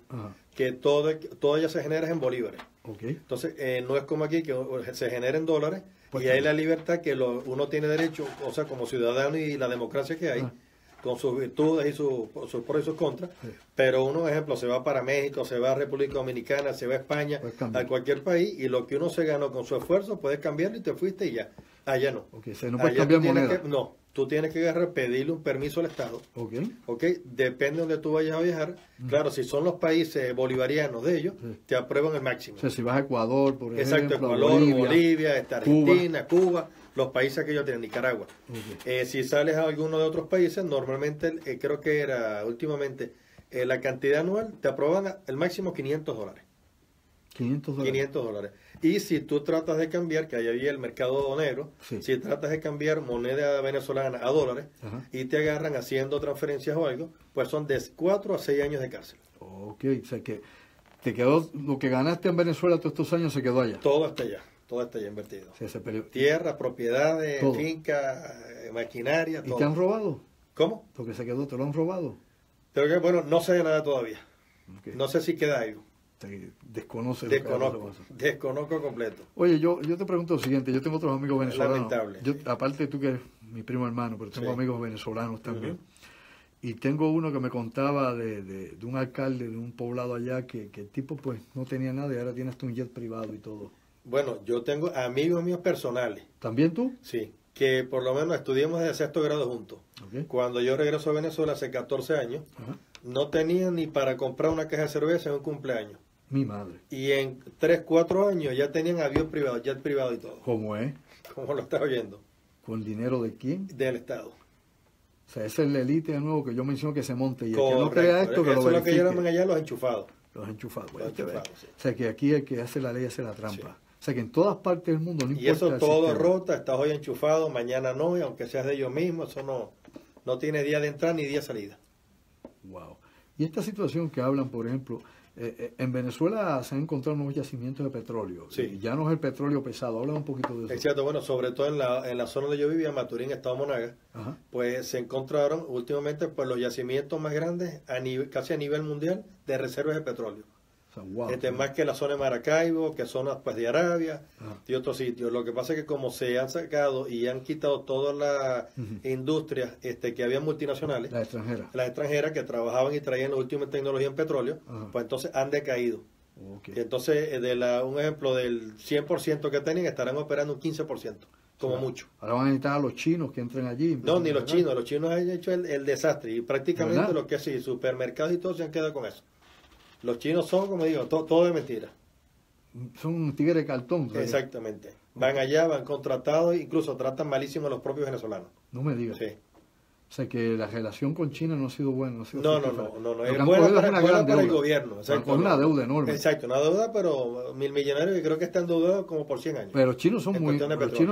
que todo ya se genera en bolívares. Entonces, no es como aquí que se genera en dólares, y hay la libertad que uno tiene derecho, o sea, como ciudadano, y la democracia que hay, con sus virtudes y sus pros y sus contras, pero uno, por ejemplo, se va para México, se va a República Dominicana, se va a España, a cualquier país, y lo que uno se ganó con su esfuerzo, puedes cambiarlo y te fuiste y ya. Allá no. No puedes cambiar moneda. No, tú tienes que agarrar, pedirle un permiso al Estado. Ok. Depende de donde tú vayas a viajar. Claro, si son los países bolivarianos de ellos, te aprueban el máximo. O sea, si vas a Ecuador, por ejemplo. Exacto, Ecuador, Bolivia, Argentina, Cuba, los países que ellos tienen, Nicaragua. Si sales a alguno de otros países, normalmente, creo que era últimamente, la cantidad anual, te aprueban el máximo $500. $500. Y si tú tratas de cambiar, que ahí había el mercado negro, si tratas de cambiar moneda venezolana a dólares y te agarran haciendo transferencias o algo, pues son de 4 a 6 años de cárcel. Ok, o sea que te quedó, lo que ganaste en Venezuela todos estos años se quedó allá. Todo está allá invertido. Sí, tierra, propiedades, fincas, maquinaria, todo. ¿Y te han robado? ¿Cómo? Lo que se quedó, ¿te lo han robado? Pero que, bueno, no sé nada todavía. No sé si queda algo. Desconozco completo. Oye, yo te pregunto lo siguiente, yo tengo otros amigos venezolanos. Lamentable. Aparte tú que eres mi primo hermano, pero tengo amigos venezolanos también. Y tengo uno que me contaba de un alcalde de un poblado allá que el tipo pues no tenía nada y ahora tiene hasta un jet privado y todo. Bueno, yo tengo amigos míos personales. ¿También tú? Sí, que por lo menos estudiamos de sexto grado juntos. Cuando yo regreso a Venezuela hace 14 años, no tenía ni para comprar una caja de cerveza en un cumpleaños. Mi madre. Y en 3, 4 años ya tenían avión privado, jet privado y todo. ¿Cómo es? ¿Cómo lo estás oyendo? ¿Con dinero de quién? Del Estado. O sea, esa es la élite de nuevo que yo menciono que se monte. Y el correcto, que no crea esto, que eso lo verifique. es lo que llaman allá los enchufados. Los enchufados. Los enchufados, sí. O sea, que aquí el que hace la ley hace la trampa. Sí. O sea, que en todas partes del mundo no importa. Y eso todo rota, estás hoy enchufado, mañana no, y aunque seas de ellos mismos, eso no tiene día de entrada ni día de salida. Wow. Y esta situación que hablan, por ejemplo, en Venezuela se han encontrado nuevos yacimientos de petróleo. Sí. Y ya no es el petróleo pesado. Habla un poquito de eso. Es cierto, bueno, sobre todo en la zona donde yo vivía, Maturín, Estado Monagas, pues se encontraron últimamente pues los yacimientos más grandes casi a nivel mundial de reservas de petróleo. O sea, wow, más que la zona de Maracaibo, que zonas pues de Arabia y otros sitios. Lo que pasa es que como se han sacado y han quitado todas las industrias que había multinacionales, las extranjeras que trabajaban y traían la última tecnología en petróleo, pues entonces han decaído. Y entonces un ejemplo del 100% que tenían estarán operando un 15%, como mucho. Ahora van a necesitar a los chinos que entren allí. No, ni los chinos han hecho el desastre y prácticamente lo que es supermercados y todo se han quedado con eso. Los chinos son, como digo, todo de mentira. Son un tigre de cartón. Exactamente. Van allá, van contratados, incluso tratan malísimo a los propios venezolanos. No me digas. Sí. O sea que la relación con China no ha sido buena. No. Es buena para el gobierno. Con una deuda enorme. Exacto, una deuda, pero millonarios que creo que están endeudados como por 100 años. Pero los chinos han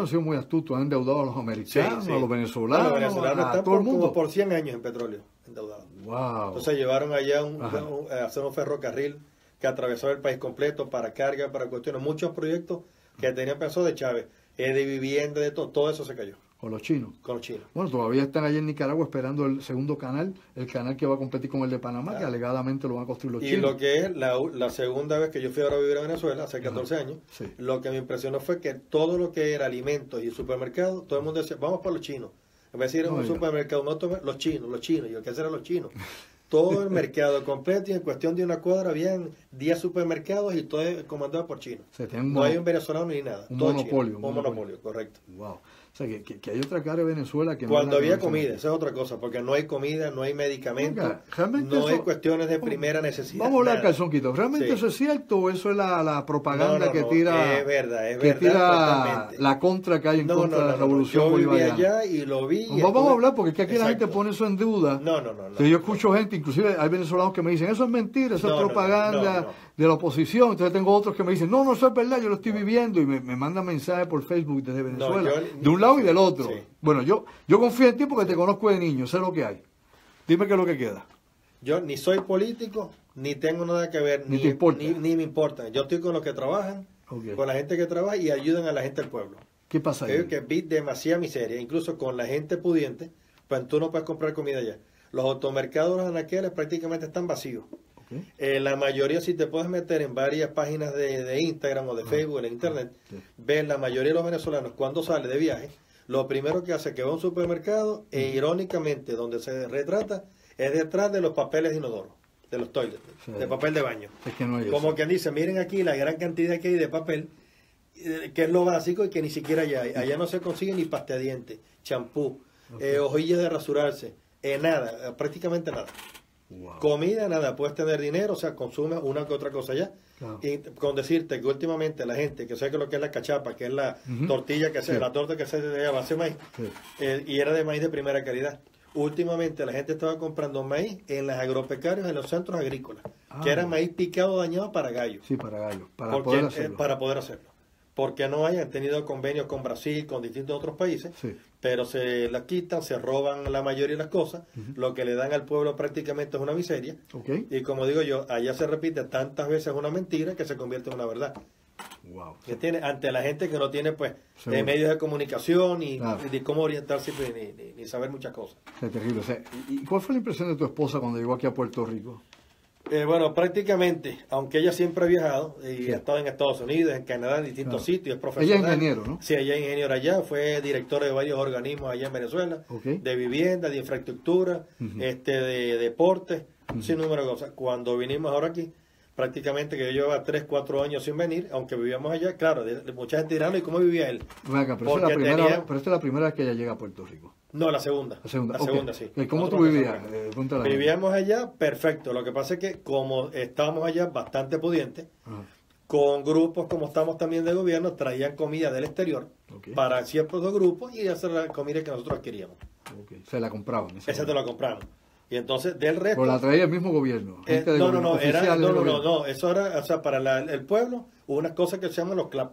sido muy astutos, han endeudado a los americanos, a los venezolanos, están todo el mundo. Como por 100 años en petróleo endeudados. Wow. Entonces llevaron allá a hacer un ferrocarril que atravesaba el país completo para carga, para cuestiones, muchos proyectos que tenían pensado de Chávez, de vivienda, de todo eso se cayó. ¿Con los chinos? Con los chinos. Bueno, todavía están allá en Nicaragua esperando el segundo canal, el canal que va a competir con el de Panamá, que alegadamente lo van a construir los chinos. Y lo que es la segunda vez que yo fui ahora a vivir a Venezuela, hace 14 años, lo que me impresionó fue que todo lo que era alimentos y supermercados, todo el mundo decía, vamos para los chinos. En vez de ir a un supermercado, los chinos. Y yo, ¿qué serán los chinos? Todo el mercado completo y en cuestión de una cuadra habían 10 supermercados y todo es comandado por chinos. No hay un venezolano ni nada. Un todo monopolio. Un monopolio, correcto. Wow. O sea, que hay otra cara de Venezuela que... Cuando había comida, esa es otra cosa, porque no hay comida, no hay medicamentos, no hay cuestiones de primera necesidad. Vamos a hablar calzonquito. ¿Realmente eso es cierto o eso es la propaganda que tira... Es verdad, que tira la contra que hay en contra de la revolución bolivariana? Yo viví allá y lo vi. Vamos a hablar porque es que aquí la gente pone eso en duda. No. Yo escucho gente, inclusive hay venezolanos que me dicen, eso es mentira, eso es propaganda de la oposición. Entonces tengo otros que me dicen, no, eso es verdad, yo lo estoy viviendo y me mandan mensajes por Facebook desde Venezuela, de un lado y del otro. Sí. Bueno, yo confío en ti porque te conozco de niño, sé lo que hay. Dime qué es lo que queda. Yo ni soy político, ni tengo nada que ver, ni te importa. Ni me importa. Yo estoy con los que trabajan, con la gente que trabaja y ayudan a la gente del pueblo. ¿Qué pasa ahí? Que vi demasiada miseria, incluso con la gente pudiente, pues tú no puedes comprar comida allá. Los automercados anaqueles prácticamente están vacíos. La mayoría, si te puedes meter en varias páginas de Instagram o de Facebook, en internet, ves la mayoría de los venezolanos cuando sale de viaje, lo primero que hace es que va a un supermercado e irónicamente donde se retrata es detrás de los papeles de inodoro, de los toilets, de papel de baño. Es que no hay como quien dice, miren aquí la gran cantidad que hay de papel, que es lo básico y que ni siquiera allá hay. Allá no se consigue ni pasta de dientes, champú, hojillas de rasurarse, nada, prácticamente nada. Wow. Comida, nada, puedes tener dinero, o sea, consume una que otra cosa allá. Claro. Y con decirte que últimamente la gente que sabe que lo que es la cachapa, que es la tortilla que se, la torta que se hace de base de maíz, y era de maíz de primera calidad. Últimamente la gente estaba comprando maíz en las agropecarios, en los centros agrícolas, que era maíz picado dañado para gallos. Sí, para gallos, para poder hacerlo. Porque no hayan tenido convenios con Brasil, con distintos otros países, pero se las quitan, se roban la mayoría de las cosas, lo que le dan al pueblo prácticamente es una miseria, y como digo yo, allá se repite tantas veces una mentira que se convierte en una verdad. Wow. Que tiene ante la gente que no tiene pues medios de comunicación y cómo orientarse ni saber muchas cosas. Es terrible. O sea, ¿y cuál fue la impresión de tu esposa cuando llegó aquí a Puerto Rico? Bueno, prácticamente, aunque ella siempre ha viajado y ha estado en Estados Unidos, en Canadá, en distintos sitios, es profesional. Ella es ingeniero, ¿no? Sí, ella es ingeniero allá, fue director de varios organismos allá en Venezuela, de vivienda, de infraestructura, de deporte, sin número de cosas. Cuando vinimos ahora aquí, prácticamente que yo llevaba 3, 4 años sin venir, aunque vivíamos allá, claro, mucha gente dirá, ¿y cómo vivía él? Pero esta es la primera vez que ella llega a Puerto Rico. No, la segunda. La segunda, sí. ¿Cómo tú vivías? Vivíamos allá, perfecto. Lo que pasa es que como estábamos allá bastante pudientes, con grupos como estamos también de gobierno, traían comida del exterior para ciertos grupos y hacer la comida que nosotros queríamos. Se la compraban. Esa te la compramos. Y entonces, del resto... ¿Pero la traía el mismo gobierno? No, eso era, o sea, para el pueblo, hubo unas cosas que se llaman los CLAP,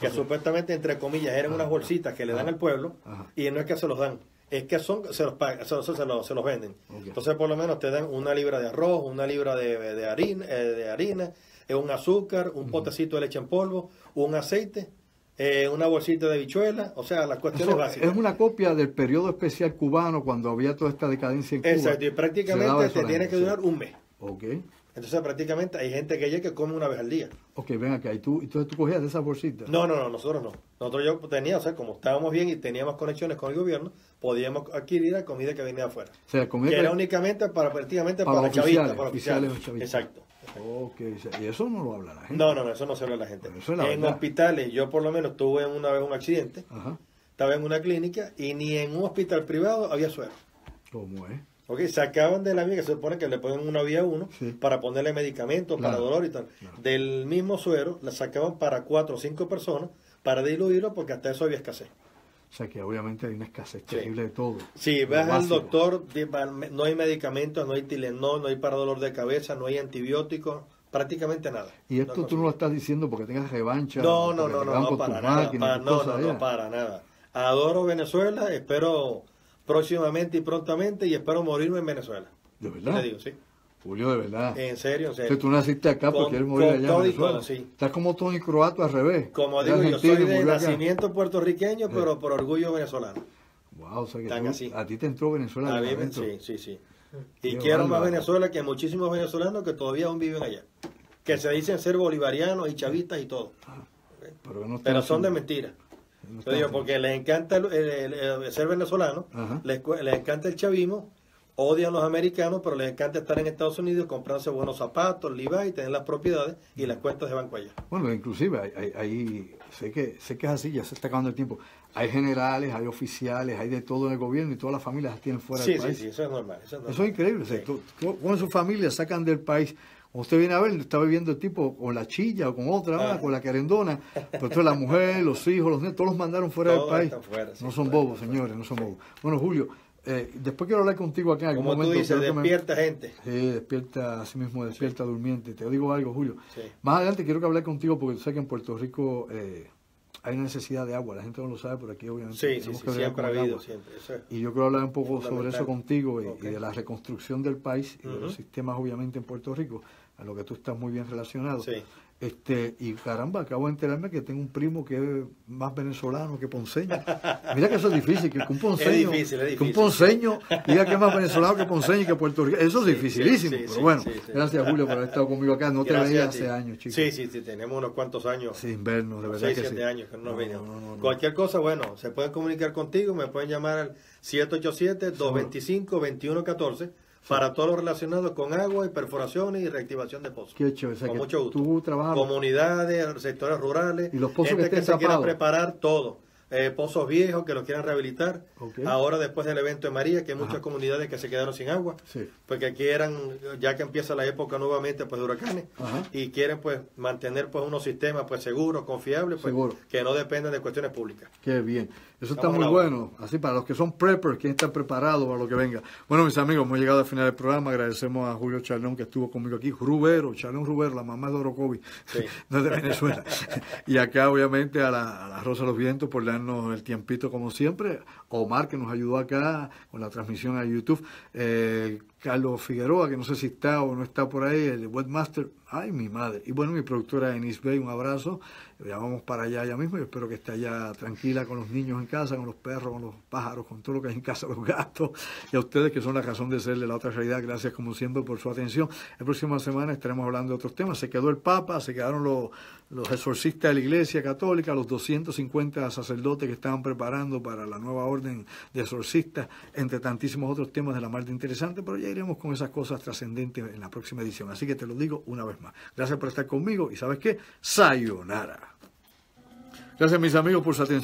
que supuestamente, entre comillas, eran unas bolsitas que le dan al pueblo, y no es que se los dan, es que se los pagan, se los venden. Entonces, por lo menos te dan una libra de arroz, una libra de harina, un azúcar, un potecito de leche en polvo, un aceite, una bolsita de habichuelas, o sea, las cuestiones básicas. Es una copia del periodo especial cubano cuando había toda esta decadencia en Cuba. Exacto, y prácticamente te tiene que durar un mes. Okay. Entonces prácticamente hay gente que llega que come una vez al día. Ok, ven acá, entonces tú cogías de esas bolsitas. No, nosotros no. Nosotros yo tenía, o sea, como estábamos bien y teníamos conexiones con el gobierno, podíamos adquirir la comida que venía de afuera. O sea, comida que era únicamente prácticamente para los chavistas, para oficiales. Exacto. Ok, y eso no lo habla la gente. No, eso no se habla la gente. En hospitales, yo por lo menos tuve una vez un accidente, estaba en una clínica y ni en un hospital privado había suero. ¿Cómo es? Okay, sacaban de la vía, que se supone que le ponen una vía 1 para ponerle medicamentos para dolor y tal. Del mismo suero la sacaban para 4 o 5 personas para diluirlo porque hasta eso había escasez. O sea que obviamente hay una escasez terrible de todo. Sí, vas al doctor, no hay medicamentos, no hay Tylenol, no hay para dolor de cabeza, no hay antibióticos, prácticamente nada. ¿Y esto tú no lo estás diciendo porque tengas revancha? No, para nada. Adoro Venezuela, espero próximamente y prontamente y espero morirme en Venezuela. ¿De verdad? Te digo, sí. Julio, de verdad. En serio. Entonces tú naciste acá porque quieres morir allá en Venezuela. Estás como Tony Croato al revés. Como digo, yo soy de nacimiento puertorriqueño, pero por orgullo venezolano. Wow, o sea que a ti te entró Venezuela. Sí. Y quiero más Venezuela que muchísimos venezolanos que todavía aún viven allá. Que se dicen ser bolivarianos y chavistas y todo. Pero son de mentira. Yo digo, porque les encanta el ser venezolano, les encanta el chavismo, odian los americanos, pero les encanta estar en Estados Unidos, comprarse buenos zapatos, Levi's, tener las propiedades y las cuentas de banco allá. Bueno, inclusive, sé que es así, ya se está acabando el tiempo. Hay generales, hay oficiales, hay de todo en el gobierno y todas las familias las tienen fuera del país. Sí, eso es normal. Eso es increíble. Sí. O sea, con sus familias sacan del país. Usted viene a ver, está viviendo el tipo con la chilla o con otra, con la querendona, pero entonces la mujer, los hijos, los nietos, todos los mandaron fuera del país. No son bobos, señores, no son bobos. Bueno, Julio, después quiero hablar contigo aquí en algún momento. Como tú dices, despierta gente. Sí, despierta, así mismo despierta durmiente. Te digo algo, Julio. Más adelante quiero que hablar contigo porque tú sabes que en Puerto Rico hay una necesidad de agua. La gente no lo sabe, pero aquí obviamente tenemos que siempre ha habido, siempre. Y yo quiero hablar un poco sobre eso contigo y de la reconstrucción del país y de los sistemas obviamente en Puerto Rico, a lo que tú estás muy bien relacionado. Y caramba, acabo de enterarme que tengo un primo que es más venezolano que ponceño. Mira que eso es difícil, que un ponceño, es difícil. Que un ponceño diga que es más venezolano que ponceño y que puertorriqueño. Eso es dificilísimo. Pero bueno, gracias Julio por haber estado conmigo acá. No te veía hace años, chicos. Sí, tenemos unos cuantos años. Sin vernos, de verdad 6, que 7 años que no nos veíamos. Cualquier cosa, bueno, se pueden comunicar contigo, me pueden llamar al 787-225-2114. Para todo lo relacionado con agua y perforaciones y reactivación de pozos. Qué chévere, con mucho gusto. Tú trabajas comunidades, sectores rurales, y los pozos gente que se quiera preparar todo. pozos viejos que los quieran rehabilitar. Okay. Ahora después del evento de María, que hay muchas comunidades que se quedaron sin agua, sí, porque aquí eran, ya que empieza la época nuevamente pues de huracanes, y quieren pues mantener pues unos sistemas pues seguros, confiables, pues, que no dependan de cuestiones públicas. Qué bien, eso está muy bueno, así para los que son preppers, que están preparados para lo que venga. Bueno, mis amigos, hemos llegado al final del programa. Agradecemos a Julio Charlón, que estuvo conmigo aquí, Charlón Rubero, la mamá de Orocovi, sí. No es de Venezuela. Y acá obviamente a la Rosa de los Vientos por darnos el tiempito como siempre. Omar, que nos ayudó acá con la transmisión a YouTube. Carlos Figueroa, que no sé si está o no está por ahí, el webmaster. Ay, mi madre. Y bueno, mi productora Enis Bay, un abrazo. Ya vamos para allá ya mismo. Yo espero que esté allá tranquila con los niños en casa, con los perros, con los pájaros, con todo lo que hay en casa, los gatos. Y a ustedes, que son la razón de ser de La Otra Realidad, gracias como siempre por su atención. La próxima semana estaremos hablando de otros temas. Se quedó el Papa, se quedaron los exorcistas de la Iglesia Católica, los 250 sacerdotes que estaban preparando para la nueva orden de exorcistas, entre tantísimos otros temas de la mar de interesante, pero ya iremos con esas cosas trascendentes en la próxima edición. Así que te lo digo una vez más. Gracias por estar conmigo y ¿sabes qué? Sayonara. Gracias, mis amigos, por su atención.